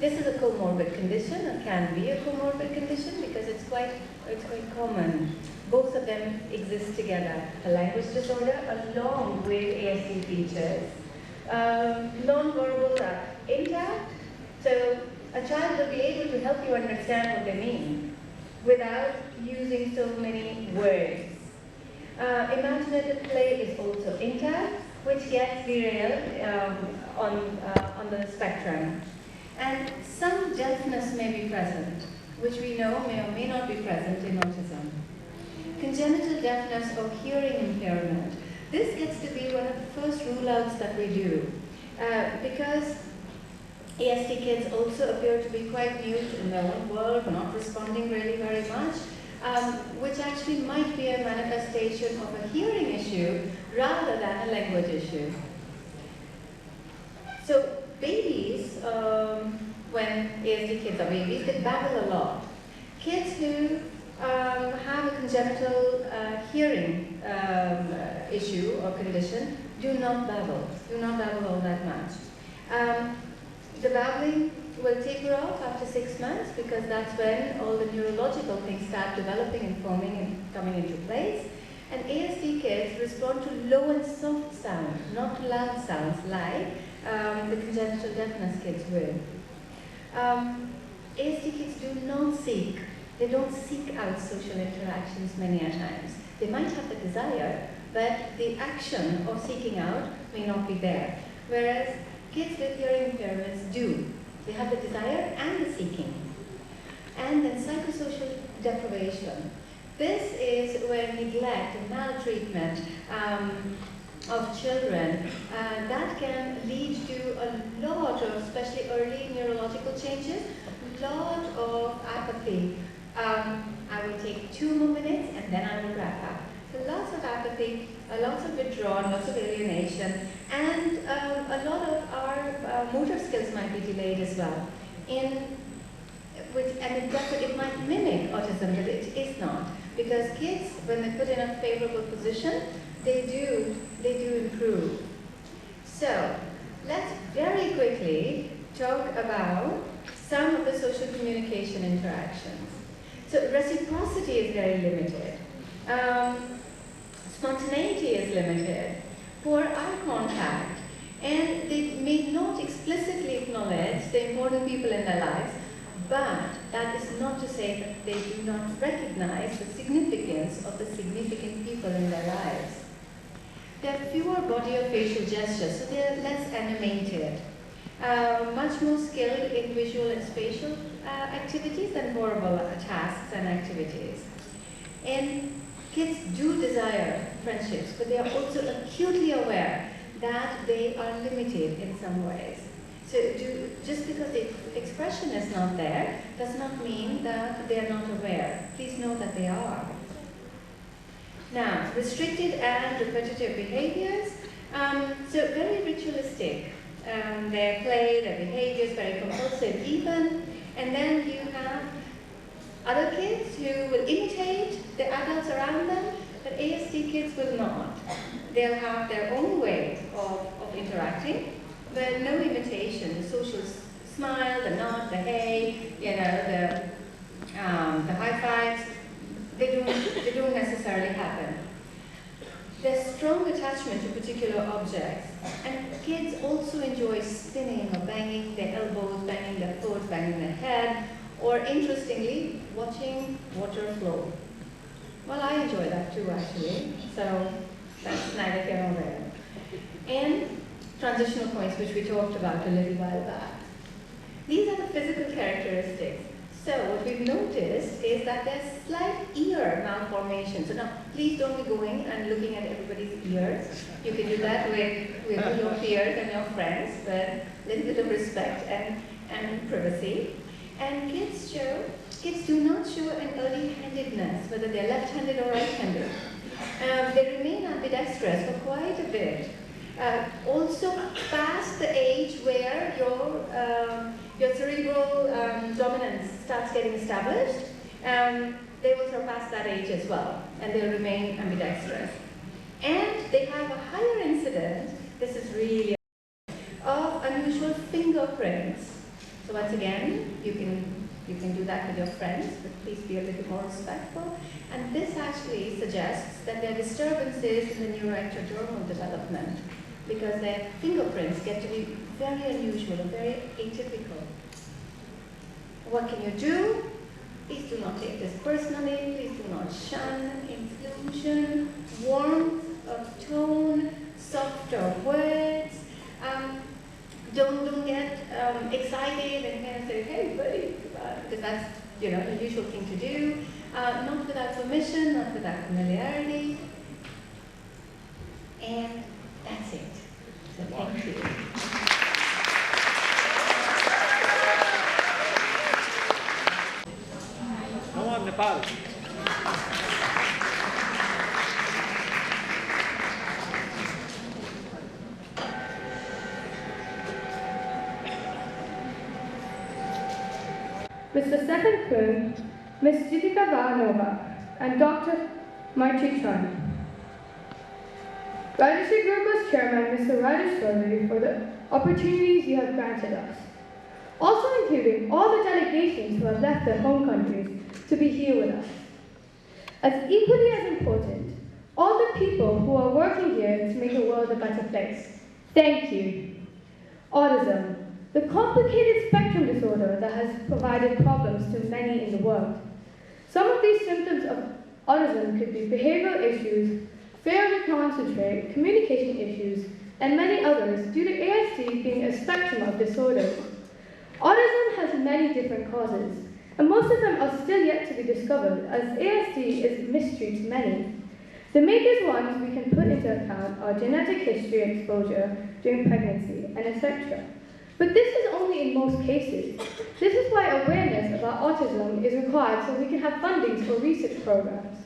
this is a comorbid condition, or can be a comorbid condition, because it's quite common. Both of them exist together. A language disorder along with ASD features. Non-verbals are intact, so a child will be able to help you understand what they mean without using so many words. Imaginative play is also intact, which gets derailed on the spectrum. And some deafness may be present, which we know may or may not be present in autism. Congenital deafness or hearing impairment. This gets to be one of the first rule-outs that we do, because ASD kids also appear to be quite mute in their own world, not responding really very much, which actually might be a manifestation of a hearing issue rather than a language issue. So babies, when ASD kids are babies, they babble a lot. Kids who have a congenital hearing issue or condition do not babble all that much. The babbling will taper off after 6 months, because that's when all the neurological things start developing and forming and coming into place. And ASD kids respond to low and soft sound, not loud sounds like the congenital deafness kids will. ASD kids do not seek. They don't seek out social interactions many a times. They might have the desire, but the action of seeking out may not be there. Whereas kids with hearing impairments do. They have the desire and the seeking. And then psychosocial deprivation. This is where neglect and maltreatment of children, that can lead to a lot of, especially early neurological changes, a lot of apathy. I will take 2 more minutes and then I will wrap up. So lots of apathy, lots of withdrawal, lots of alienation, and a lot of our motor skills might be delayed as well. And it might mimic autism, but it is not. Because kids, when they're put in a favorable position, they do improve. So let's very quickly talk about some of the social communication interactions. So reciprocity is very limited. Spontaneity is limited. Poor eye contact. And they may not explicitly acknowledge the important people in their lives, but that is not to say that they do not recognize the significance of the significant people in their lives. They have fewer body or facial gestures, so they are less animated. Much more skilled in visual and spatial activities than verbal tasks and activities. And kids do desire friendships, but they are also acutely aware that they are limited in some ways. So just because the expression is not there does not mean that they are not aware. Please know that they are. Now, restricted and repetitive behaviors. So very ritualistic. Their play, their behaviors, very compulsive even. And then you have other kids who will imitate the adults around them, but ASD kids will not. They'll have their own way of interacting, but no imitation. The social smile, the nod, the hey, the high fives, they don't necessarily happen. There's strong attachment to particular objects, and kids also enjoy spinning or banging their elbows, banging their foot, banging their head, or interestingly watching water flow. Well, I enjoy that too, actually, so that's neither here nor there. And transitional points, which we talked about a little while back. These are the physical characteristics. So what we've noticed is that there's slight ear malformation. So now, please don't be going and looking at everybody's ears. You can do that with your peers and your friends, but a little bit of respect and privacy. And kids do not show an early-handedness, whether they're left-handed or right-handed. They remain ambidextrous for quite a bit. Also past the age where your cerebral dominance starts getting established, they will surpass that age as well, and they'll remain ambidextrous. And they have a higher incidence, this is really, of unusual fingerprints. So once again, you can do that with your friends, but please be a little more respectful. And this actually suggests that there are disturbances in the neuroectodermal development, because their fingerprints get to be very unusual and very atypical. What can you do? Please do not take this personally. Please do not shun inclusion, warmth of tone, softer words. Don't get excited and kind of say, hey, buddy, because that's the usual thing to do. Not without permission, not without familiarity. And that's it. So thank you. Come on, Nepal. Mr. Stefan Kuhn, Ms. Jitika Vahanova, and Dr. Maitri Chand. Rajashri Group Chairman, Mr. Rajesh Chaudhary, for the opportunities you have granted us. Also including all the delegations who have left their home countries to be here with us. As equally as important, all the people who are working here to make the world a better place. Thank you. Autism, the complicated spectrum disorder that has provided problems to many in the world. Some of these symptoms of autism could be behavioral issues, failure to concentrate, communication issues, and many others due to ASD being a spectrum of disorders. Autism has many different causes, and most of them are still yet to be discovered, as ASD is mystery to many. The major ones we can put into account are genetic history exposure during pregnancy, and etc. But this is only in most cases. This is why awareness about autism is required so we can have fundings for research programs.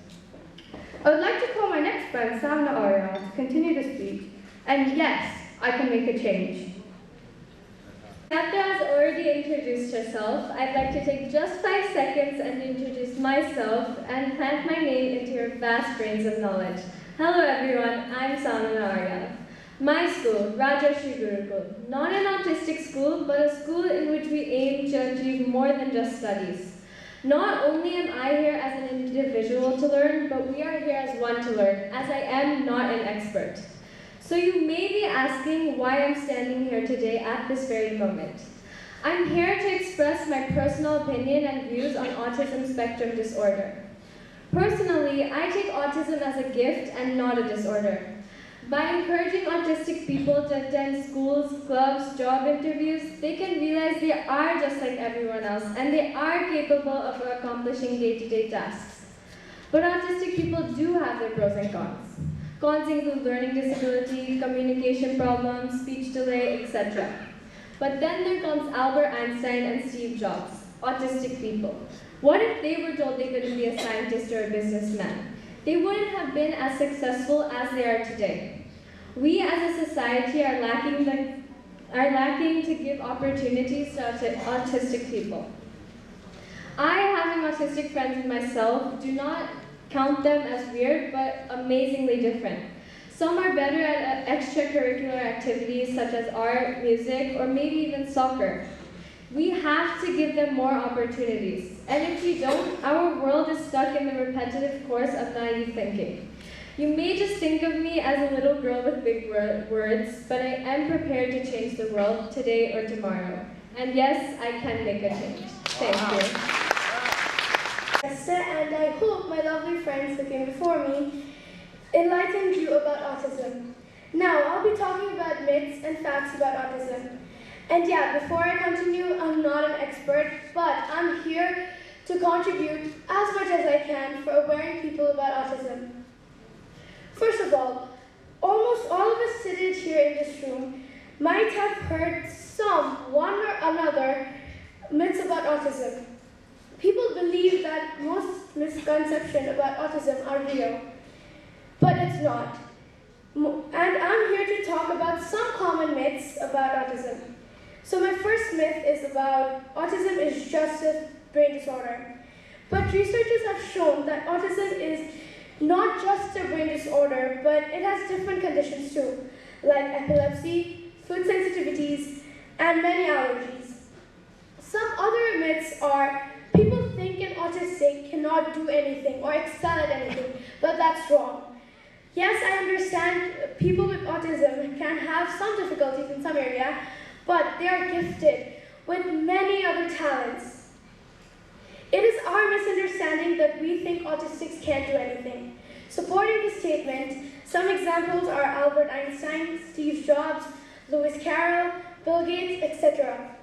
I would like to call my next friend, Samna Arya, to continue the speech, and yes, I can make a change. After has already introduced herself, I'd like to take just 5 seconds and introduce myself and plant my name into your vast brains of knowledge. Hello everyone, I'm Samna Arya. My school, Rajashri Gurukul, not an autistic school, but a school in which we aim to achieve more than just studies. Not only am I here as an individual to learn, but we are here as one to learn, as I am not an expert. So you may be asking why I'm standing here today at this very moment. I'm here to express my personal opinion and views on autism spectrum disorder. Personally, I take autism as a gift and not a disorder. By encouraging autistic people to attend schools, clubs, job interviews, they can realize they are just like everyone else and they are capable of accomplishing day-to-day tasks. But autistic people do have their pros and cons. Cons include learning disability, communication problems, speech delay, etc. But then there comes Albert Einstein and Steve Jobs, autistic people. What if they were told they couldn't be a scientist or a businessman? They wouldn't have been as successful as they are today. We as a society are lacking to give opportunities to autistic people. I, having autistic friends myself, do not count them as weird, but amazingly different. Some are better at extracurricular activities such as art, music, or maybe even soccer. We have to give them more opportunities. And if we don't, our world is stuck in the repetitive course of naive thinking. You may just think of me as a little girl with big words, but I am prepared to change the world today or tomorrow. And yes, I can make a change. Thank you. And I hope my lovely friends who came before me enlightened you about autism. Now, I'll be talking about myths and facts about autism. And yeah, before I continue, I'm not an expert, but I'm here to contribute as much as I can for awareing people about autism. First of all, almost all of us seated here in this room might have heard one or another myths about autism. People believe that most misconceptions about autism are real, but it's not. And I'm here to talk about some common myths about autism. So my first myth is about autism is just a brain disorder. But researchers have shown that autism is not just a brain disorder, but it has different conditions too, like epilepsy, food sensitivities, and many allergies. Some other myths are people think an autistic cannot do anything or excel at anything, but that's wrong. Yes, I understand people with autism can have some difficulties in some area, but they are gifted with many other talents. It is our misunderstanding that we think autistics can't do anything. Supporting this statement, some examples are Albert Einstein, Steve Jobs, Lewis Carroll, Bill Gates, etc.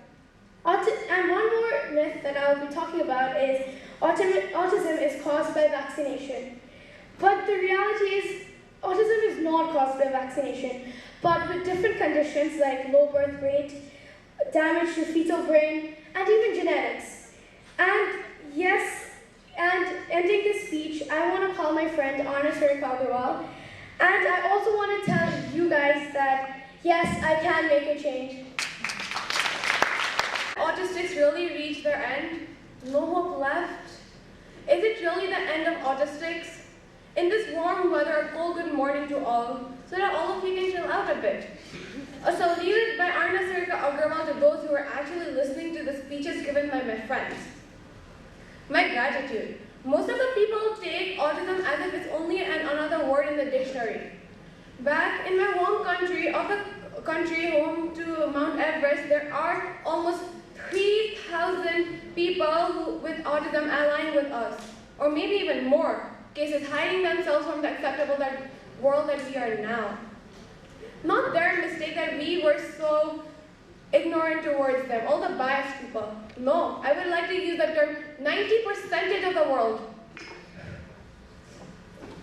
And one more myth that I'll be talking about is autism is caused by vaccination. But the reality is, autism is not caused by vaccination, but with different conditions like low birth weight, damage to fetal brain, and even genetics. And yes, and ending this speech, I want to call my friend Anna Surikagawal, and I also want to tell you guys that yes, I can make a change. Autistics really reach their end? No hope left? Is it really the end of autistics? In this warm weather, a cold good morning to all, so that all of you can chill out a bit. A salute by Arna Sarika Agarwal to those who are actually listening to the speeches given by my friends. My gratitude. Most of the people take autism as if it's only another word in the dictionary. Back in my home country, home to Mount Everest, there are almost 3,000 people with autism aligned with us, or maybe even more cases hiding themselves from the acceptable world that we are now. Not their mistake that we were so ignorant towards them, all the biased people. No, I would like to use the term 90% of the world.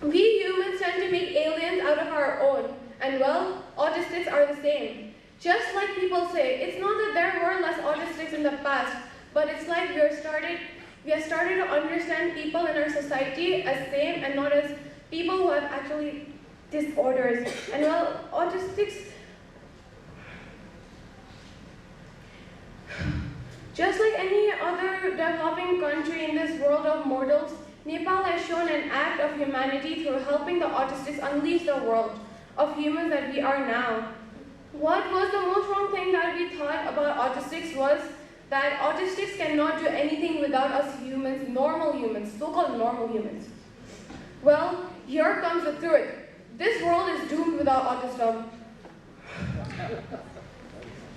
We humans tend to make aliens out of our own, and well, autistics are the same. Just like people say, it's not that there were less autistics in the past, but it's like we have started to understand people in our society as same and not as people who have actually disorders. And well, autistics, just like any other developing country in this world of mortals, Nepal has shown an act of humanity through helping the autistics unleash the world of humans that we are now. What was the most wrong thing that we thought about autistics was that autistics cannot do anything without us humans, normal humans, so-called normal humans. Well, here comes the truth. This world is doomed without autism.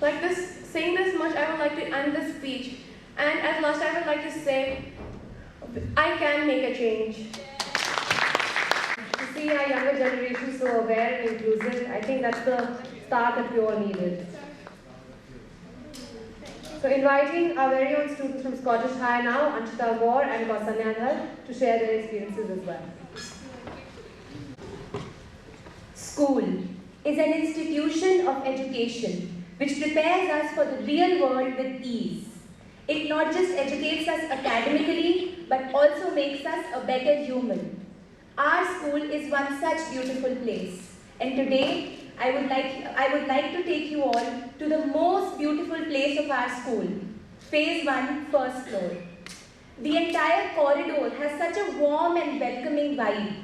Saying this much, I would like to end this speech. And at last, I would like to say, I can make a change. To see our younger generation so aware and inclusive, I think that's the start that we all needed. So inviting our very own students from Scottish High now, Anshita Gaur and Kausanyadhar, to share their experiences as well. School is an institution of education which prepares us for the real world with ease. It not just educates us academically, but also makes us a better human. Our school is one such beautiful place. And today, I would like to take you all to the most beautiful place of our school, Phase 1, first floor. The entire corridor has such a warm and welcoming vibe.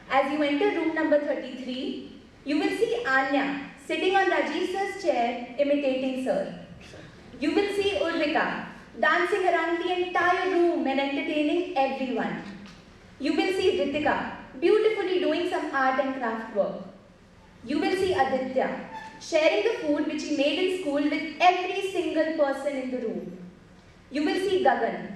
As you enter room number 33, you will see Anya sitting on Rajiv sir's chair, imitating sir. You will see Urvika dancing around the entire room and entertaining everyone. You will see Ritika beautifully doing some art and craft work. You will see Aditya sharing the food which he made in school with every single person in the room. You will see Gagan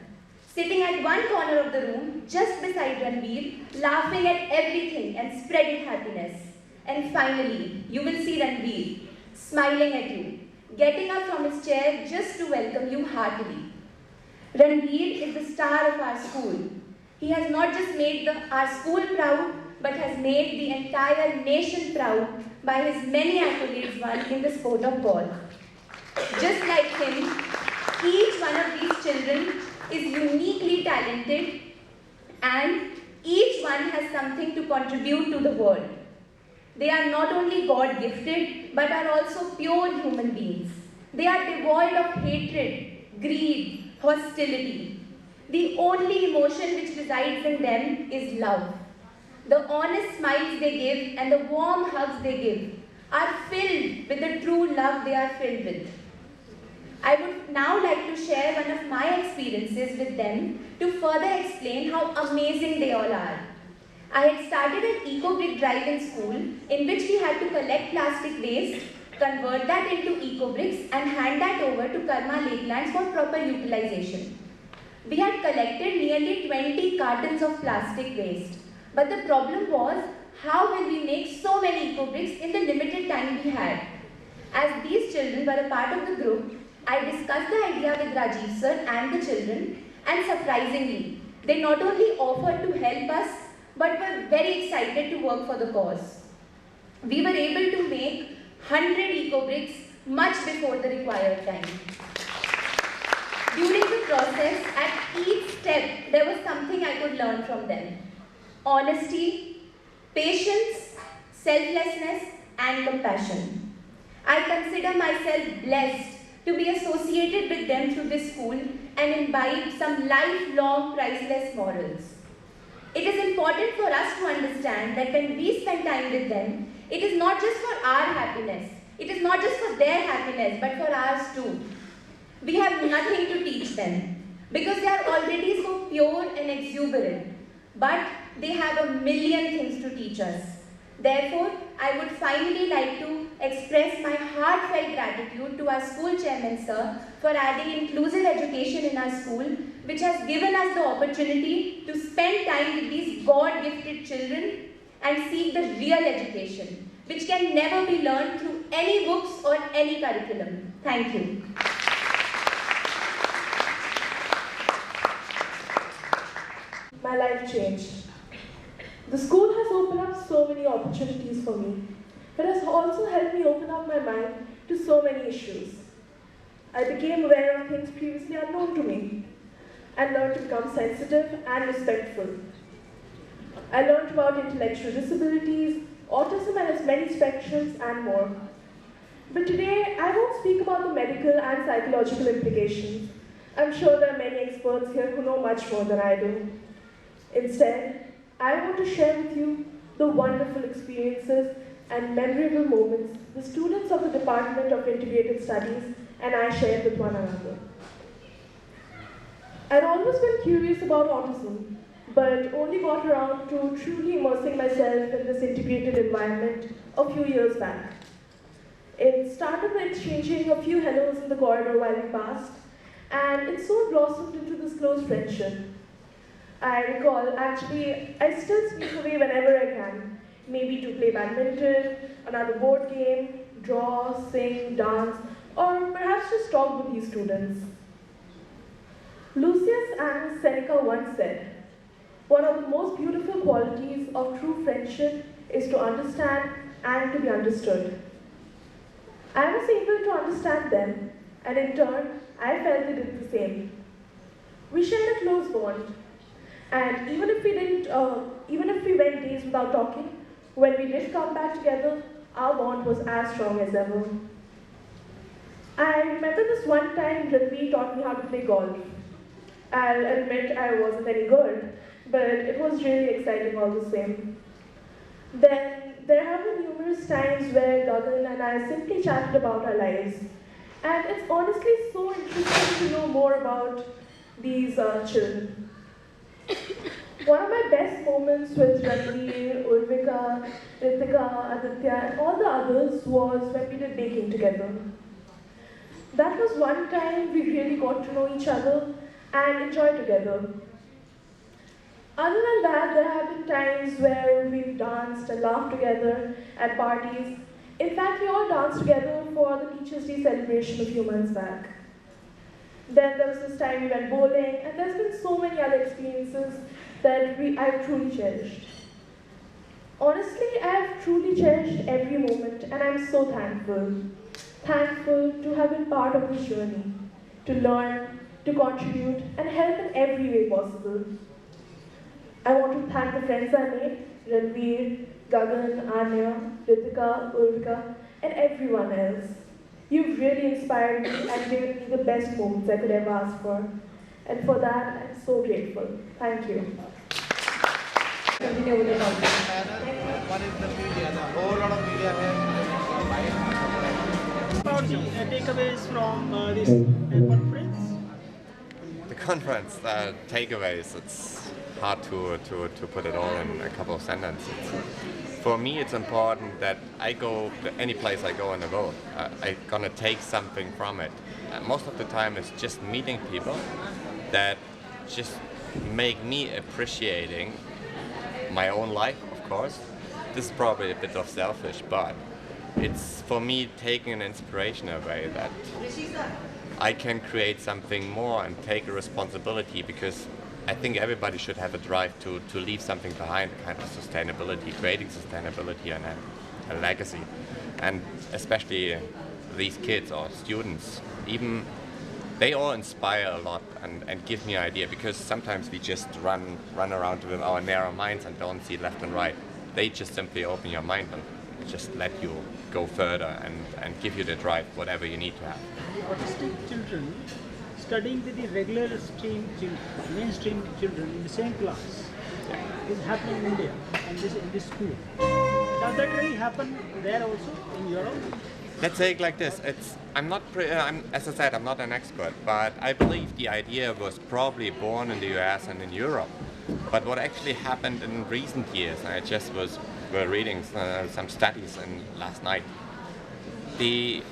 sitting at one corner of the room, just beside Ranveer, laughing at everything and spreading happiness. And finally, you will see Ranveer smiling at you, getting up from his chair just to welcome you heartily. Ranveer is the star of our school. He has not just made our school proud, but has made the entire nation proud by his many accolades won in the sport of golf. Just like him, each one of these children is uniquely talented and each one has something to contribute to the world. They are not only God-gifted, but are also pure human beings. They are devoid of hatred, greed, hostility. The only emotion which resides in them is love. The honest smiles they give and the warm hugs they give are filled with the true love they are filled with. I would now like to share one of my experiences with them to further explain how amazing they all are. I had started an eco-brick drive in school in which we had to collect plastic waste, convert that into eco-bricks and hand that over to Karma Lakelands for proper utilization. We had collected nearly 20 cartons of plastic waste. But the problem was, how will we make so many eco-bricks in the limited time we had? As these children were a part of the group, I discussed the idea with Rajiv sir and the children, and surprisingly, they not only offered to help us, but were very excited to work for the cause. We were able to make 100 eco-bricks much before the required time. During the process, at each step, there was something I could learn from them. Honesty, patience, selflessness, and compassion. I consider myself blessed to be associated with them through this school and imbibe some lifelong priceless morals. It is important for us to understand that when we spend time with them, it is not just for our happiness, it is not just for their happiness, but for ours too. We have nothing to teach them because they are already so pure and exuberant, but they have a million things to teach us. Therefore, I would finally like to express my heartfelt gratitude to our school chairman, sir, for adding inclusive education in our school, which has given us the opportunity to spend time with these God-gifted children and seek the real education, which can never be learned through any books or any curriculum. Thank you. My life changed. The school has opened up so many opportunities for me, but has also helped me open up my mind to so many issues. I became aware of things previously unknown to me and learned to become sensitive and respectful. I learned about intellectual disabilities, autism and its many spectrums and more. But today, I won't speak about the medical and psychological implications. I'm sure there are many experts here who know much more than I do. Instead, I want to share with you the wonderful experiences and memorable moments the students of the Department of Integrated Studies and I shared with one another. I'd always been curious about autism, but only got around to truly immersing myself in this integrated environment a few years back. It started with exchanging a few hellos in the corridor while we passed, and it soon blossomed into this close friendship. I recall, actually, I still sneak away whenever I can, maybe to play badminton, another board game, draw, sing, dance, or perhaps just talk with these students. Lucius and Seneca once said, one of the most beautiful qualities of true friendship is to understand and to be understood. I was able to understand them, and in turn, I felt they did the same. We shared a close bond. And even if we went days without talking, when we did come back together, our bond was as strong as ever. I remember this one time Ranveer taught me how to play golf. I'll admit I wasn't any good, but it was really exciting all the same. Then there have been numerous times where Gagan and I simply chatted about our lives. And it's honestly so interesting to know more about these children. One of my best moments with Ranveer, Urvika, Ritika, Aditya, and all the others was when we did baking together. That was one time we really got to know each other, and enjoy together. Other than that, there have been times where we've danced and laughed together at parties. In fact, we all danced together for the Teachers' Day celebration a few months back. Then there was this time we went bowling, and there's been so many other experiences that I've truly cherished. Honestly, I've truly cherished every moment, and I'm so thankful. Thankful to have been part of this journey, to learn, to contribute, and help in every way possible. I want to thank the friends I made, Ranveer, Gagan, Anya, Ritika, Urvika, and everyone else. You've really inspired me and given me the best moments I could ever ask for. And for that, I'm so grateful. Thank you. Continue with the topic. One is the media, the whole lot of media About the takeaways from this conference? The conference takeaways, it's hard to put it all in a couple of sentences. For me, it's important that I go to any place I go in the world. I'm gonna take something from it. Most of the time, it's just meeting people that just make me appreciating my own life, of course. This is probably a bit of selfish, but it's for me taking an inspiration away that I can create something more and take a responsibility, because I think everybody should have a drive to leave something behind, kind of sustainability, creating sustainability and a legacy. And especially these kids or students, even they all inspire a lot and give me an idea, because sometimes we just run around with our narrow minds and don't see left and right. They just simply open your mind and just let you go further and give you the drive, whatever you need to have. Autistic children studying with the regular mainstream children in the same class is happening in India and in this school. Does that really happen there also in Europe? Let's say it like this. As I said, I'm not an expert, but I believe the idea was probably born in the US and in Europe. But what actually happened in recent years, and I just were reading some studies last night. We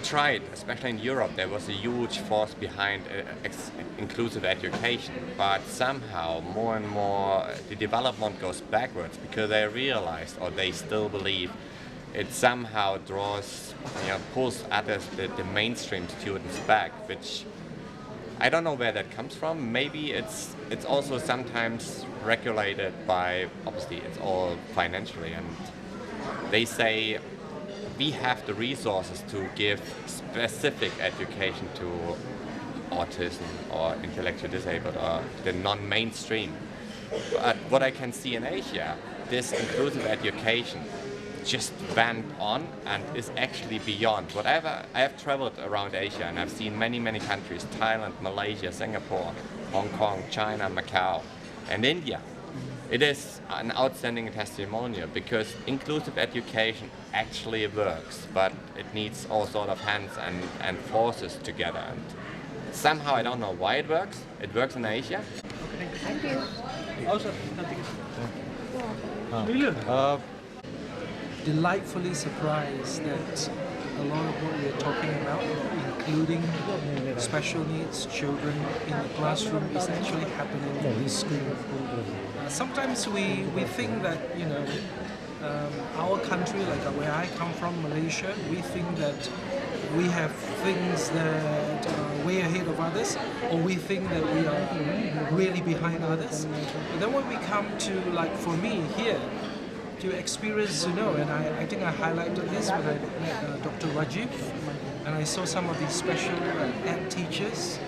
tried, especially in Europe, there was a huge force behind inclusive education, but somehow more and more the development goes backwards, because they realized, or they still believe, it somehow pulls others, the mainstream students back, which I don't know where that comes from. Maybe it's also sometimes regulated by, obviously it's all financially, and they say we have the resources to give specific education to autism or intellectually disabled or the non-mainstream. But what I can see in Asia, this inclusive education just went on and is actually beyond whatever. I have traveled around Asia and I've seen many countries: Thailand, Malaysia, Singapore, Hong Kong, China, Macau, and India. It is an outstanding testimonial, because inclusive education actually works, but it needs all sort of hands and forces together. And somehow, I don't know why it works. It works in Asia. Thank you. Also, Delightfully surprised that a lot of what we're talking about, including special needs children in the classroom, is actually happening in this school. Sometimes we think that, our country, like where I come from, Malaysia, we think that we have things that are way ahead of others, or we think that we are really behind others. But then when we come to, like for me here, to experience, and I think I highlighted this when I met Dr. Rajiv, and I saw some of these special ed teachers,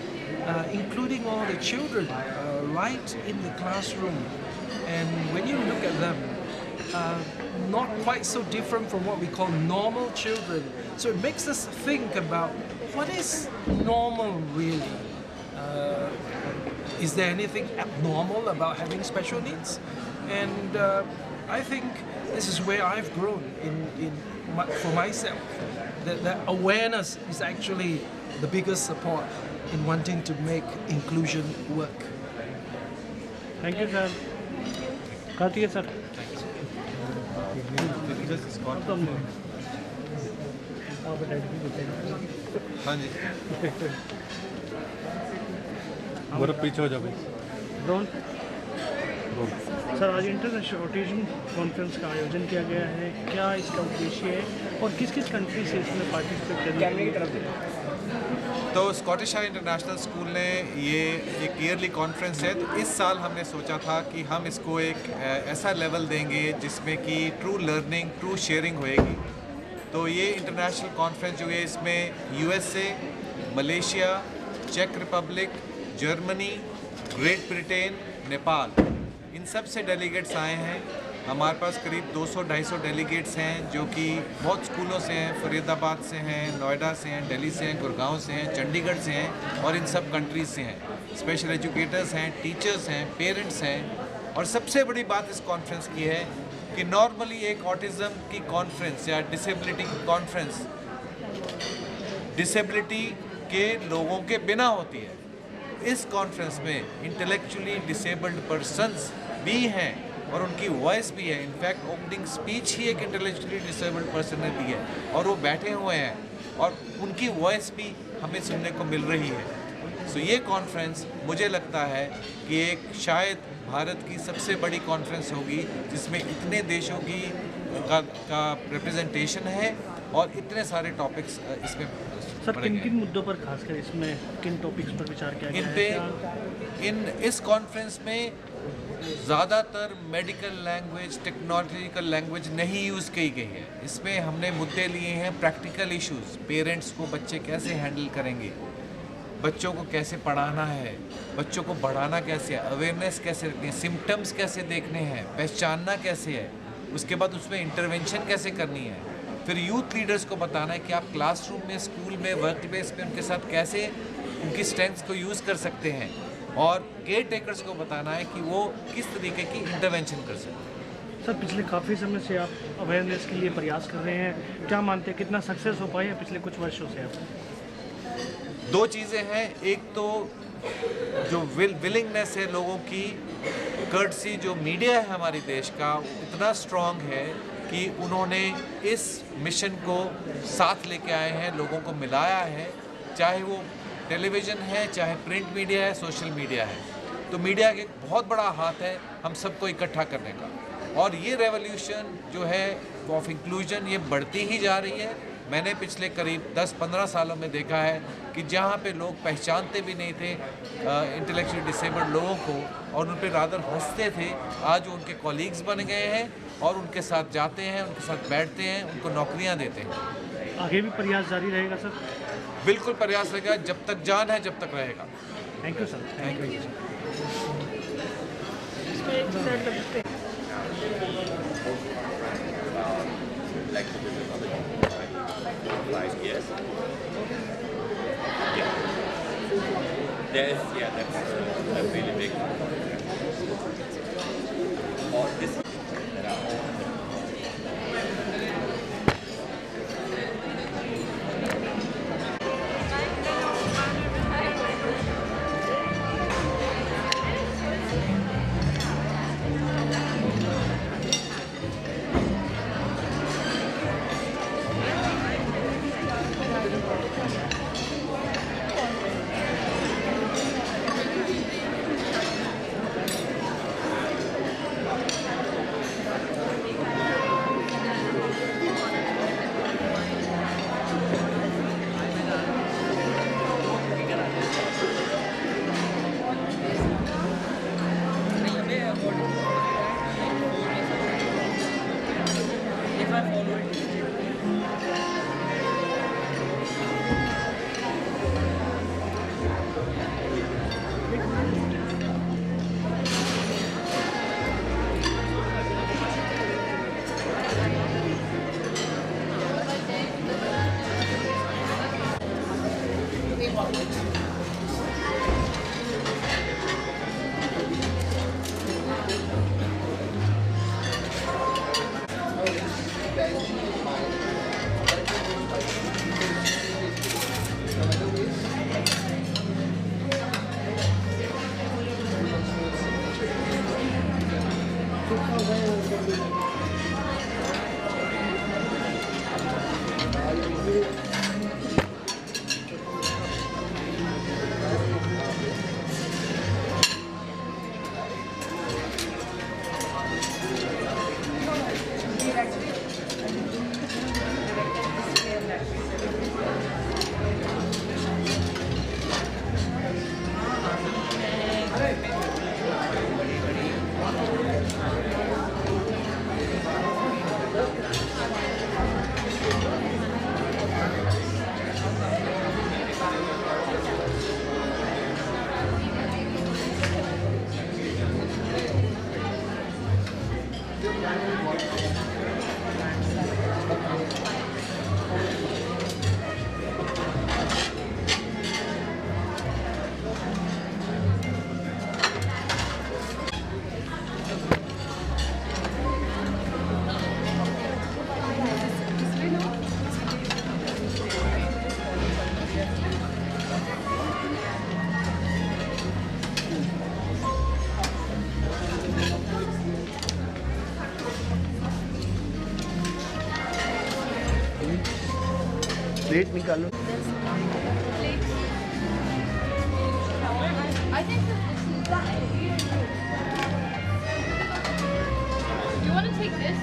including all the children right in the classroom. And when you look at them, not quite so different from what we call normal children. So it makes us think about what is normal really. Is there anything abnormal about having special needs? And I think this is where I've grown for myself. That awareness is actually the biggest support in wanting to make inclusion work. Thank you, sir. Karthikeya, sir. गौरव पीछे हो जाओ भाई। Role sir, आज international autism conference का आयोजन किया गया है, क्या इसका उद्देश्य है और किस किस कंट्री से इसमें पार्टिसिपेट करने की तरफ? तो स्कॉटिश हाई इंटरनेशनल स्कूल ने ये एक ईयरली कॉन्फ्रेंस है, तो इस साल हमने सोचा था कि हम इसको एक ऐसा लेवल देंगे जिसमें कि ट्रू लर्निंग, ट्रू शेयरिंग होएगी। तो ये इंटरनेशनल कॉन्फ्रेंस जो है इसमें यूएसए, मलेशिया, चेक Republic, Germany, Great Britain, Nepal, इन सब से डेलीगेट्स आए हैं। हमारे पास करीब 200-250 डेलीगेट्स हैं जो कि बहुत स्कूलों से हैं, फरीदाबाद से हैं, नोएडा से हैं, दिल्ली से हैं, गुड़गांव से हैं, चंडीगढ़ से हैं और इन सब कंट्रीज़ से हैं। स्पेशल एजुकेटर्स हैं, टीचर्स हैं, पेरेंट्स हैं। और सबसे बड़ी बात इस कॉन्फ्रेंस की है कि नॉर्मली एक ऑटिज़म की कॉन्फ्रेंस या डिसेबिलिटी की कॉन्फ्रेंस डिसेबिलिटी के लोगों के बिना होती है। इस कॉन्फ्रेंस में इंटेलेक्चुअली डिसेबल्ड पर्सन्स भी हैं और उनकी वॉइस भी है। इनफैक्ट ओपनिंग स्पीच ही एक इंटेलेक्चुअली डिसेबल्ड पर्सन ने दी है और वो बैठे हुए हैं और उनकी वॉइस भी हमें सुनने को मिल रही है। सो ये कॉन्फ्रेंस मुझे लगता है कि एक शायद भारत की सबसे बड़ी कॉन्फ्रेंस होगी जिसमें इतने देशों की का रिप्रेजेंटेशन है और इतने सारे टॉपिक्स इसमें। सर, किन किन मुद्दों पर खासकर इसमें किन टॉपिक्स पर विचार किया गया है? इस कॉन्फ्रेंस में ज़्यादातर मेडिकल लैंग्वेज, टेक्नोलॉजिकल लैंग्वेज नहीं यूज़ की गई है। इसमें हमने मुद्दे लिए हैं प्रैक्टिकल इश्यूज, पेरेंट्स को बच्चे कैसे हैंडल करेंगे, बच्चों को कैसे पढ़ाना है, बच्चों को बढ़ाना कैसे है, अवेयरनेस कैसे रखनी है, सिम्टम्स कैसे देखने हैं, पहचानना कैसे है, उसके बाद उसमें इंटरवेंशन कैसे करनी है। फिर यूथ लीडर्स को बताना है कि आप क्लासरूम में, स्कूल में, वर्क प्लेस में उनके साथ कैसे उनकी स्ट्रेंथ्स को यूज़ कर सकते हैं और केयर टेकर्स को बताना है कि वो किस तरीके की इंटरवेंशन कर सकते हैं। सर, पिछले काफ़ी समय से आप अवेयरनेस के लिए प्रयास कर रहे हैं, क्या मानते हैं कितना सक्सेस हो पाए हैं पिछले कुछ वर्षों से आप? दो चीज़ें हैं, एक तो जो विलिंगनेस है लोगों की, कर्टसी जो मीडिया है हमारे देश का इतना स्ट्रॉन्ग है कि उन्होंने इस मिशन को साथ लेके आए हैं, लोगों को मिलाया है, चाहे वो टेलीविज़न है, चाहे प्रिंट मीडिया है, सोशल मीडिया है। तो मीडिया का एक बहुत बड़ा हाथ है हम सबको इकट्ठा करने का और ये रेवोल्यूशन जो है ऑफ इंक्लूजन ये बढ़ती ही जा रही है। मैंने पिछले करीब 10-15 सालों में देखा है कि जहाँ पे लोग पहचानते भी नहीं थे इंटेलेक्चुअली डिसेबल्ड लोगों को और उन पर रादर हंसते थे, आज वो उनके कॉलीग्स बन गए हैं और उनके साथ जाते हैं, उनके साथ बैठते हैं, उनको नौकरियाँ देते हैं। आगे भी प्रयास जारी रहेगा सर? बिल्कुल प्रयास रहेगा, जब तक जान है जब तक रहेगा। Thank you sir. Thank you. Yes. Yeah. That's really big. Or this. Plate निकालो. I think do you want to take this?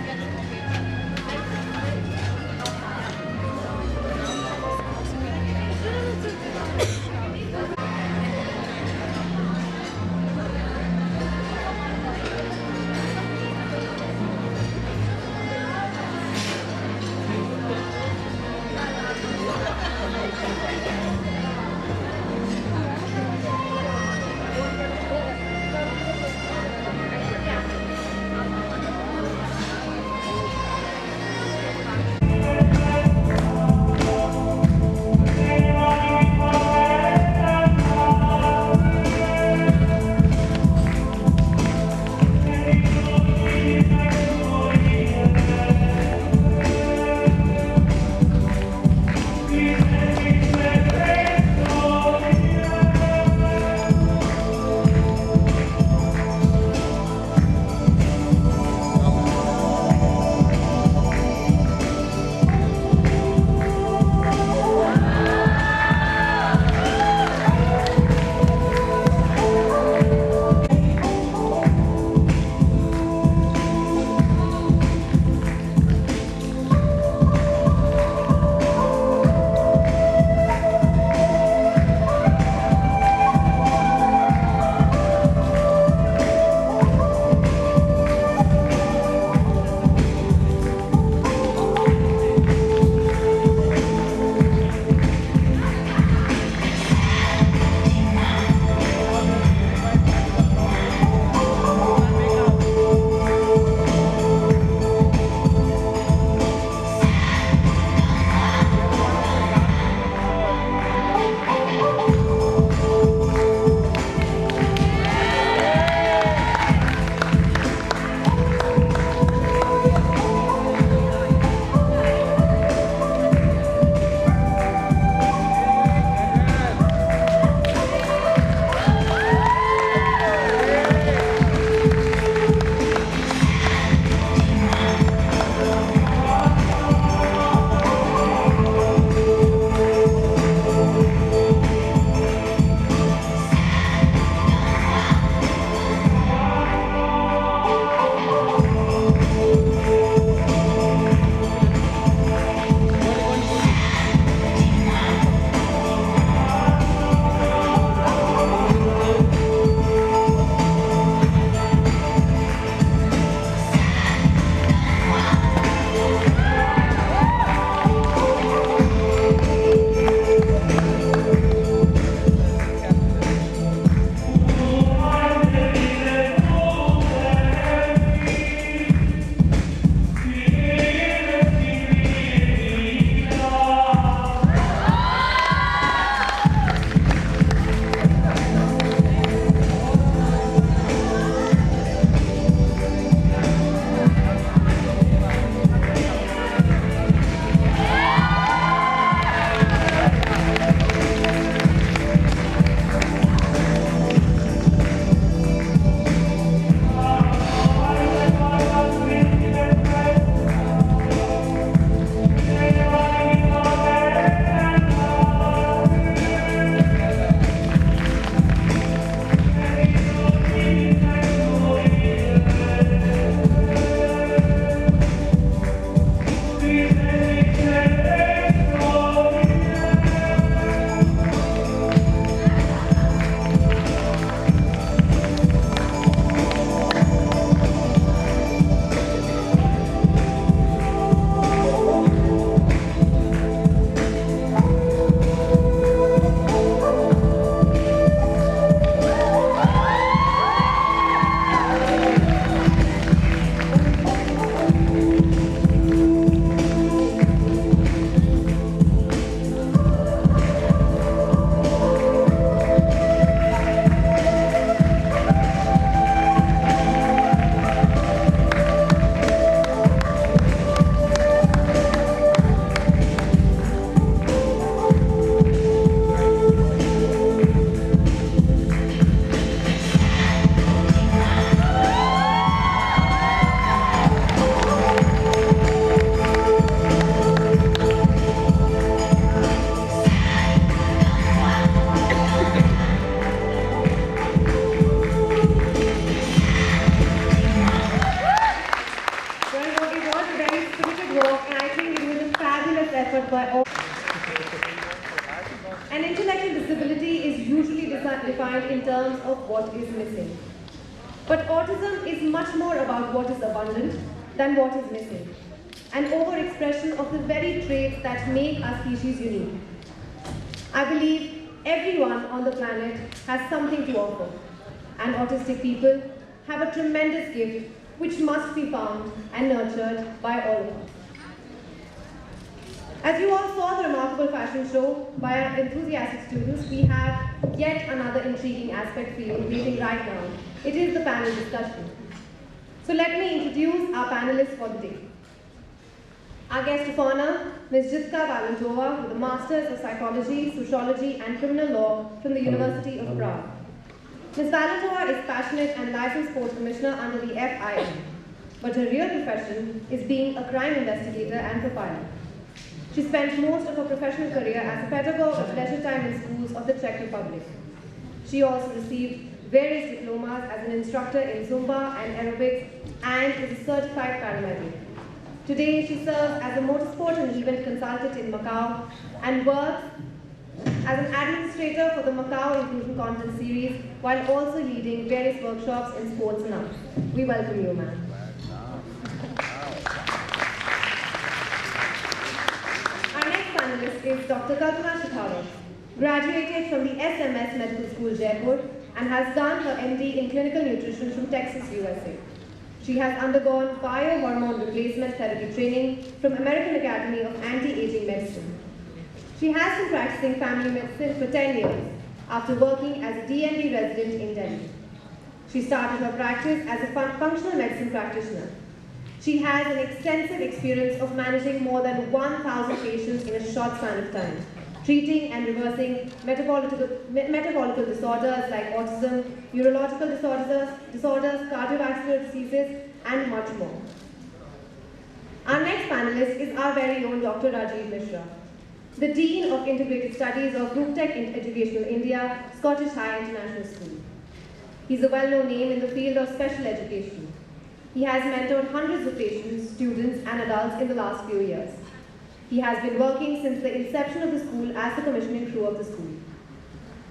defined in terms of what is missing. But autism is much more about what is abundant than what is missing, an overexpression of the very traits that make our species unique. I believe everyone on the planet has something to offer, and autistic people have a tremendous gift which must be found and nurtured by all of us. As you all saw the remarkable fashion show by our enthusiastic students, we have yet another intriguing aspect for you waiting right now. It is the panel discussion. So let me introduce our panelists for the day. Our guest of honor, Ms. Jitka Valentova, with a Masters of Psychology, Sociology and Criminal Law from the University of Prague. Ms. Valentova is passionate and licensed sports commissioner under the FIM, but her real profession is being a crime investigator and profiler. She spent most of her professional career as a pedagogue of leisure time in schools of the Czech Republic. She also received various diplomas as an instructor in Zumba and aerobics and is a certified paramedic. Today, she serves as a motorsport and event consultant in Macau and works as an administrator for the Macau Inclusion Content Series while also leading various workshops in sports and arts. We welcome you, ma'am. Our next panelist is Dr. Kalpana Shekharat, graduated from the SMS Medical School, Jaipur, and has done her MD in clinical nutrition from Texas, USA. She has undergone biohormone replacement therapy training from American Academy of Anti-Aging Medicine. She has been practicing family medicine for 10 years after working as a DMD resident in Delhi. She started her practice as a functional medicine practitioner. She has an extensive experience of managing more than 1,000 patients in a short span of time, treating and reversing metabolical disorders like autism, neurological disorders, cardiovascular diseases, and much more. Our next panelist is our very own Dr. Rajiv Mishra, the Dean of Integrated Studies of Group Tech Educational India, Scottish High International School. He's a well-known name in the field of special education. He has mentored hundreds of patients, students, and adults in the last few years. He has been working since the inception of the school as the commissioning crew of the school.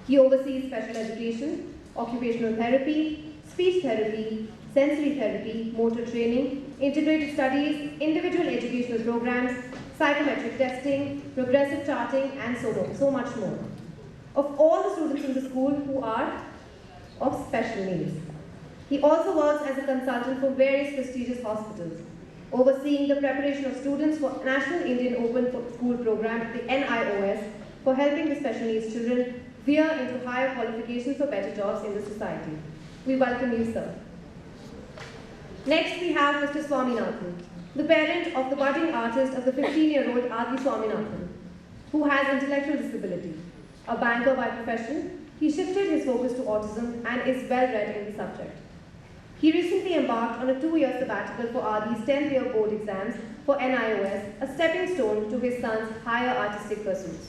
He oversees special education, occupational therapy, speech therapy, sensory therapy, motor training, integrated studies, individual educational programs, psychometric testing, progressive charting, and so much more. Of all the students in the school who are of special needs. He also works as a consultant for various prestigious hospitals, overseeing the preparation of students for National Indian Open School Program, the NIOS, for helping the special needs children veer into higher qualifications for better jobs in the society. We welcome you, sir. Next, we have Mr. Swaminathan, the parent of the budding artist of the 15-year-old Adi Swaminathan, who has intellectual disability. A banker by profession, he shifted his focus to autism and is well-read in the subject. He recently embarked on a 2-year sabbatical for Adi's 10th year board exams for NIOS, a stepping stone to his son's higher artistic pursuits.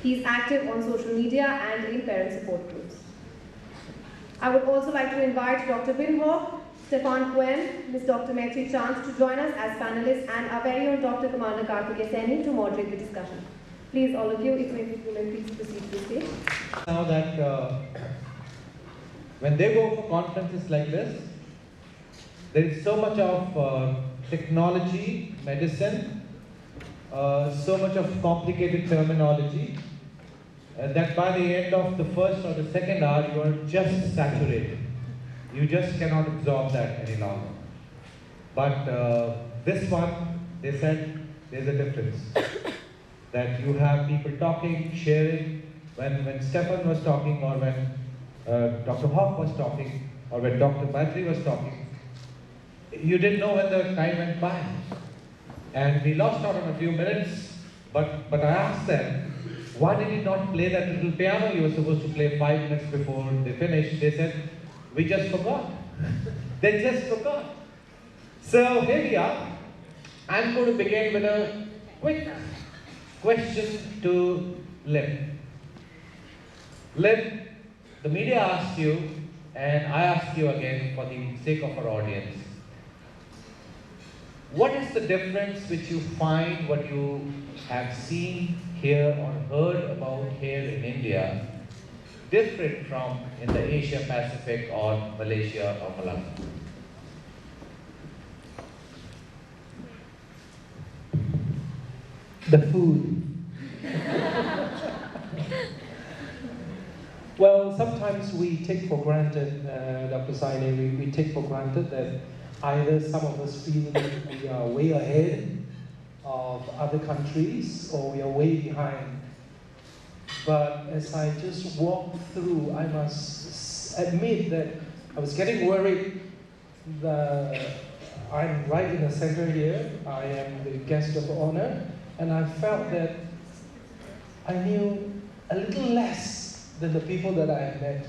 He is active on social media and in parent support groups. I would also like to invite Dr. Binhoff, Stefan Cohen, Ms. Dr. Maitri Chand to join us as panelists and our very own Dr. Commander Karthik Seni to moderate the discussion. Please, all of you, if you may please proceed to the stage. Now that when they go for conferences like this, there is so much of technology, medicine, so much of complicated terminology that by the end of the first or the second hour, you are just saturated. You just cannot absorb that any longer. But this one, they said, there's a difference. That you have people talking, sharing. When Stefan was talking, or when Dr. Hoff was talking, or when Dr. Maitri was talking, you didn't know when the time went by. And we lost out on a few minutes, but I asked them, why did you not play that little piano you were supposed to play 5 minutes before they finished? They said, we just forgot. They just forgot. So here we are. I'm going to begin with a quick question to Lim. Lim, the media asked you, and I ask you again for the sake of our audience, what is the difference which you find, what you have seen here or heard about here in India different from in the Asia Pacific or Malaysia or Malacca? The food. Well, sometimes we take for granted, Dr. Saini, we take for granted that either some of us feel that we are way ahead of other countries or we are way behind. But as I just walked through, I must admit that I was getting worried that I'm right in the center here. I am the guest of honor, and I felt that I knew a little less than the people that I had met.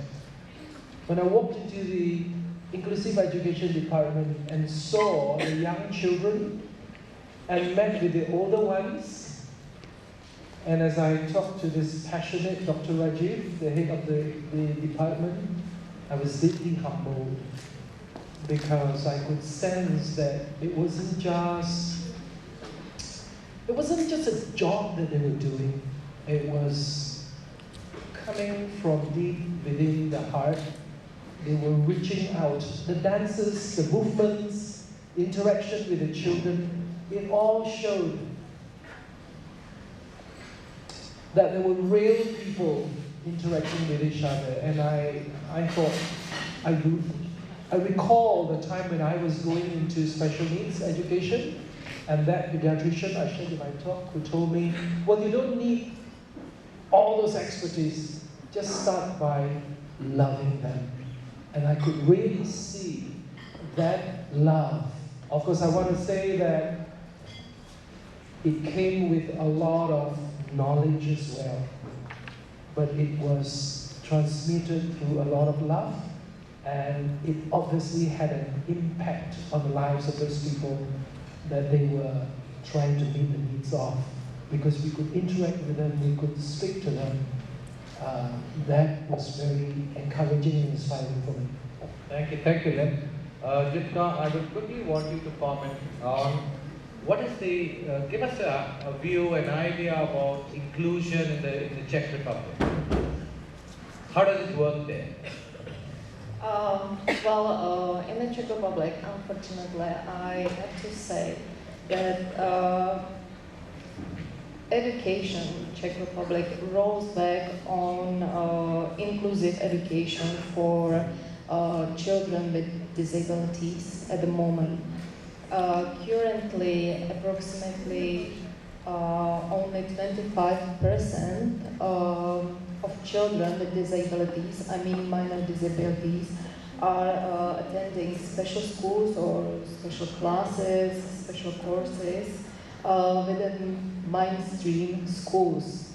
When I walked into the Inclusive Education Department and saw the young children and met with the older ones, and as I talked to this passionate Dr. Rajiv, the head of the department, I was deeply humbled because I could sense that it wasn't just a job that they were doing. It was coming from deep within the heart. They were reaching out. The dances, the movements, interaction with the children, it all showed that there were real people interacting with each other. And I thought, I recall the time when I was going into special needs education, and that pediatrician I shared in my talk who told me, well, you don't need all those expertise, just start by loving them. And I could really see that love. Of course, I want to say that it came with a lot of knowledge as well, but it was transmitted through a lot of love, and it obviously had an impact on the lives of those people that they were trying to meet the needs of, because we could interact with them, we could speak to them. That was very encouraging and inspiring for me. Thank you, Len. Jitka, I would quickly want you to comment on what is the, give us a view, an idea about inclusion in the Czech Republic. How does it work there? In the Czech Republic, unfortunately, I have to say that education in Czech Republic rolls back on inclusive education for children with disabilities at the moment. Currently, approximately only 25% of children with disabilities, I mean minor disabilities, are attending special schools or special classes, special courses within mainstream schools.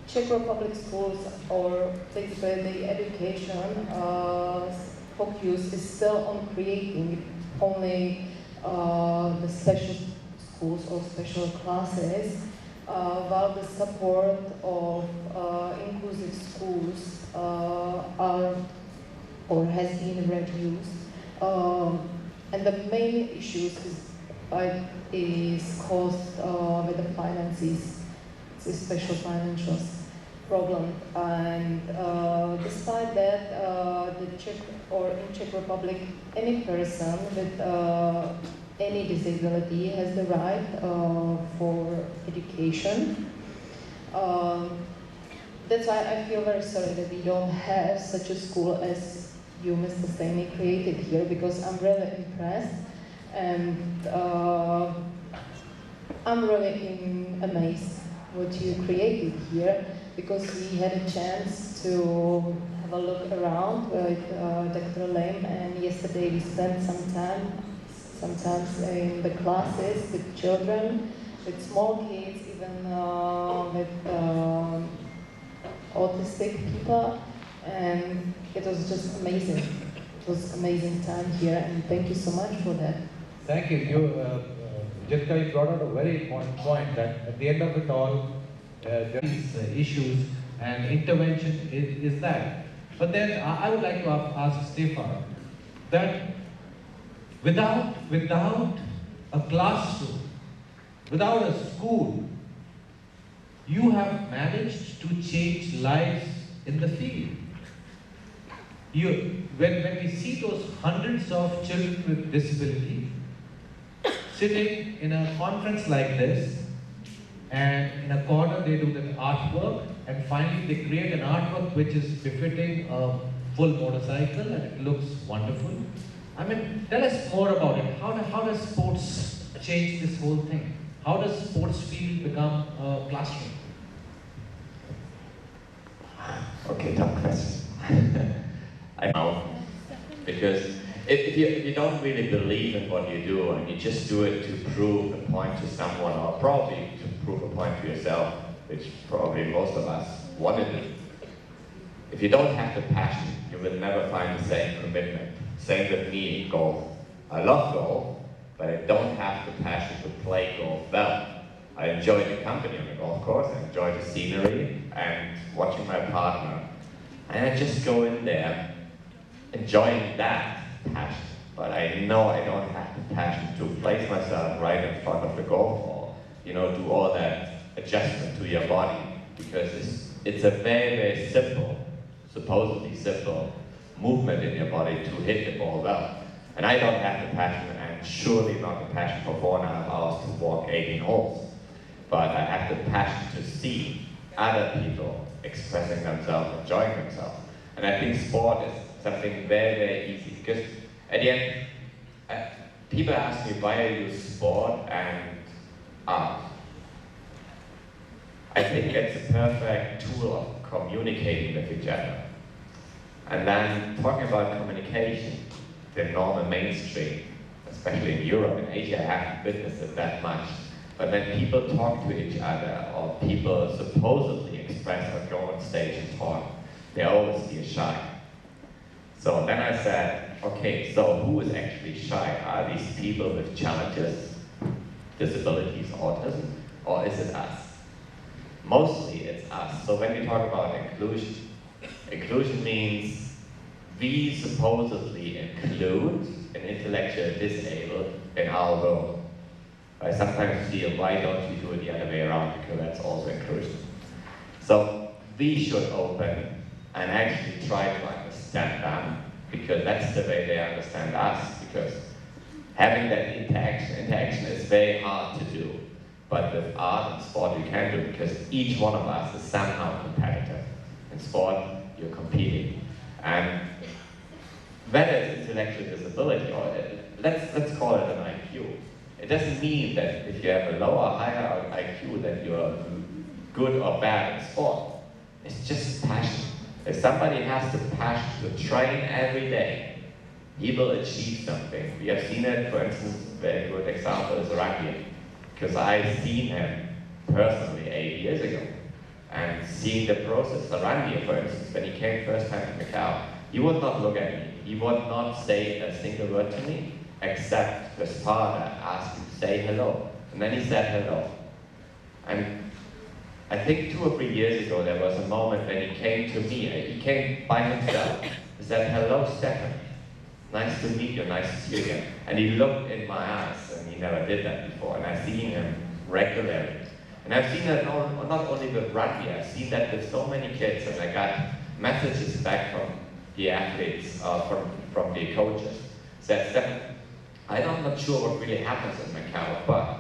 Czech Republic schools, or basically the education focus is still on creating only the special schools or special classes, while the support of inclusive schools are or has been reduced. And the main issue is caused with the finances. It's a special financial problem, and despite that, in Czech Republic, any person with any disability has the right for education. That's why I feel very sorry that we don't have such a school as you, Mr. Saini, created here, because I'm really impressed, and I'm really amazed what you created here, because we had a chance to have a look around with Dr. Lim, and yesterday we spent some time, sometimes in the classes with children, with small kids, even with autistic people, and it was just amazing. It was amazing time here, and thank you so much for that. Thank you. Jitka, you brought out a very important point that at the end of it all, there are these issues, and intervention is that. But then I would like to ask Stefan that without a classroom, without a school, you have managed to change lives in the field. When we see those hundreds of children with disability sitting in a conference like this, and in a corner they do the artwork, and finally they create an artwork which is befitting a full motorcycle, and it looks wonderful. I mean, tell us more about it. How does sports change this whole thing? How does sports field become a classroom? Okay, tough question. I know, because if you don't really believe in what you do and you just do it to prove a point to someone, or probably to prove a point to yourself, which probably most of us want to do. If you don't have the passion, you will never find the same commitment. Same with me in golf. I love golf, but I don't have the passion to play golf well. I enjoy the company on the golf course, I enjoy the scenery and watching my partner. And I just go in there enjoying that passion. But I know I don't have the passion to place myself right in front of the golf ball, you know, do all that adjustment to your body, because it's a very, very simple, supposedly simple movement in your body to hit the ball well. And I don't have the passion, and surely not the passion for 4.5 hours to walk 18 holes. But I have the passion to see other people expressing themselves, enjoying themselves. And I think sport is something very, very easy, because at the end, people ask me why I use sport and art. I think it's a perfect tool of communicating with each other. And then talking about communication, the normal mainstream, especially in Europe and Asia, I haven't witnessed it that much. But when people talk to each other, or people supposedly express or go on stage and talk, they always feel shy. So then I said, okay, so who is actually shy? Are these people with challenges, disabilities, autism, or is it us? Mostly it's us. So when we talk about inclusion, inclusion means we supposedly include an intellectually disabled in our world. I sometimes feel, why don't we do it the other way around? Because that's also inclusion. So we should open and actually try to understand them, because that's the way they understand us. Because having that interaction is very hard to do. But with art and sport you can do, because each one of us is somehow competitive. In sport, you're competing. And whether it's intellectual disability, or let's call it an IQ, it doesn't mean that if you have a lower or higher IQ that you're good or bad in sport. It's just passion. If somebody has the passion to train every day, he will achieve something. We have seen it, for instance, a very good example is Randy, because I've seen him personally 8 years ago, and seeing the process. Randy, for instance, when he came first time to Macau, he would not look at me. He would not say a single word to me, except his father asked him to say hello. And then he said hello. And I think 2 or 3 years ago, there was a moment when he came to me. He came by himself. He said, hello, Stefan. Nice to meet you, nice to see you again. And he looked in my eyes, and he never did that before. And I've seen him regularly. And I've seen that not only with rugby, I've seen that with so many kids. And I got messages back from the athletes, from the coaches. Said, Stefan, I'm not sure what really happens in Macau, but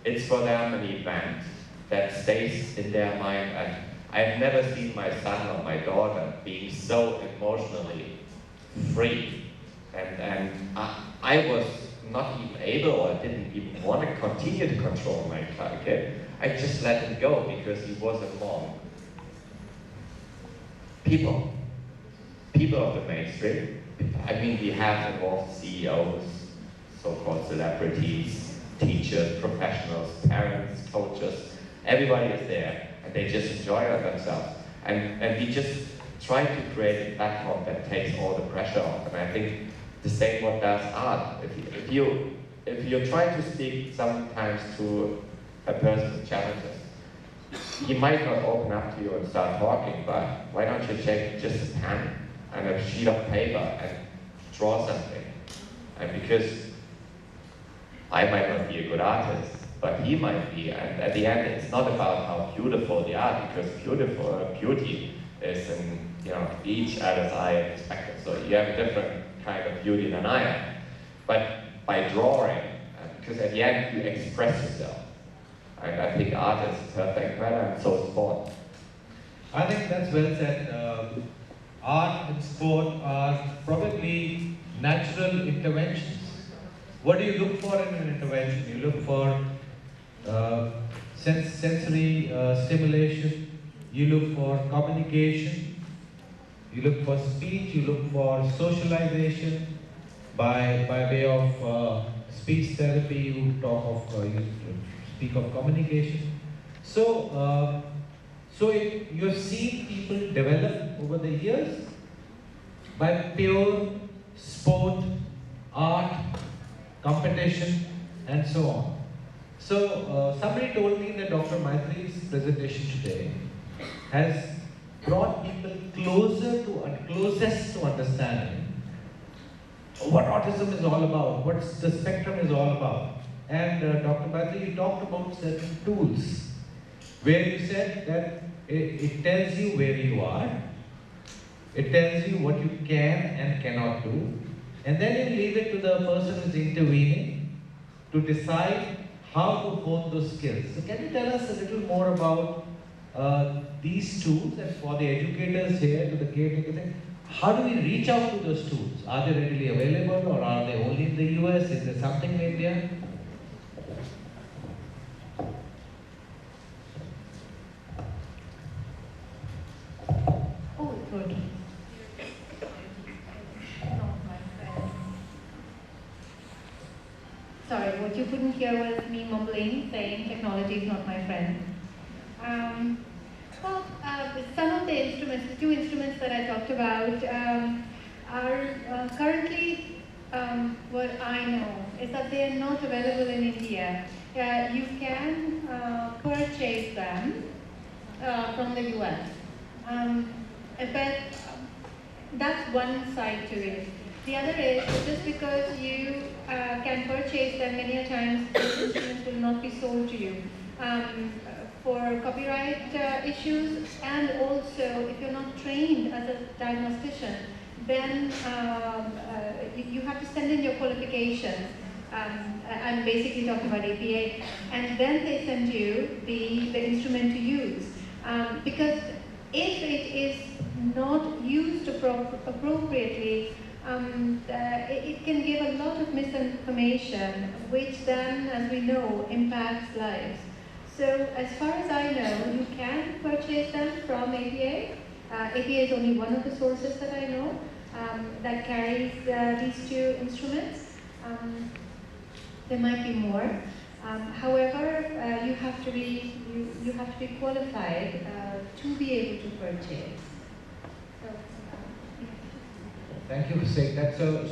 it's for them an event that stays in their mind. And I've never seen my son or my daughter being so emotionally free. And I was not even able, or didn't even want to continue to control my kid. I just let him go because he was among people of the mainstream. I mean, we have involved CEOs, so-called celebrities, teachers, professionals, parents, coaches. Everybody is there, and they just enjoy themselves. And we just try to create a platform that takes all the pressure off. And I think the same what does art. If you try to speak sometimes to a person with challenges, he might not open up to you and start talking, but why don't you take just a pen and a sheet of paper and draw something? And because I might not be a good artist, but he might be. And at the end, it's not about how beautiful they are, because beauty is in each other's eye and perspective. So you have a different kind of beauty than I am. But by drawing, because at the end you express yourself. And I think art is perfect weather, and so is sport. I think that's well said. Art and sport are probably natural interventions. What do you look for in an intervention? You look for sensory stimulation, you look for communication, you look for speech, you look for socialization by way of speech therapy. You speak of communication. So you have seen people develop over the years by pure sport, art, competition, and so on. So somebody told me that Dr. Maitri's presentation today has brought people closest to understanding what autism is all about, what the spectrum is all about. And Dr. Maitri, you talked about certain tools where you said that it tells you where you are, it tells you what you can and cannot do, and then you leave it to the person who's intervening to decide how to hone those skills. So can you tell us a little more about these tools, and for the educators here, to the caretakers, how do we reach out to those tools? Are they readily available, or are they only in the US? Is there something in India? Oh, good. Sorry, what you couldn't hear was me mumbling, saying technology is not my friend. Some of the instruments, the two instruments that I talked about, are currently, what I know is that they are not available in India. You can purchase them from the US. But that's one side to it. The other is that just because you can purchase them, many a times these instruments will not be sold to you for copyright issues, and also if you're not trained as a diagnostician, then you have to send in your qualifications. I'm basically talking about APA, and then they send you the instrument to use. Because if it is not used appropriately, it can give a lot of misinformation, which then, as we know, impacts lives. So as far as I know, you can purchase them from APA. APA is only one of the sources that I know that carries these two instruments. There might be more. However, you have to be qualified to be able to purchase. Thank you for saying that. So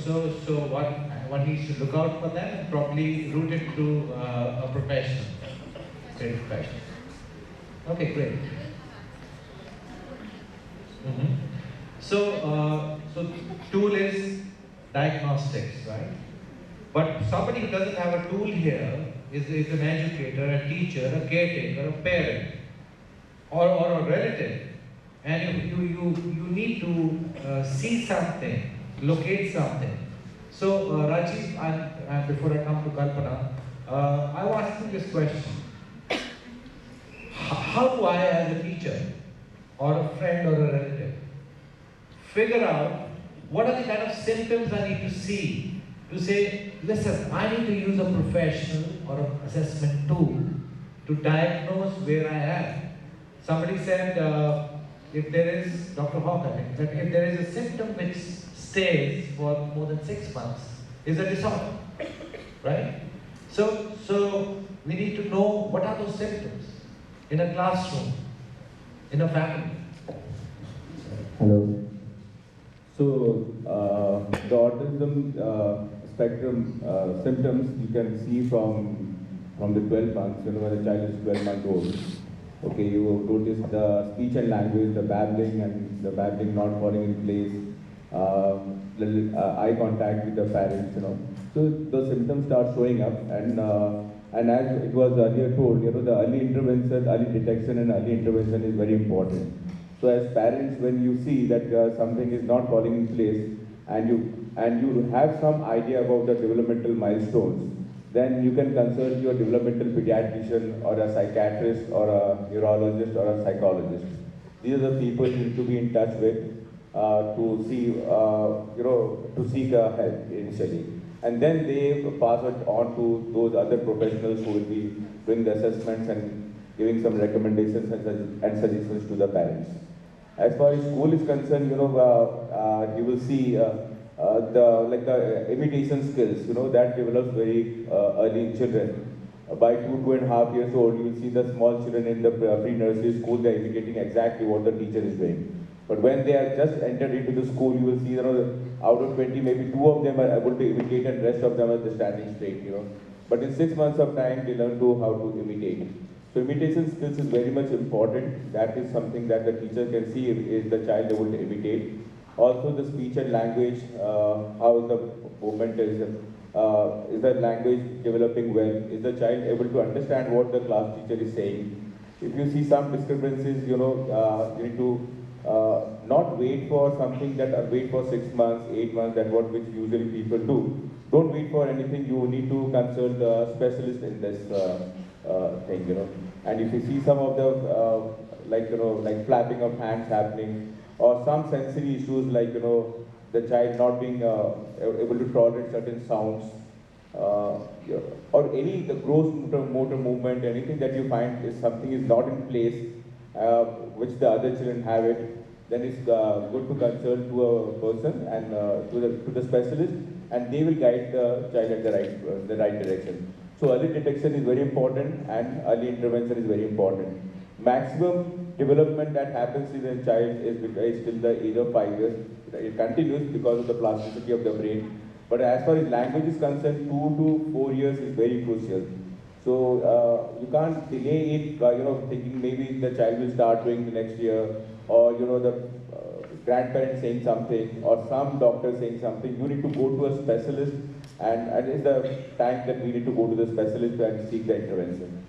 one needs to look out for them and probably route it to a professional. Great professional. Okay, great. So tool is diagnostics, right? But somebody who doesn't have a tool here is an educator, a teacher, a caretaker, a parent, or a relative. And you need to see something, locate something. So Rajiv, and before I come to Kalpana, I will ask you this question. How do I, as a teacher, or a friend or a relative, figure out what are the kind of symptoms I need to see to say, listen, I need to use a professional or an assessment tool to diagnose where I am? Somebody said, if there is, Dr. Hawk, I think, that if there is a symptom which stays for more than 6 months, is a disorder, right? So we need to know what are those symptoms in a classroom, in a family. Hello. So the autism spectrum symptoms you can see from the 12 months, when the child is 12 months old. Okay, you notice the speech and language, the babbling not falling in place, little eye contact with the parents, So those symptoms start showing up, and And as it was earlier told, the early intervention, early detection and early intervention is very important. So as parents, when you see that something is not falling in place and you have some idea about the developmental milestones, then you can consult your developmental pediatrician or a psychiatrist or a neurologist or a psychologist. These are the people you need to be in touch with to see, to seek help initially. And then they pass it on to those other professionals who will be doing the assessments and giving some recommendations and suggestions to the parents. As far as school is concerned, you will see the imitation skills, that develops very early in children. By 2.5 years old, you will see the small children in the pre-nursery school, they are imitating exactly what the teacher is doing. But when they are just entered into the school, you will see, out of 20, maybe 2 of them are able to imitate and rest of them are just standing straight, But in 6 months of time, they learn how to imitate. So imitation skills is very much important. That is something that the teacher can see is the child able to imitate. Also the speech and language, how the movement is the language developing well? Is the child able to understand what the class teacher is saying? If you see some discrepancies, you need to not wait for something wait for 6 months, 8 months, which usually people do. Don't wait for anything. You need to consult a specialist in this thing, And if you see some of the like flapping of hands happening, or some sensory issues like the child not being able to tolerate certain sounds, or any the gross motor movement, anything that you find is something is not in place, which the other children have it, then it's good to consult to a person and to the specialist, and they will guide the child at the right direction. So early detection is very important, and early intervention is very important. Maximum development that happens in a child is till the age of 5 years. It continues because of the plasticity of the brain. But as far as language is concerned, 2 to 4 years is very crucial. So you can't delay it by thinking maybe the child will start doing the next year, or the grandparents saying something, or some doctor saying something. You need to go to a specialist, and it's the time that we need to go to the specialist and seek the intervention.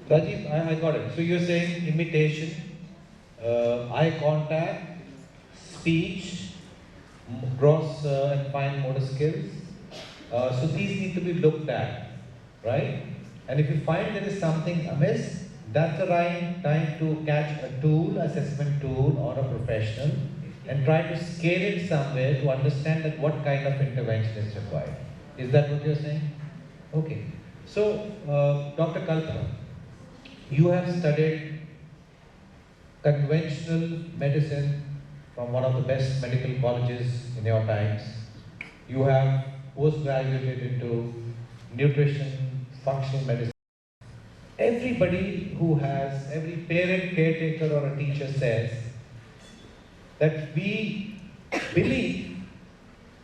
Rajiv, I got it. So you're saying imitation, eye contact, speech, gross and fine motor skills. So these need to be looked at, right? And if you find there is something amiss, that's the right time to catch a tool, assessment tool, or a professional, and try to scale it somewhere to understand that what kind of intervention is required. Is that what you're saying? Okay. So, Dr. Kalpana, you have studied conventional medicine from one of the best medical colleges in your times. You have post-graduated into nutrition, functional medicine. Every parent, caretaker or a teacher says that we believe,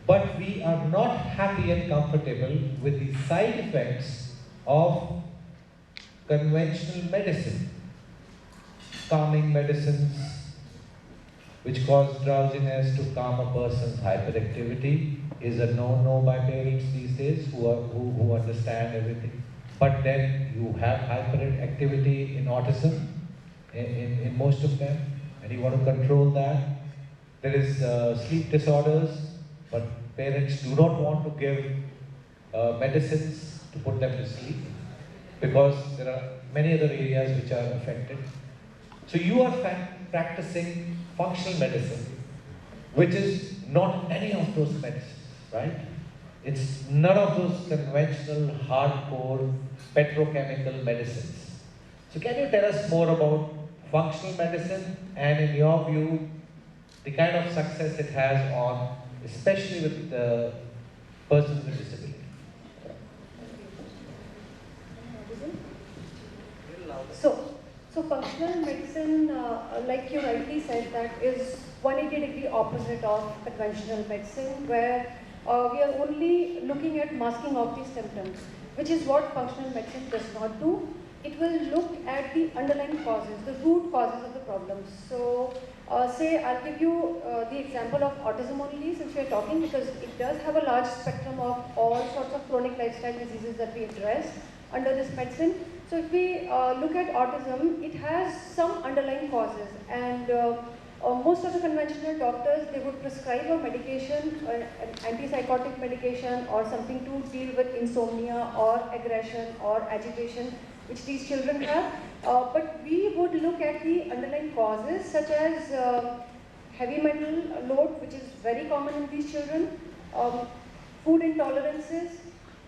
but we are not happy and comfortable with the side effects of conventional medicine. Calming medicines, which cause drowsiness to calm a person's hyperactivity, is a no-no by parents these days who understand everything. But then you have hyperactivity in autism, in most of them, and you want to control that. There is sleep disorders, but parents do not want to give medicines to put them to sleep, because there are many other areas which are affected. So you are practicing functional medicine, which is not any of those medicines, right? It's none of those conventional, hardcore, petrochemical medicines. So can you tell us more about functional medicine, and in your view, the kind of success it has on, especially with the persons with disability? So functional medicine, like you rightly said, that is 180-degree opposite of conventional medicine, where we are only looking at masking of these symptoms, which is what functional medicine does not do. It will look at the underlying causes, the root causes of the problems. So say I'll give you the example of autism only, since we are talking, because it does have a large spectrum of all sorts of chronic lifestyle diseases that we address. under this medicine. So if we look at autism, it has some underlying causes, and most of the conventional doctors, they would prescribe a medication, an antipsychotic medication or something to deal with insomnia or aggression or agitation which these children have. But we would look at the underlying causes such as heavy metal load, which is very common in these children, food intolerances,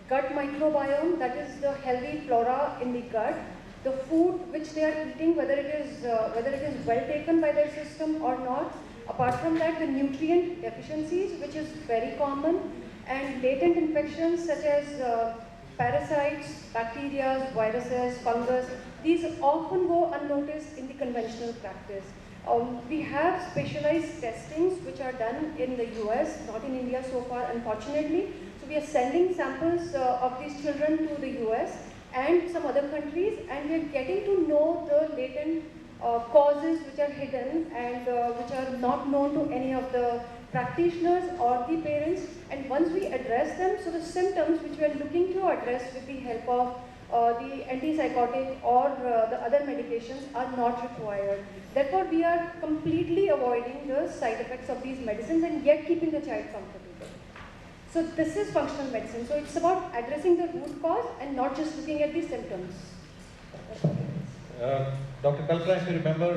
gut microbiome, that is the healthy flora in the gut, the food which they are eating, whether it is well taken by their system or not. Apart from that, the nutrient deficiencies, which is very common, and latent infections such as parasites, bacteria, viruses, fungus. These often go unnoticed in the conventional practice. We have specialized testings which are done in the US, not in India so far, unfortunately. So we are sending samples of these children to the US and some other countries, and we are getting to know the latent causes which are hidden and which are not known to any of the practitioners or the parents. And once we address them, so the symptoms which we are looking to address with the help of the antipsychotic or the other medications are not required. Therefore, we are completely avoiding the side effects of these medicines and yet keeping the child comfortable. So this is functional medicine. So it's about addressing the root cause and not just looking at the symptoms. Dr. Kalpana, if you remember,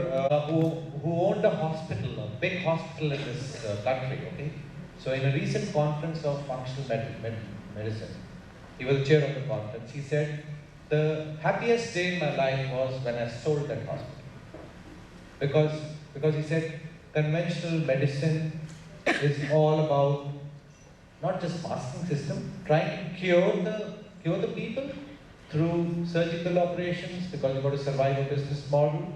who owned a hospital, a big hospital in this country, okay? So in a recent conference of functional medicine, he was the chair of the conference, he said, the happiest day in my life was when I sold that hospital. Because he said, conventional medicine is all about not just masking system, trying to cure the people through surgical operations, because you've got to survive a business model,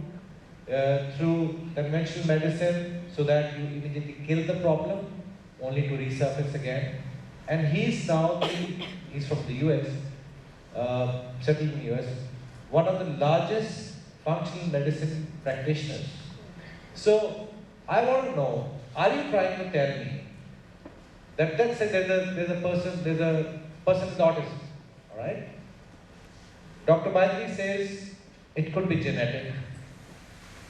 through conventional medicine, so that you immediately kill the problem, only to resurface again. And he's now, he's from the US, settled in the US, one of the largest functional medicine practitioners. So, I want to know, are you trying to tell me that let's say there's a person with autism, all right? Dr. Maitri says it could be genetic.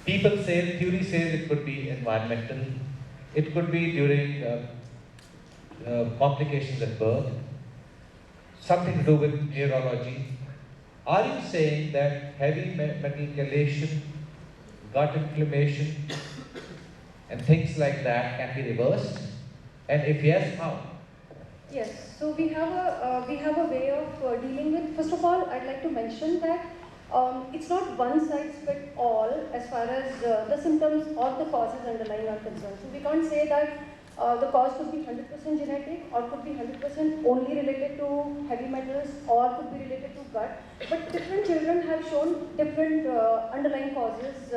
People say, theory says it could be environmental. It could be during complications at birth, something to do with neurology. Are you saying that heavy metal chelation, gut inflammation, and things like that can be reversed? And if yes, how? Yes, so we have a way of dealing with. First of all, I'd like to mention that it's not one size fits all as far as the symptoms or the causes underlying are concerned. So we can't say that the cause could be 100% genetic or could be 100% only related to heavy metals or could be related to gut. But different children have shown different underlying causes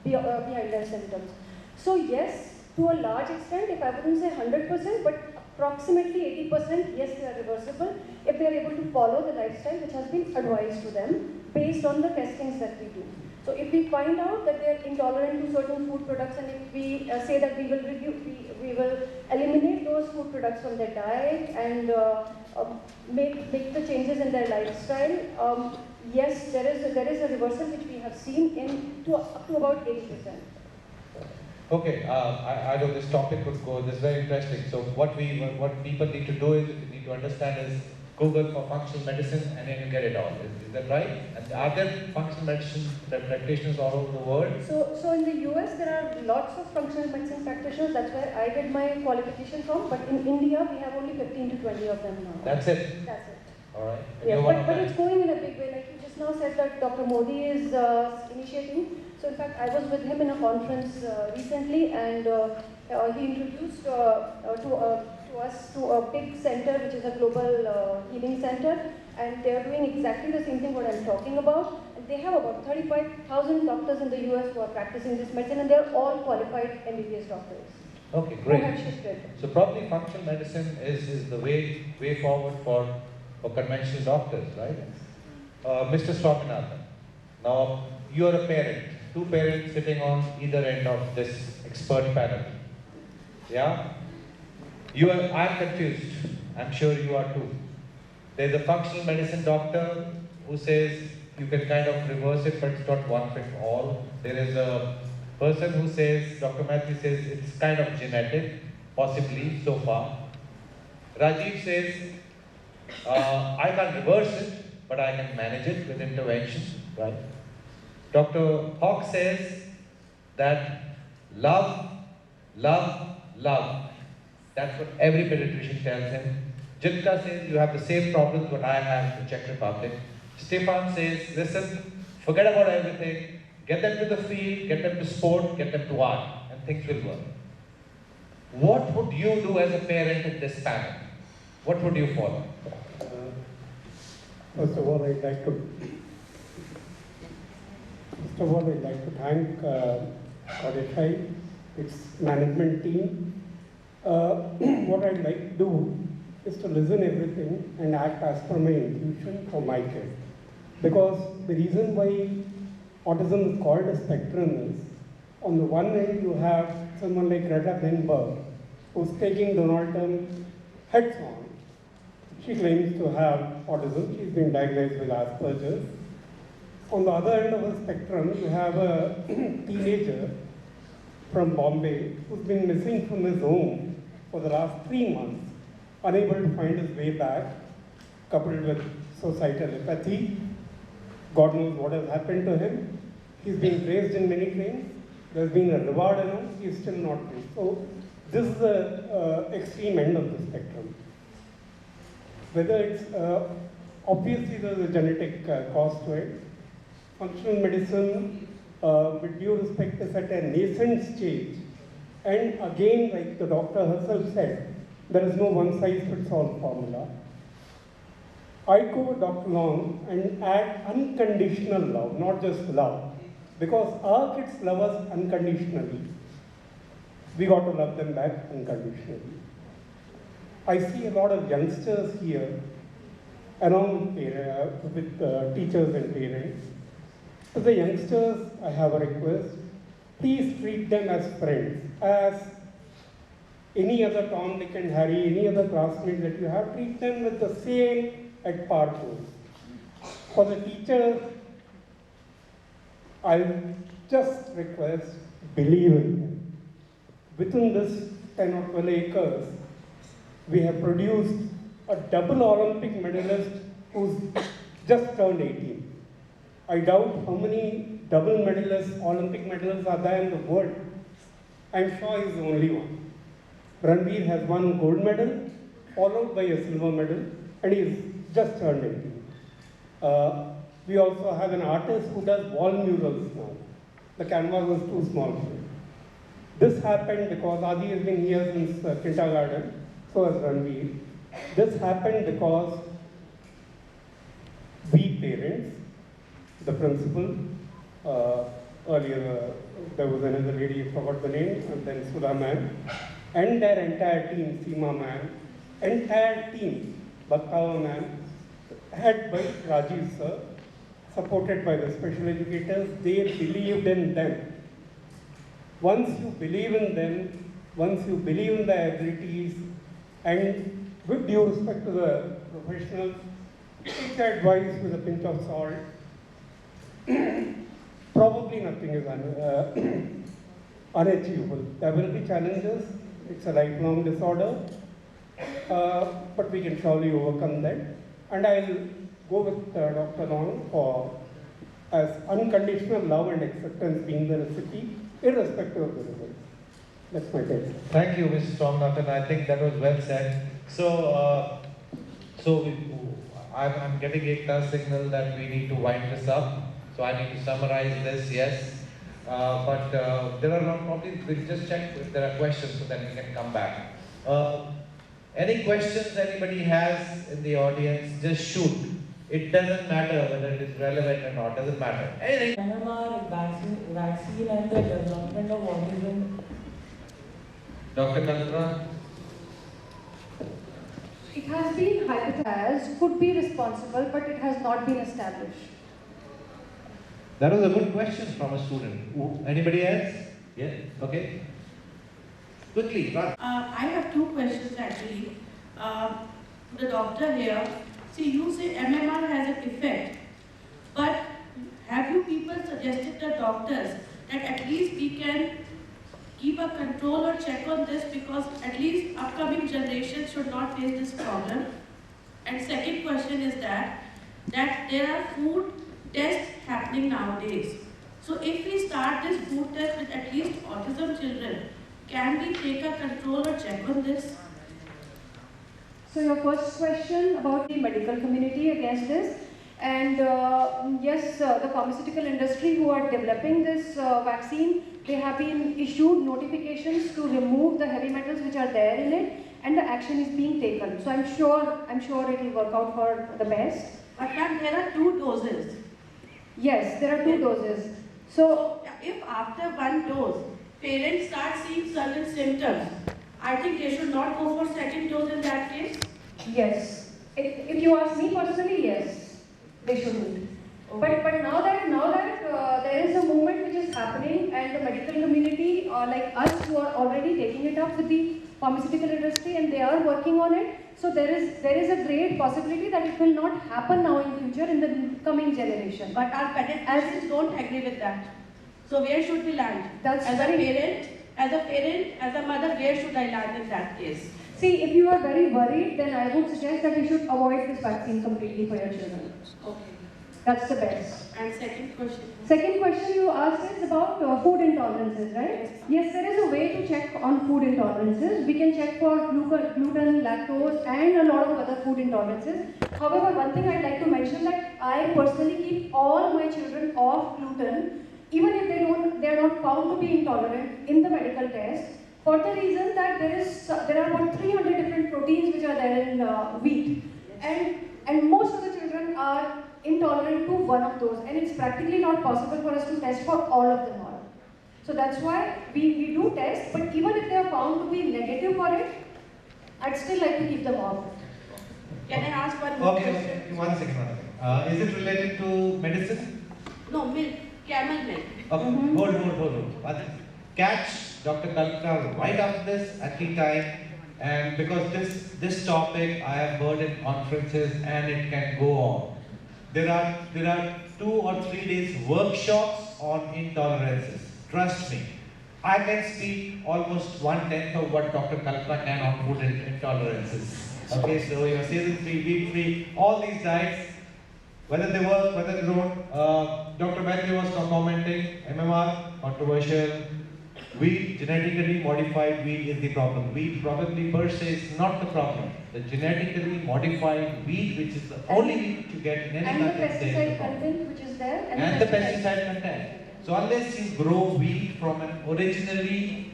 behind their symptoms. So yes, to a large extent, if I wouldn't say 100%, but approximately 80%, yes, they are reversible if they are able to follow the lifestyle which has been advised to them based on the testings that we do. So if we find out that they are intolerant to certain food products, and if we say that we will eliminate those food products from their diet and make the changes in their lifestyle, yes, there is a reversal which we have seen up to about 80%. Okay, I know this topic could go, this is very interesting. So what people need to do is, they need to understand is, Google for functional medicine and then you get it all. Is that right? And are there functional medicine practitioners all over the world? So in the US, there are lots of functional medicine practitioners. That's where I did my qualification from. But in India, we have only 15 to 20 of them now. That's it? That's it. All right. Yes, but it's going in a big way. Like you just now said that Dr. Modi is initiating. So in fact, I was with him in a conference recently, and he introduced us to a big center, which is a global healing center, and they are doing exactly the same thing what I'm talking about. And they have about 35,000 doctors in the US who are practicing this medicine, and they're all qualified MBBS doctors. Okay, great. Who have shifted. So probably functional medicine is the way forward for conventional doctors, right? Mr. Swaminathan, now you're a parent, two parents sitting on either end of this expert panel. Yeah? I'm confused. I'm sure you are too. There's a functional medicine doctor who says you can kind of reverse it, but it's not one fit all. There is a person who says, Dr. Matthew says it's kind of genetic, possibly so far. Rajiv says, I can't reverse it, but I can manage it with intervention, right? Dr. Hawk says that love, love, love. That's what every pediatrician tells him. Jitka says you have the same problems what I have in the Czech Republic. Stefan says, listen, forget about everything, get them to the field, get them to sport, get them to art, and things will work. What would you do as a parent in this panel? What would you follow? First of all, I'd like to thank Codify, its management team. What I'd like to do is to listen everything and act as per my intuition for my kid. Because the reason why autism is called a spectrum is, on the one end you have someone like Greta Thunberg, who's taking Donald Trump heads on. She claims to have autism. She's been diagnosed with Asperger's. On the other end of the spectrum, you have a teenager from Bombay who's been missing from his home for the last 3 months, unable to find his way back, coupled with societal apathy. God knows what has happened to him. He's been praised in many claims. There's been a reward announced. He's still not praised. So this is the extreme end of the spectrum. Whether it's, obviously there's a genetic cause to it. Functional medicine, with due respect, is at a nascent stage. And again, like the doctor herself said, there is no one-size-fits-all formula. I go with Dr. Long and add unconditional love, not just love. Because our kids love us unconditionally. We got to love them back unconditionally. I see a lot of youngsters here, along with teachers and parents. To the youngsters, I have a request. Please treat them as friends, as any other Tom, Dick and Harry, any other classmates that you have, treat them with the same at par course. For the teachers, I'll just request, believe in them. Within this 10 or 12 acres, we have produced a double Olympic medalist who's just turned 18. I doubt how many double medalists, Olympic medalists are there in the world. I'm sure he's the only one. Ranveer has won gold medal, followed by a silver medal, and he's just turned 18. We also have an artist who does wall murals now. The canvas was too small for him. This happened because Adi has been here since kindergarten, so has Ranveer. This happened because we parents, the principal, earlier there was another lady, I forgot the name, and then Sudha ma'am, and their entire team, Seema ma'am, entire team, Bhattawa ma'am, head by Rajiv sir, supported by the special educators, they believed in them. Once you believe in them, once you believe in their abilities, and with due respect to the professionals, take their advice with a pinch of salt. Probably nothing is unachievable. There will be challenges. It's a lifelong disorder, but we can surely overcome that. And I'll go with Dr. Long for as unconditional love and acceptance being the recipe, irrespective of the results. That's my take. Thank you, Mr. Swaminathan. I think that was well said. So, I'm getting a signal that we need to wind this up. So I need to summarize this, yes. But there are probably, we'll just check if there are questions so that we can come back. Any questions anybody has in the audience, just shoot. It doesn't matter whether it is relevant or not, doesn't matter. Anything. MMR vaccine and the development of autism. Dr. Kalpana? It has been hypothesized, could be responsible, but it has not been established. That was a good question from a student. Anybody else? Yeah, okay. Quickly, run. I have two questions actually. The doctor here, see, you say MMR has an effect, But have you people suggested the doctors that at least we can keep a control or check on this, because at least upcoming generations should not face this problem? And second question is that there are food tests happening nowadays. So if we start this food test with at least autism children, can we take a control or check on this? So your first question about the medical community against this, and yes, the pharmaceutical industry who are developing this vaccine, they have been issued notifications to remove the heavy metals which are there in it, and the action is being taken. So I'm sure it will work out for the best. But ma'am, there are 2 doses. Yes, there are 2 doses. So if after 1 dose, parents start seeing certain symptoms, I think they should not go for second dose in that case? Yes. If you ask me personally, yes, they shouldn't. Okay. But now that there is a movement which is happening, and the medical community, like us, who are already taking it up with the pharmaceutical industry, and they are working on it, so there is a great possibility that it will not happen now in future in the coming generation. But our parents don't agree with that. So where should we land? As a parent, as a mother, where should I land in that case? See, if you are very worried, then I would suggest that you should avoid this vaccine completely for your children. Okay. That's the best. And second question? Second question you asked is about food intolerances, right? Yes, there is a way to check on food intolerances. We can check for gluten, lactose, and a lot of other food intolerances. However, one thing I'd like to mention, that I personally keep all my children off gluten, even if they are not found to be intolerant in the medical test, for the reason that there are about 300 different proteins which are there in wheat, and most of the children are intolerant to one of those, and it's practically not possible for us to test for all of them all. So that's why we do test, but even if they are found to be negative for it, I'd still like to keep them off. Can I ask one more question? Okay, one second. Is it related to medicine? No, milk, camel milk. Okay, hold. Catch Dr. Kalpana right after this at the time, and because this topic I have heard in conferences and it can go on. There are 2 or 3 days workshops on intolerances. Trust me, I can speak almost 1/10 of what Dr. Kalpana can on food intolerances. Okay, so season 3, week 3, all these diets, whether they work, whether they don't. Dr. Matthew was commenting, MMR, controversial. Wheat, genetically modified wheat is the problem. Wheat probably per se is not the problem. The genetically modified wheat, which is the only wheat you get in any country, and the pesticide content which is there, and the pesticide content. So unless you grow wheat from an originally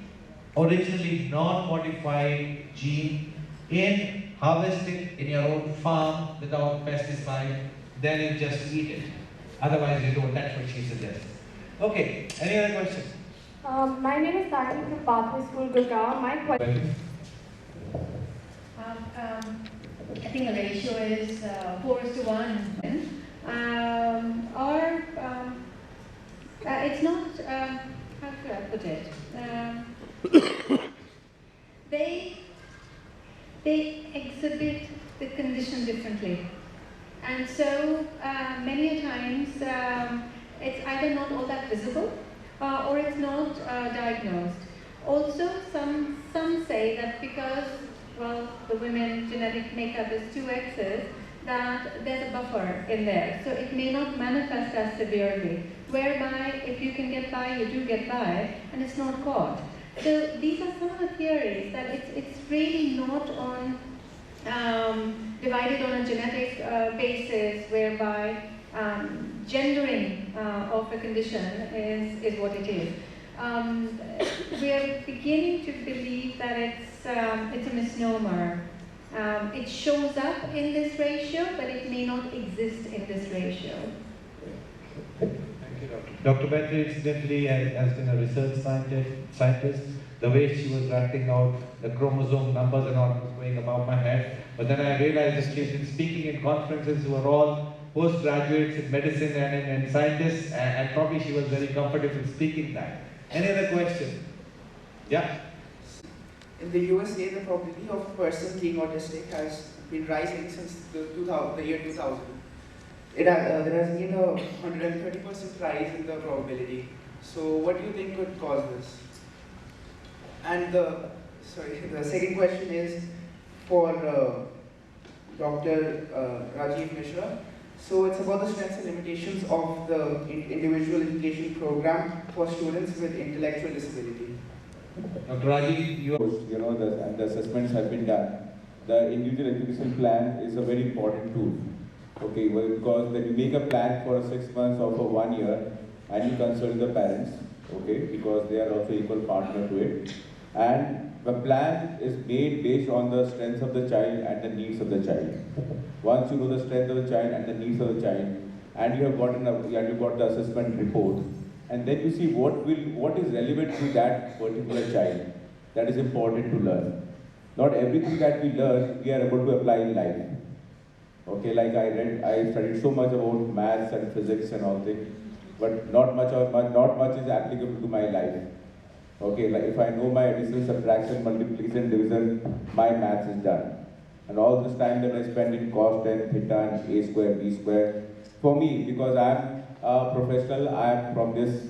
non-modified gene, harvest it in your own farm without pesticide, then you just eat it. Otherwise you don't. That's what she suggests. Okay, any other questions? My name is Tati from Pathway School, Gurgaon. My question. I think the ratio is 4:1. It's not, how should I put it? They exhibit the condition differently. And so many a times it's either not all that visible, or it's not diagnosed. Also, some say that because, well, the women's genetic makeup is 2 X's, that there's a buffer in there. So it may not manifest as severely, whereby if you can get by, you do get by, and it's not caught. So these are some of the theories that it's really not on divided on a genetic basis, whereby gendering of a condition is what it is. We are beginning to believe that it's a misnomer. It shows up in this ratio, but it may not exist in this ratio. Thank you, Dr. Petri, incidentally, has been a research scientist. The way she was writing out the chromosome numbers and all was going above my head. But then I realized that she's been speaking in conferences who are all postgraduates in medicine and in scientists, and probably she was very comfortable speaking that. Any other question? Yeah? In the USA, the probability of a person being autistic has been rising since the year 2000. there has been a 130% rise in the probability. So what do you think could cause this? And the second question is for Dr. Rajiv Mishra. So it's about the strengths and limitations of the individual education program for students with intellectual disability. Dr. Rajiv, and the assessments have been done. The individual education plan is a very important tool. Okay, well, because when you make a plan for 6 months or for 1 year, and you consult the parents, okay, because they are also equal partner to it, and the plan is made based on the strengths of the child and the needs of the child. Once you know the strength of the child and the needs of the child, and you have got the assessment report, and then you see what is relevant to that particular child. That is important to learn. Not everything that we learn, we are able to apply in life. Okay, like I studied so much about maths and physics and all things, but not much is applicable to my life. Okay, like if I know my addition, subtraction, multiplication, division, my maths is done. And all this time that I spend in cos, tan, theta, and a square, b square, for me, because I am a professional, I am from this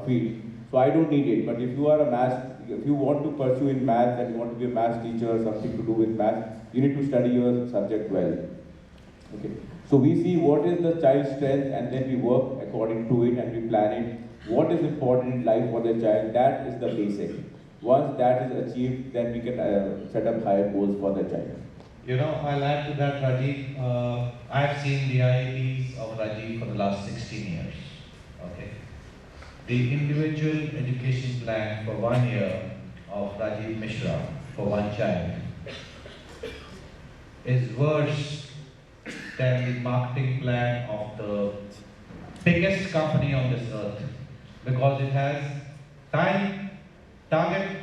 field, so I don't need it. But if you are a maths, if you want to pursue in maths and you want to be a maths teacher or something to do with maths, you need to study your subject well. Okay. So we see what is the child's strength and then we work according to it and we plan it. What is important in life for the child, that is the basic. Once that is achieved, then we can set up higher goals for the child. I'll add to that, Rajiv. I've seen the IEPs of Rajiv for the last 16 years. Okay. The individual education plan for 1 year of Rajiv Mishra for one child is worse than the marketing plan of the biggest company on this earth, because it has time, target,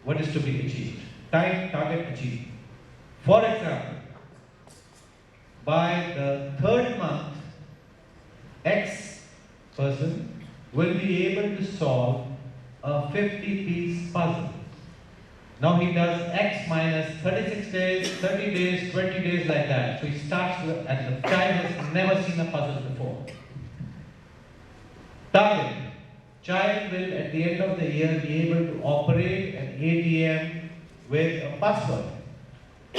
what is to be achieved. Time, target, achieved. For example, by the 3rd month, X person will be able to solve a 50-piece puzzle. Now he does X minus 36 days, 30 days, 20 days, like that. So he starts with, and the child has never seen a puzzle before. Target. Child will at the end of the year be able to operate an ATM with a password.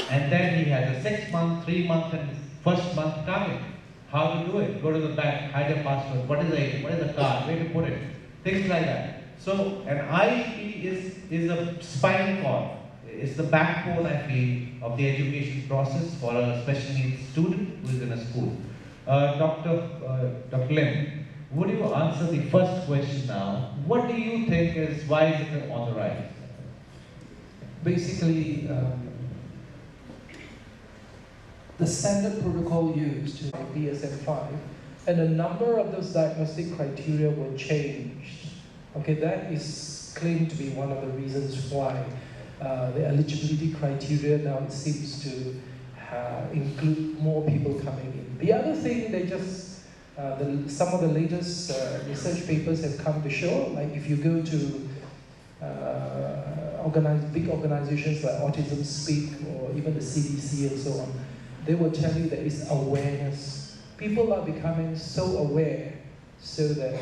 And then he has a 6-month, 3-month and 1st month target. How to do it? Go to the bank, hide a password. What is the ATM? What is the card? Where to put it? Things like that. So an IEP is a spinal cord. It's the backbone, I feel, of the education process for a special needs student who is in a school. Dr. Lim, would you answer the first question now? What do you think is, why is it on the rise? Basically, the standard protocol used in DSM-5, and a number of those diagnostic criteria were changed. Okay, that is claimed to be one of the reasons why the eligibility criteria now seems to include more people coming in. The other thing, they just some of the latest research papers have come to show, like if you go to big organizations like Autism Speak or even the CDC and so on, they will tell you there is awareness. People are becoming so aware so that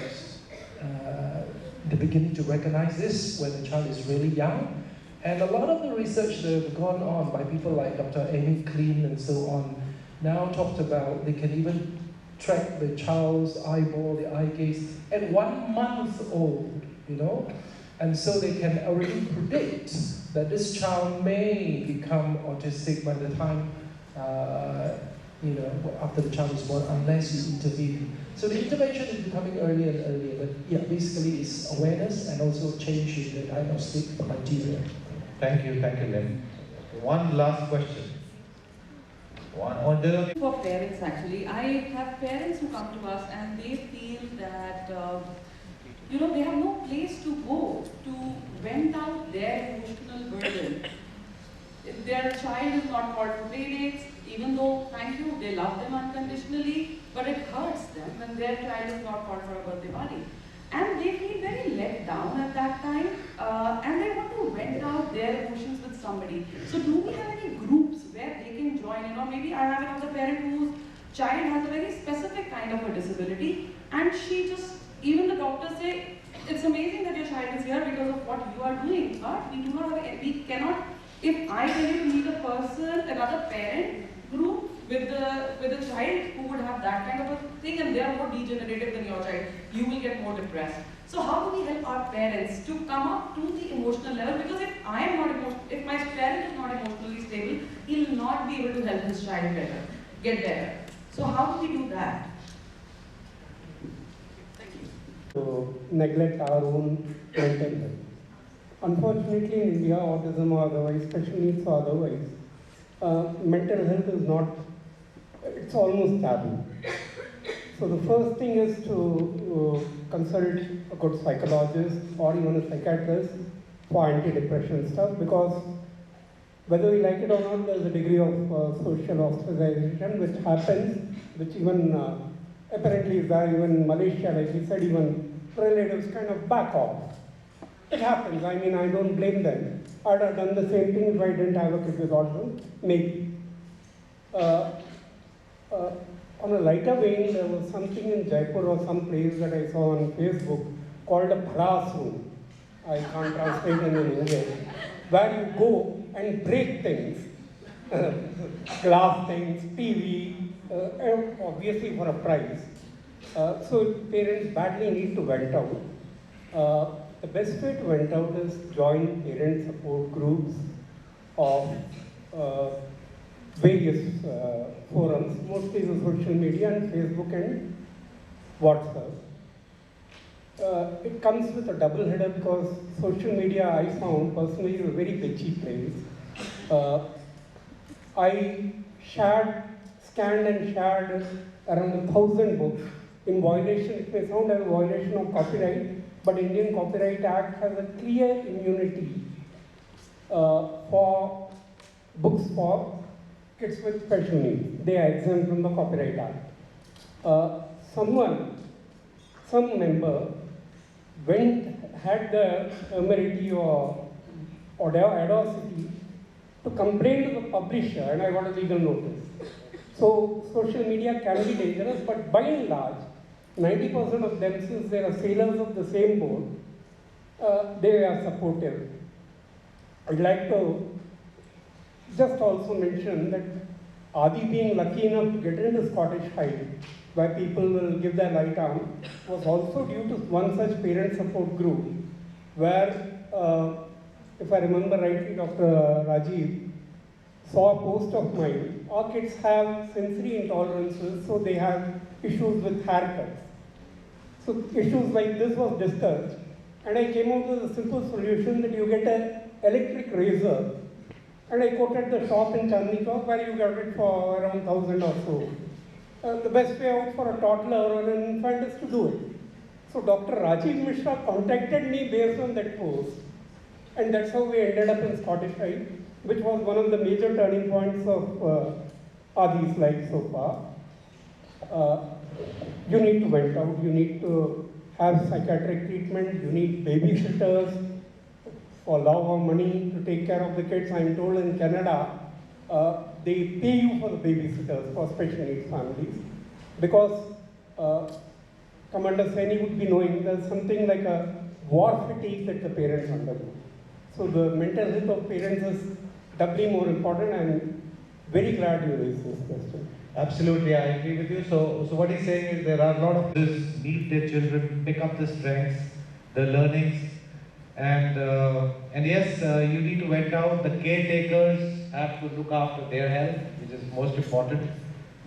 they're beginning to recognize this when the child is really young. And a lot of the research that have gone on by people like Dr. Amy Clean and so on now talked about they can even track the child's eyeball, the eye gaze at 1 month old, and so they can already predict that this child may become autistic by the time after the child is born, unless you intervene. So the intervention is becoming earlier and earlier, but yeah, basically it's awareness and also change in the diagnostic criteria. Thank you, Lim. One last question. For parents, actually, I have parents who come to us and they feel that they have no place to go to vent out their emotional burden. Their child is not called for play dates, even though, thank you, they love them unconditionally, but it hurts them when their child is not called for a birthday party. And they feel very let down at that time, and they want to vent out their emotions with somebody. So do we have any groups where they can join in? Or maybe I have another parent who's child has a very specific kind of a disability, and she just, even the doctors say, it's amazing that your child is here because of what you are doing, but we do not have, we cannot, if I tell you to meet a person, another parent group with a child who would have that kind of a thing and they are more degenerative than your child, you will get more depressed. So how do we help our parents to come up to the emotional level? Because if I am not emotional, if my parent is not emotionally stable, he will not be able to help his child get better. So how do we do that? To neglect our own mental health. Unfortunately, in India, autism or otherwise, special needs or otherwise, mental health is not, it's almost taboo. So the first thing is to consult a good psychologist or even a psychiatrist for antidepressant stuff, because whether we like it or not, there's a degree of social ostracization which happens, which even apparently is there, even in Malaysia, like we said, even relatives kind of back off. It happens. I mean, I don't blame them. I'd have done the same thing if I didn't have a kid with autism, maybe. On a lighter vein, there was something in Jaipur or some place that I saw on Facebook called a classroom. I can't translate it in English. Where you go and break things, glass things, TV, obviously for a prize. So parents badly need to vent out. The best way to vent out is join parent support groups of various forums, mostly the social media and Facebook and WhatsApp. It comes with a double header because social media, I found personally, is a very bitchy place. I scanned and shared around 1,000 books in violation. It may sound as a violation of copyright, but Indian Copyright Act has a clear immunity for books for kids with special needs. They are exempt from the Copyright Act. Some member had the temerity or audacity to complain to the publisher, and I got a legal notice. So social media can be dangerous, but by and large, 90% of them, since they are sailors of the same boat, they are supportive. I'd like to just also mention that Adi being lucky enough to get into Scottish High, where people will give their right arm, was also due to one such parent support group, where, if I remember rightly, Dr. Rajiv saw a post of mine. Our kids have sensory intolerances, so they have issues with haircuts. So issues like this was discussed, and I came out with a simple solution that you get an electric razor, and I quoted the shop in Chandni Chowk where you got it for around 1,000 or so. The best way out for a toddler or an infant is to do it. So Dr. Rajiv Mishra contacted me based on that post, and that's how we ended up in Scottish High, which was one of the major turning points of Adi's life so far. You need to vent out, you need to have psychiatric treatment, you need babysitters for love or money to take care of the kids. I'm told in Canada, they pay you for the babysitters for special needs families, because Commander Saini would be knowing there's something like a war fatigue that the parents undergo. So the mental health of parents is doubly more important. I'm very glad you raised this question. Absolutely, I agree with you. So what he's saying is there are a lot of this need their children pick up the strengths, the learnings, and yes, you need to vent out. The caretakers have to look after their health, which is most important.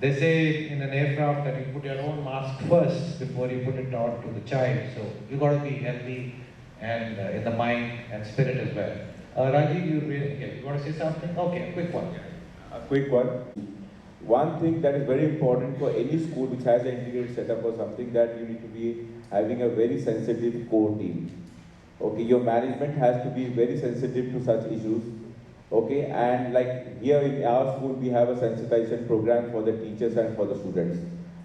They say in an aircraft that you put your own mask first before you put it out to the child. So you got to be healthy and in the mind and spirit as well. Rajiv, you want to say something? Okay, a quick one. A quick one. One thing that is very important for any school which has an integrated setup or something, that you need to be having a very sensitive core team. Okay, your management has to be very sensitive to such issues. Okay, and like here in our school, we have a sensitization program for the teachers and for the students.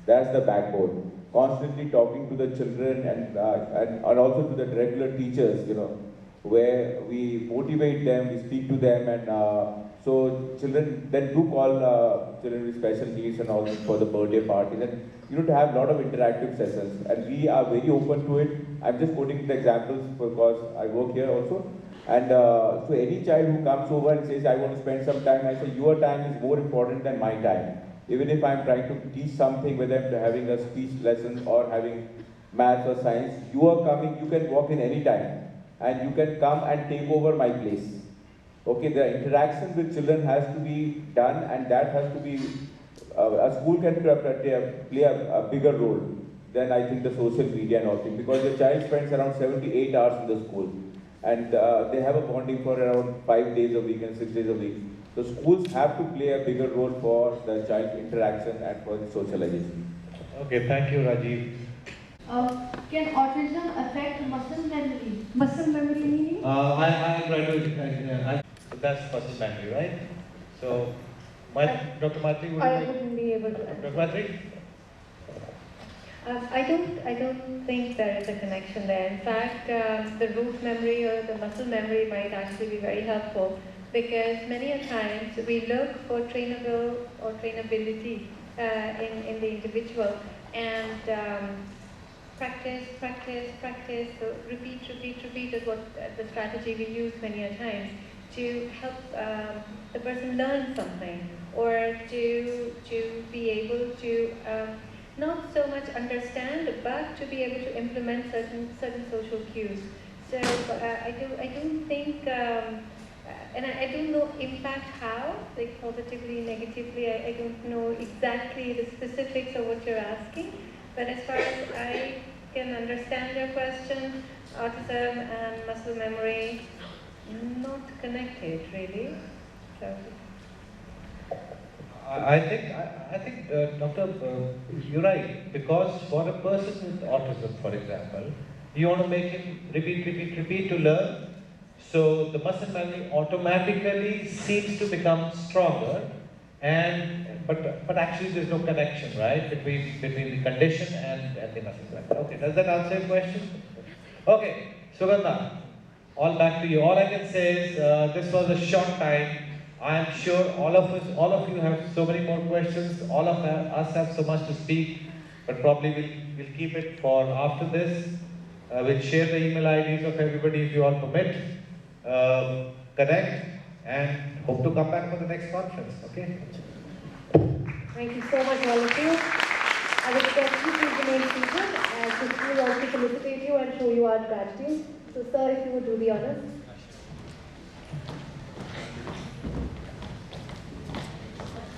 That's the backbone. Constantly talking to the children and also to the regular teachers, where we motivate them, we speak to them, and so children then do call children with special needs and all for the birthday parties, and to have a lot of interactive sessions, and we are very open to it. I'm just quoting the examples because I work here also. And so any child who comes over and says, I want to spend some time, I say, your time is more important than my time. Even if I'm trying to teach something, whether I'm having a speech lesson or having maths or science, you are coming, you can walk in any time. And you can come and take over my place. Okay, the interaction with children has to be done, and that has to be, a school can play a bigger role than I think the social media and all things, because the child spends around 7 to 8 hours in the school. And they have a bonding for around 5 days a week and 6 days a week. So schools have to play a bigger role for the child's interaction and for the socialization. Okay, thank you, Rajiv. Can autism affect muscle memory? Muscle memory meaning? I'm trying to, that's muscle memory, right? So, Dr. Matri, I wouldn't be able to. Dr. Matri? I don't think there is a connection there. In fact, the root memory or the muscle memory might actually be very helpful, because many a times we look for trainable or trainability in the individual, and practice, so repeat is what the strategy we use many a times to help the person learn something, or to be able to not so much understand, but to be able to implement certain social cues. So I don't think, and I don't know impact how, like positively, negatively. I don't know exactly the specifics of what you're asking. But as far as I can understand your question, autism and muscle memory, not connected really. So. I think, Doctor, you're right, because for a person with autism, for example, you want to make him repeat to learn, so the muscle memory automatically seems to become stronger, but actually there's no connection, right, between the condition and the muscle memory. Okay, does that answer your question? Okay, Sugandha, all back to you. All I can say is this was a short time. I am sure all of you have so many more questions. All of us have so much to speak, but probably we'll keep it for after this. We'll share the email IDs of everybody if you all permit. Connect and hope to come back for the next conference. Okay. Thank you so much, all of you. I would request you to remain seated as the school also felicitate you and show you our gratitude. So, sir, if you would do the honors.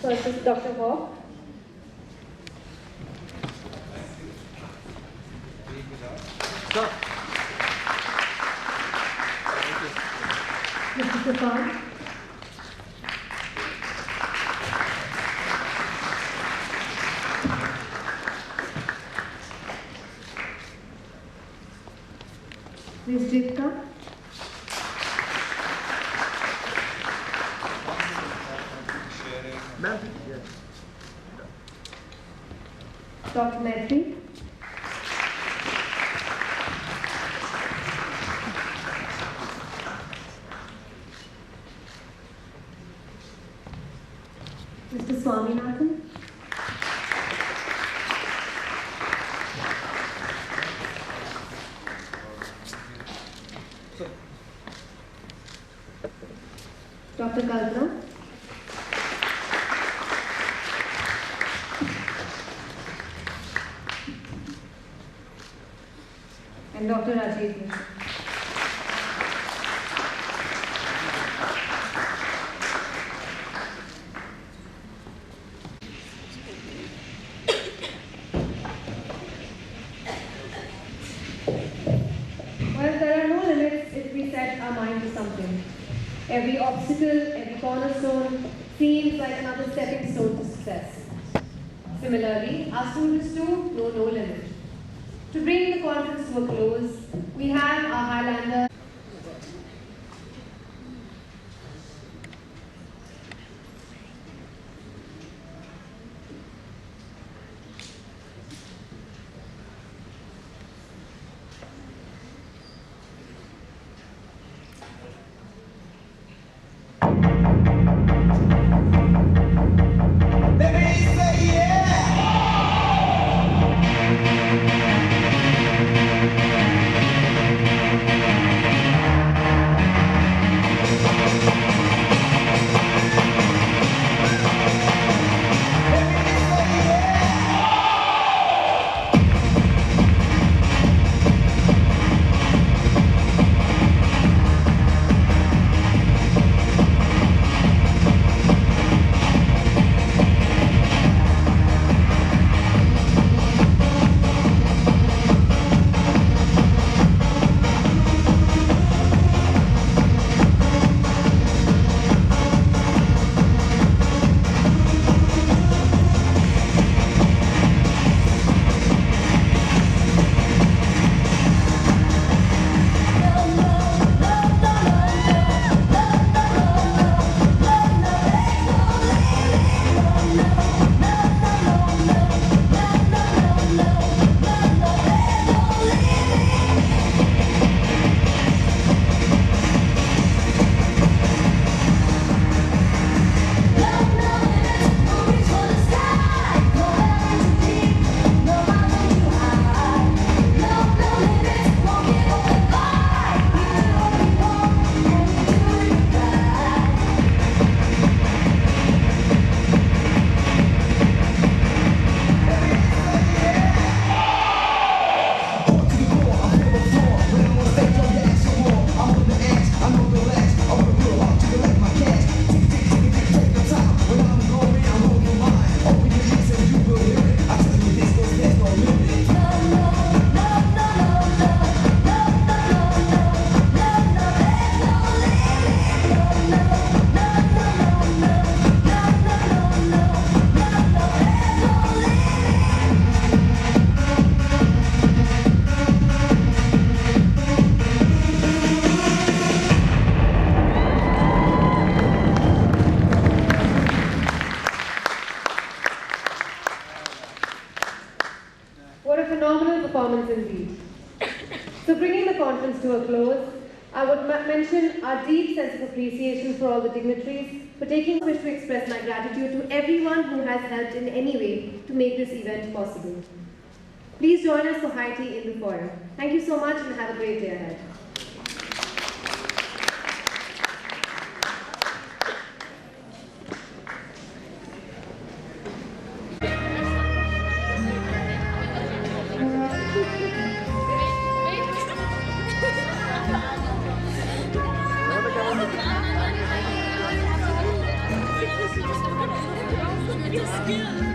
First is Dr. Hawk. Stop. Mr. Stefan. Ms. Jivka. Dr. Mehdi. Mr. Swaminathan. Dr. Kalpana. And Dr. Rajiv. Well, there are no limits if we set our mind to something. Every obstacle, every cornerstone seems like another stepping stone to success. Similarly, our students too know no limit. To bring the conference to a close, we have our Highlander. to a close, I would mention our deep sense of appreciation for all the dignitaries for taking. I wish to express my gratitude to everyone who has helped in any way to make this event possible. Please join us for high tea in the foyer. Thank you so much and have a great day ahead. Skill.